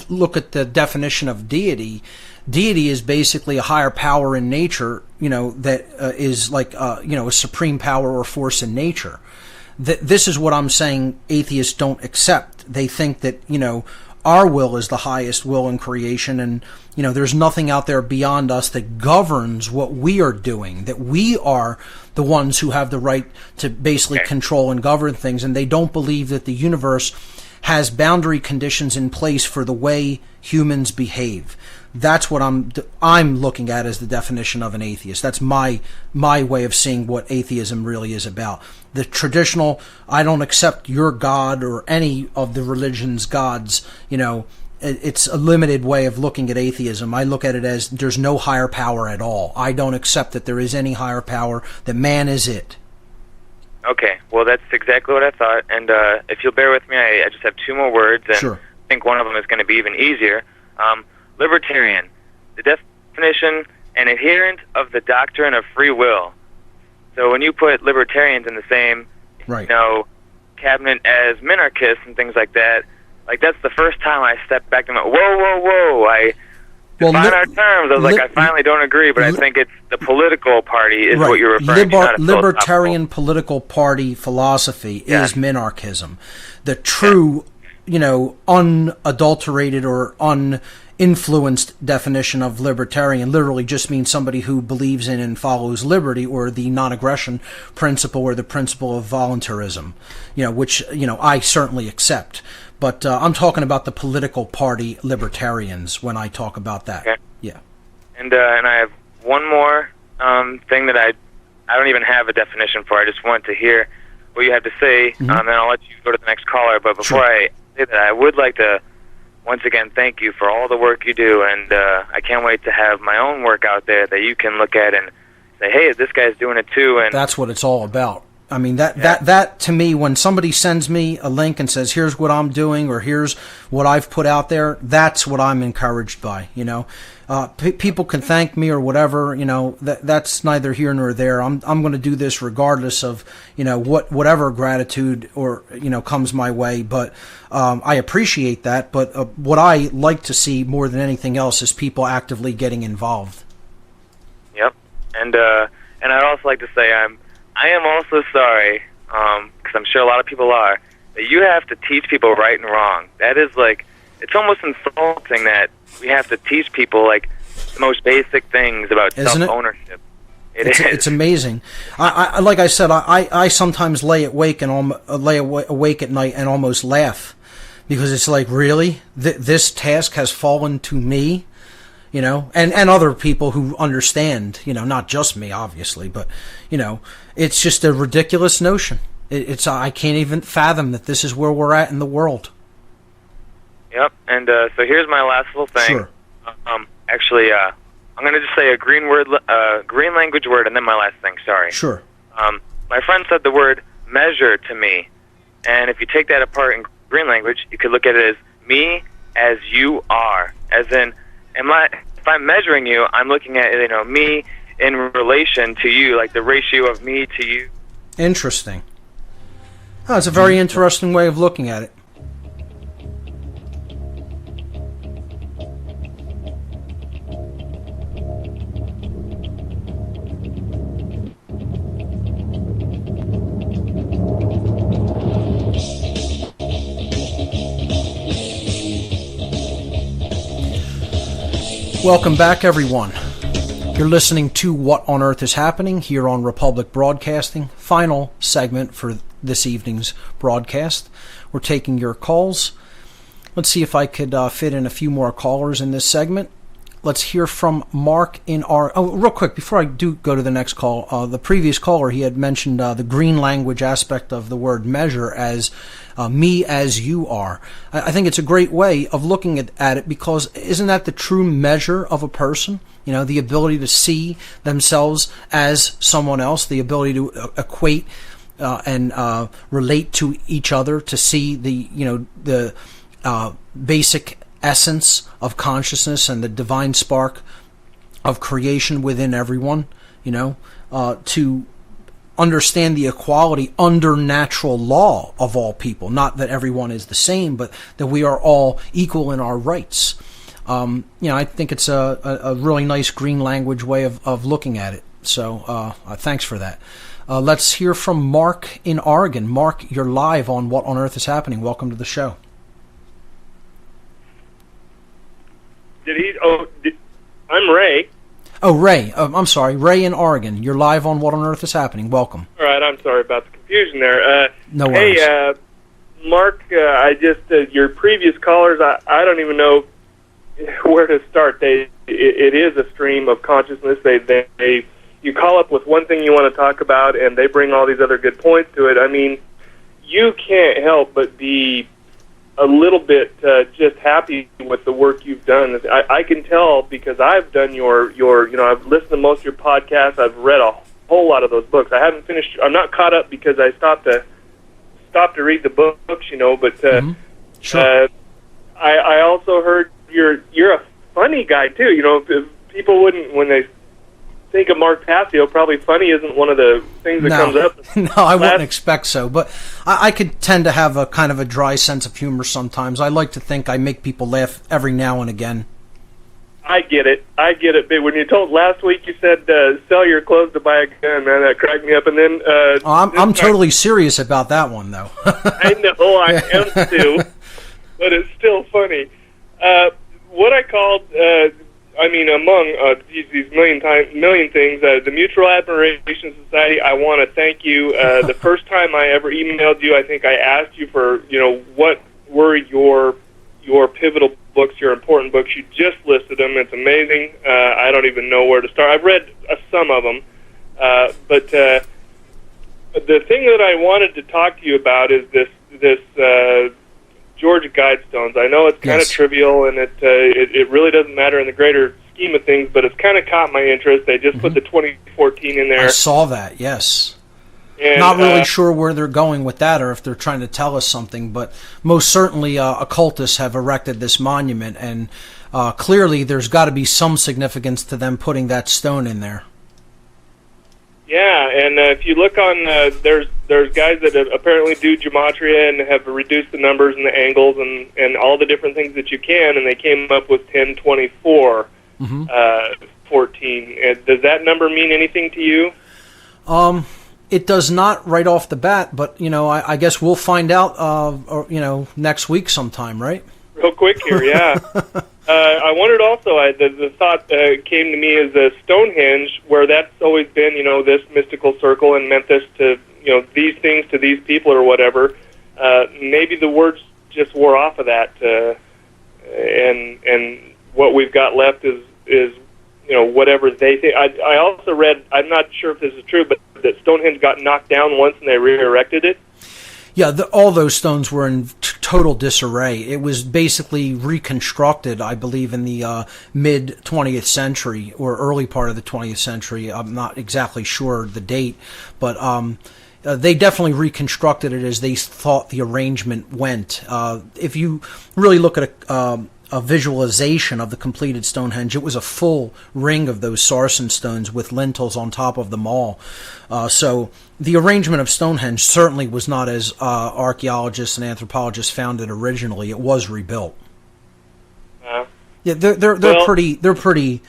[SPEAKER 3] look at the definition of deity is basically a higher power in nature, that is like a supreme power or force in nature. This is what I'm saying atheists don't accept. They think that, our will is the highest will in creation, and, there's nothing out there beyond us that governs what we are doing, that we are the ones who have the right to basically control and govern things, and they don't believe that the universe has boundary conditions in place for the way humans behave. That's what I'm looking at as the definition of an atheist. That's my way of seeing what atheism really is about. The traditional, I don't accept your God or any of the religion's gods, it's a limited way of looking at atheism. I look at it as there's no higher power at all. I don't accept that there is any higher power, that man is it.
[SPEAKER 8] Okay, well, that's exactly what I thought. And if you'll bear with me, I just have two more words, and
[SPEAKER 3] Sure.
[SPEAKER 8] I think one of them is going to be even easier. Libertarian, the definition, an adherent of the doctrine of free will. So when you put libertarians in the same,
[SPEAKER 3] Right.
[SPEAKER 8] cabinet as minarchists and things like that, that's the first time I stepped back and went, whoa, I define our terms. I was I finally don't agree, but I think it's the political party is
[SPEAKER 3] Right.
[SPEAKER 8] what you're referring to. Not a
[SPEAKER 3] Libertarian political party philosophy is minarchism. The true, unadulterated or uninfluenced definition of libertarian literally just means somebody who believes in and follows liberty, or the non-aggression principle, or the principle of voluntarism, which, I certainly accept. But I'm talking about the political party libertarians when I talk about that.
[SPEAKER 8] Okay.
[SPEAKER 3] Yeah.
[SPEAKER 8] And I have one more thing that I don't even have a definition for. I just want to hear what you have to say, and I'll let you go to the next caller. But before I say that, I would like to once again thank you for all the work you do, and I can't wait to have my own work out there that you can look at and say, hey, this guy's doing it too. And
[SPEAKER 3] that's what it's all about. I mean, that to me, when somebody sends me a link and says, here's what I'm doing, or here's what I've put out there, that's what I'm encouraged by, people can thank me or whatever, that's neither here nor there. I'm going to do this regardless of, whatever gratitude or, comes my way. But I appreciate that. But what I like to see more than anything else is people actively getting involved.
[SPEAKER 8] Yep. And I'd also like to say I am also sorry, because I'm sure a lot of people are, that you have to teach people right and wrong. That is it's almost insulting that we have to teach people the most basic things about self-ownership.
[SPEAKER 3] It's amazing. I like I said, I sometimes lay awake at night and almost laugh, because it's really this task has fallen to me. And other people who understand, not just me, obviously, but, it's just a ridiculous notion. I can't even fathom that this is where we're at in the world.
[SPEAKER 8] Yep, and so here's my last little thing.
[SPEAKER 3] Sure.
[SPEAKER 8] Actually, I'm going to just say a green language word, and then my last thing, sorry.
[SPEAKER 3] Sure.
[SPEAKER 8] My friend said the word measure to me, and if you take that apart in green language, you could look at it as me as you are, as in, if I'm measuring you, I'm looking at me in relation to you, like the ratio of me to you.
[SPEAKER 3] Interesting. Oh, it's a very interesting way of looking at it. Welcome back, everyone. You're listening to What on Earth is Happening here on Republic Broadcasting. Final segment for this evening's broadcast. We're taking your calls. Let's see if I could fit in a few more callers in this segment. Let's hear from Mark in our... Oh, real quick, before I do go to the next call, the previous caller, he had mentioned the green language aspect of the word measure as me as you are. I think it's a great way of looking at it, because isn't that the true measure of a person? The ability to see themselves as someone else, the ability to equate and relate to each other, to see the basic essence of consciousness and the divine spark of creation within everyone, to understand the equality under natural law of all people. Not that everyone is the same, but that we are all equal in our rights. I think it's a really nice green language way of looking at it. So thanks for that. Let's hear from Mark in Oregon. Mark, you're live on What on Earth is Happening. Welcome to the show.
[SPEAKER 9] I'm Ray.
[SPEAKER 3] Oh, Ray. I'm sorry. Ray in Oregon. You're live on What on Earth is Happening. Welcome.
[SPEAKER 9] All right. I'm sorry about the confusion there.
[SPEAKER 3] No worries.
[SPEAKER 9] Hey, Mark, your previous callers, I don't even know where to start. It is a stream of consciousness. You call up with one thing you want to talk about, and they bring all these other good points to it. I mean, you can't help but be a little bit just happy with the work you've done. I can tell because I've done I've listened to most of your podcasts. I've read a whole lot of those books. I haven't finished. I'm not caught up because I stopped to read the books, but
[SPEAKER 3] Sure.
[SPEAKER 9] I also heard you're a funny guy too. People wouldn't, when they think of Mark Passio, probably funny isn't one of the things that comes up.
[SPEAKER 3] No, I wouldn't expect so, but I could tend to have a kind of a dry sense of humor sometimes. I like to think I make people laugh every now and again.
[SPEAKER 9] I get it. But when you told last week, you said sell your clothes to buy a gun, man, that cracked me up. And then
[SPEAKER 3] I'm totally serious about that one, though.
[SPEAKER 9] I know I am too, but it's still funny. What I called, among these million things, the Mutual Admiration Society, I want to thank you. The first time I ever emailed you, I think I asked you for, what were your pivotal books, your important books. You just listed them. It's amazing. I don't even know where to start. I've read some of them, but the thing that I wanted to talk to you about is this Georgia Guidestones. I know it's kind of trivial, and it really doesn't matter in the greater scheme of things, but it's kind of caught my interest. They just put the 2014 in there.
[SPEAKER 3] I saw that, yes.
[SPEAKER 9] And,
[SPEAKER 3] not really sure where they're going with that or if they're trying to tell us something, but most certainly occultists have erected this monument, and clearly there's got to be some significance to them putting that stone in there.
[SPEAKER 9] Yeah, and if you look on, there's guys that apparently do gematria and have reduced the numbers and the angles and all the different things that you can, and they came up with 1024, 14. And does that number mean anything to you?
[SPEAKER 3] It does not right off the bat, but I guess we'll find out next week sometime, right?
[SPEAKER 9] Real quick here, yeah. I wondered also, the thought came to me is Stonehenge, where that's always been, this mystical circle and meant this to, these things to these people or whatever. Maybe the words just wore off of that, and what we've got left is whatever they think. I also read, I'm not sure if this is true, but that Stonehenge got knocked down once and they re-erected it.
[SPEAKER 3] Yeah, all those stones were in total disarray. It was basically reconstructed, I believe, in the mid-20th century or early part of the 20th century. I'm not exactly sure the date, but they definitely reconstructed it as they thought the arrangement went. If you really look at a visualization of the completed Stonehenge, it was a full ring of those sarsen stones with lintels on top of them all. So the arrangement of Stonehenge certainly was not as archaeologists and anthropologists found it originally. It was rebuilt. Yeah, they're pretty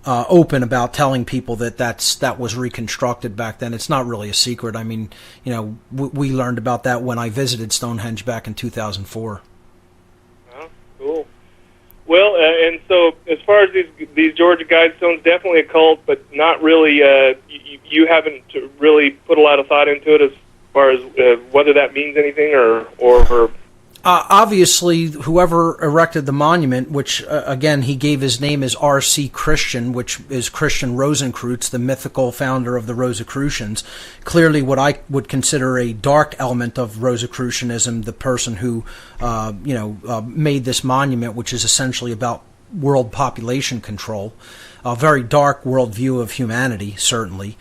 [SPEAKER 3] open about telling people that was reconstructed back then. It's not really a secret. I mean, we learned about that when I visited Stonehenge back in 2004.
[SPEAKER 9] Oh, cool. Well, and so as far as these Georgia Guidestones, definitely a cult, but not really. You haven't really put a lot of thought into it as far as whether that means anything or.
[SPEAKER 3] Obviously, whoever erected the monument, which again he gave his name as R.C. Christian, which is Christian Rosenkreutz, the mythical founder of the Rosicrucians. Clearly, what I would consider a dark element of Rosicrucianism, the person who made this monument, which is essentially about world population control, a very dark worldview of humanity. Certainly,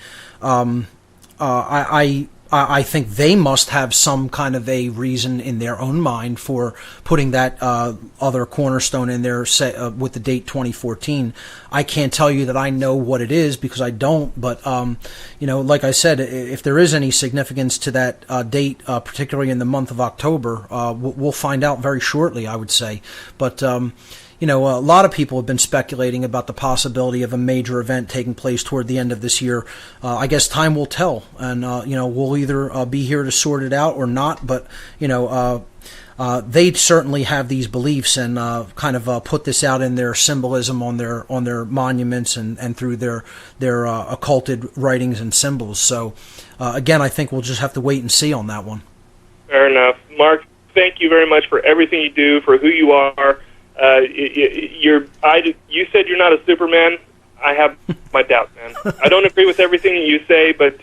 [SPEAKER 3] I think they must have some kind of a reason in their own mind for putting that other cornerstone in there with the date 2014. I can't tell you that I know what it is because I don't, but like I said, if there is any significance to that date, particularly in the month of October, we'll find out very shortly, I would say. But a lot of people have been speculating about the possibility of a major event taking place toward the end of this year. I guess time will tell, and we'll either be here to sort it out or not. But they certainly have these beliefs and kind of put this out in their symbolism on their monuments and through their occulted writings and symbols. So again, I think we'll just have to wait and see on that one.
[SPEAKER 9] Fair enough, Mark. thank you very much for everything you do, for who you are. You said you're not a Superman. I have my doubts, man. I don't agree with everything that you say, but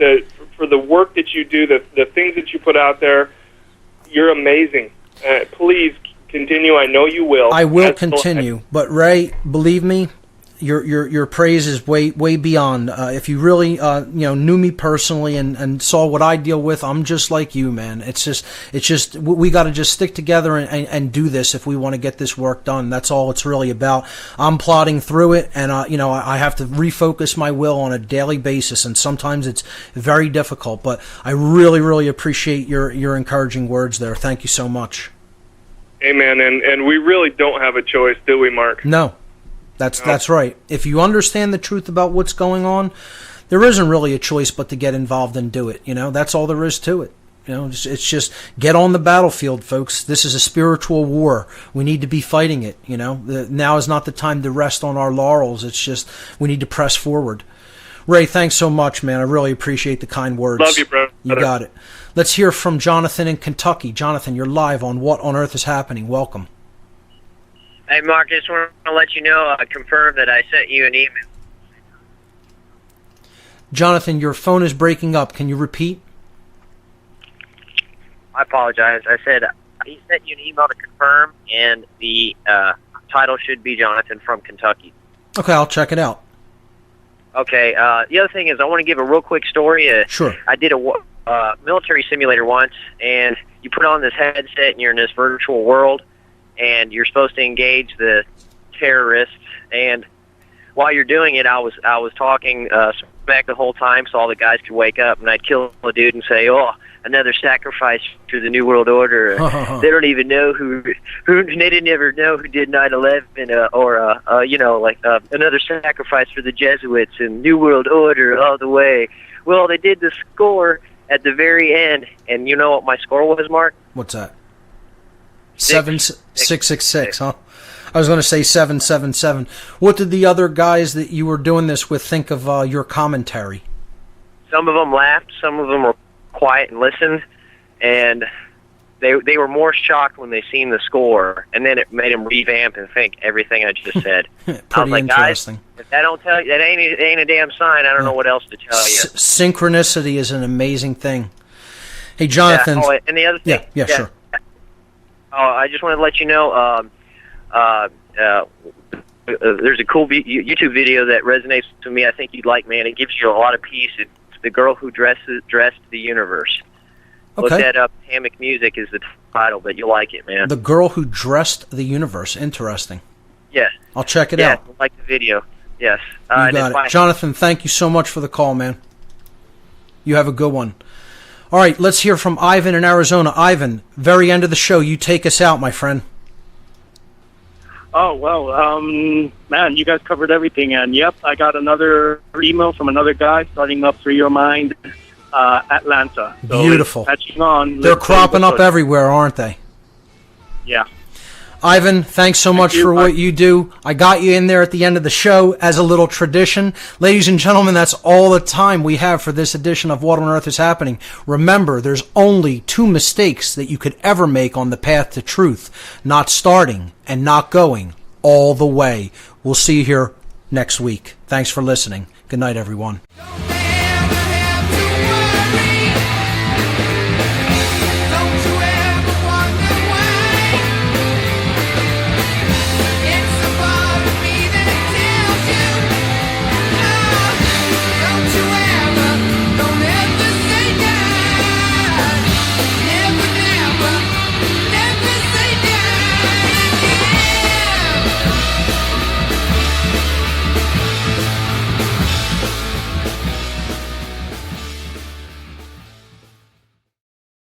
[SPEAKER 9] for the work that you do, the things that you put out there, you're amazing. Please continue. I know you will.
[SPEAKER 3] I will continue. But Ray, believe me, your praise is way beyond. If you really knew me personally and saw what I deal with, I'm just like you, man. It's just we got to just stick together and do this if we want to get this work done. That's all it's really about. I'm plodding through it, and I have to refocus my will on a daily basis, and sometimes it's very difficult. But I really appreciate your encouraging words there. Thank you so much.
[SPEAKER 9] Amen. And we really don't have a choice, do we, Mark?
[SPEAKER 3] No. That's right. If you understand the truth about what's going on, there isn't really a choice but to get involved and do it. That's all there is to it. It's just get on the battlefield, folks. This is a spiritual war. We need to be fighting it. Now is not the time to rest on our laurels. It's just we need to press forward. Ray, thanks so much, man. I really appreciate the kind words.
[SPEAKER 9] Love you, brother.
[SPEAKER 3] You got it. Let's hear from Jonathan in Kentucky. Jonathan, you're live on What on Earth is Happening. Welcome.
[SPEAKER 10] Hey, Mark, I just want to let you know, confirm that I sent you an email.
[SPEAKER 3] Jonathan, your phone is breaking up. Can you repeat?
[SPEAKER 10] I apologize. I said he sent you an email to confirm, and the title should be Jonathan from Kentucky.
[SPEAKER 3] Okay, I'll check it out.
[SPEAKER 10] Okay, the other thing is I want to give a real quick story.
[SPEAKER 3] Sure.
[SPEAKER 10] I did a military simulator once, and you put on this headset, and you're in this virtual world, and you're supposed to engage the terrorists. And while you're doing it, I was talking smack the whole time, so all the guys could wake up, and I'd kill a dude and say, "Oh, another sacrifice to the New World Order." They don't even know who they didn't ever know who did 9/11, or another sacrifice for the Jesuits and New World Order all the way. Well, they did the score at the very end, and you know what my score was, Mark?
[SPEAKER 3] What's that? 666, huh? I was going to say 777. What did the other guys that you were doing this with think of your commentary?
[SPEAKER 10] Some of them laughed. Some of them were quiet and listened, and they were more shocked when they seen the score, and then it made them revamp and think everything I just said. I was like,
[SPEAKER 3] interesting.
[SPEAKER 10] Guys, if that don't tell you, that ain't a damn sign. I don't know what else to tell you.
[SPEAKER 3] Synchronicity is an amazing thing. Hey, Jonathan.
[SPEAKER 10] Yeah, and the other thing.
[SPEAKER 3] Yeah, sure.
[SPEAKER 10] I just wanted to let you know, there's a cool YouTube video that resonates with me. I think you'd like, man. It gives you a lot of peace. It's The Girl Who Dressed the Universe.
[SPEAKER 3] Okay.
[SPEAKER 10] Look that up. Hammock Music is the title, but you'll like it, man.
[SPEAKER 3] The Girl Who Dressed the Universe. Interesting.
[SPEAKER 10] Yes.
[SPEAKER 3] I'll check it out.
[SPEAKER 10] Yeah, like the video. Yes.
[SPEAKER 3] You got it. Jonathan, thank you so much for the call, man. You have a good one. All right, let's hear from Ivan in Arizona. Ivan, very end of the show. You take us out, my friend.
[SPEAKER 11] Oh, well, man, you guys covered everything. And, yep, I got another email from another guy starting up Free Your Mind, Atlanta. So
[SPEAKER 3] beautiful.
[SPEAKER 11] Catching on.
[SPEAKER 3] They're cropping up everywhere, aren't they?
[SPEAKER 11] Yeah.
[SPEAKER 3] Ivan, thanks so much for what you do. I got you in there at the end of the show as a little tradition. Ladies and gentlemen, that's all the time we have for this edition of What on Earth is Happening. Remember, there's only 2 mistakes that you could ever make on the path to truth: not starting and not going all the way. We'll see you here next week. Thanks for listening. Good night, everyone.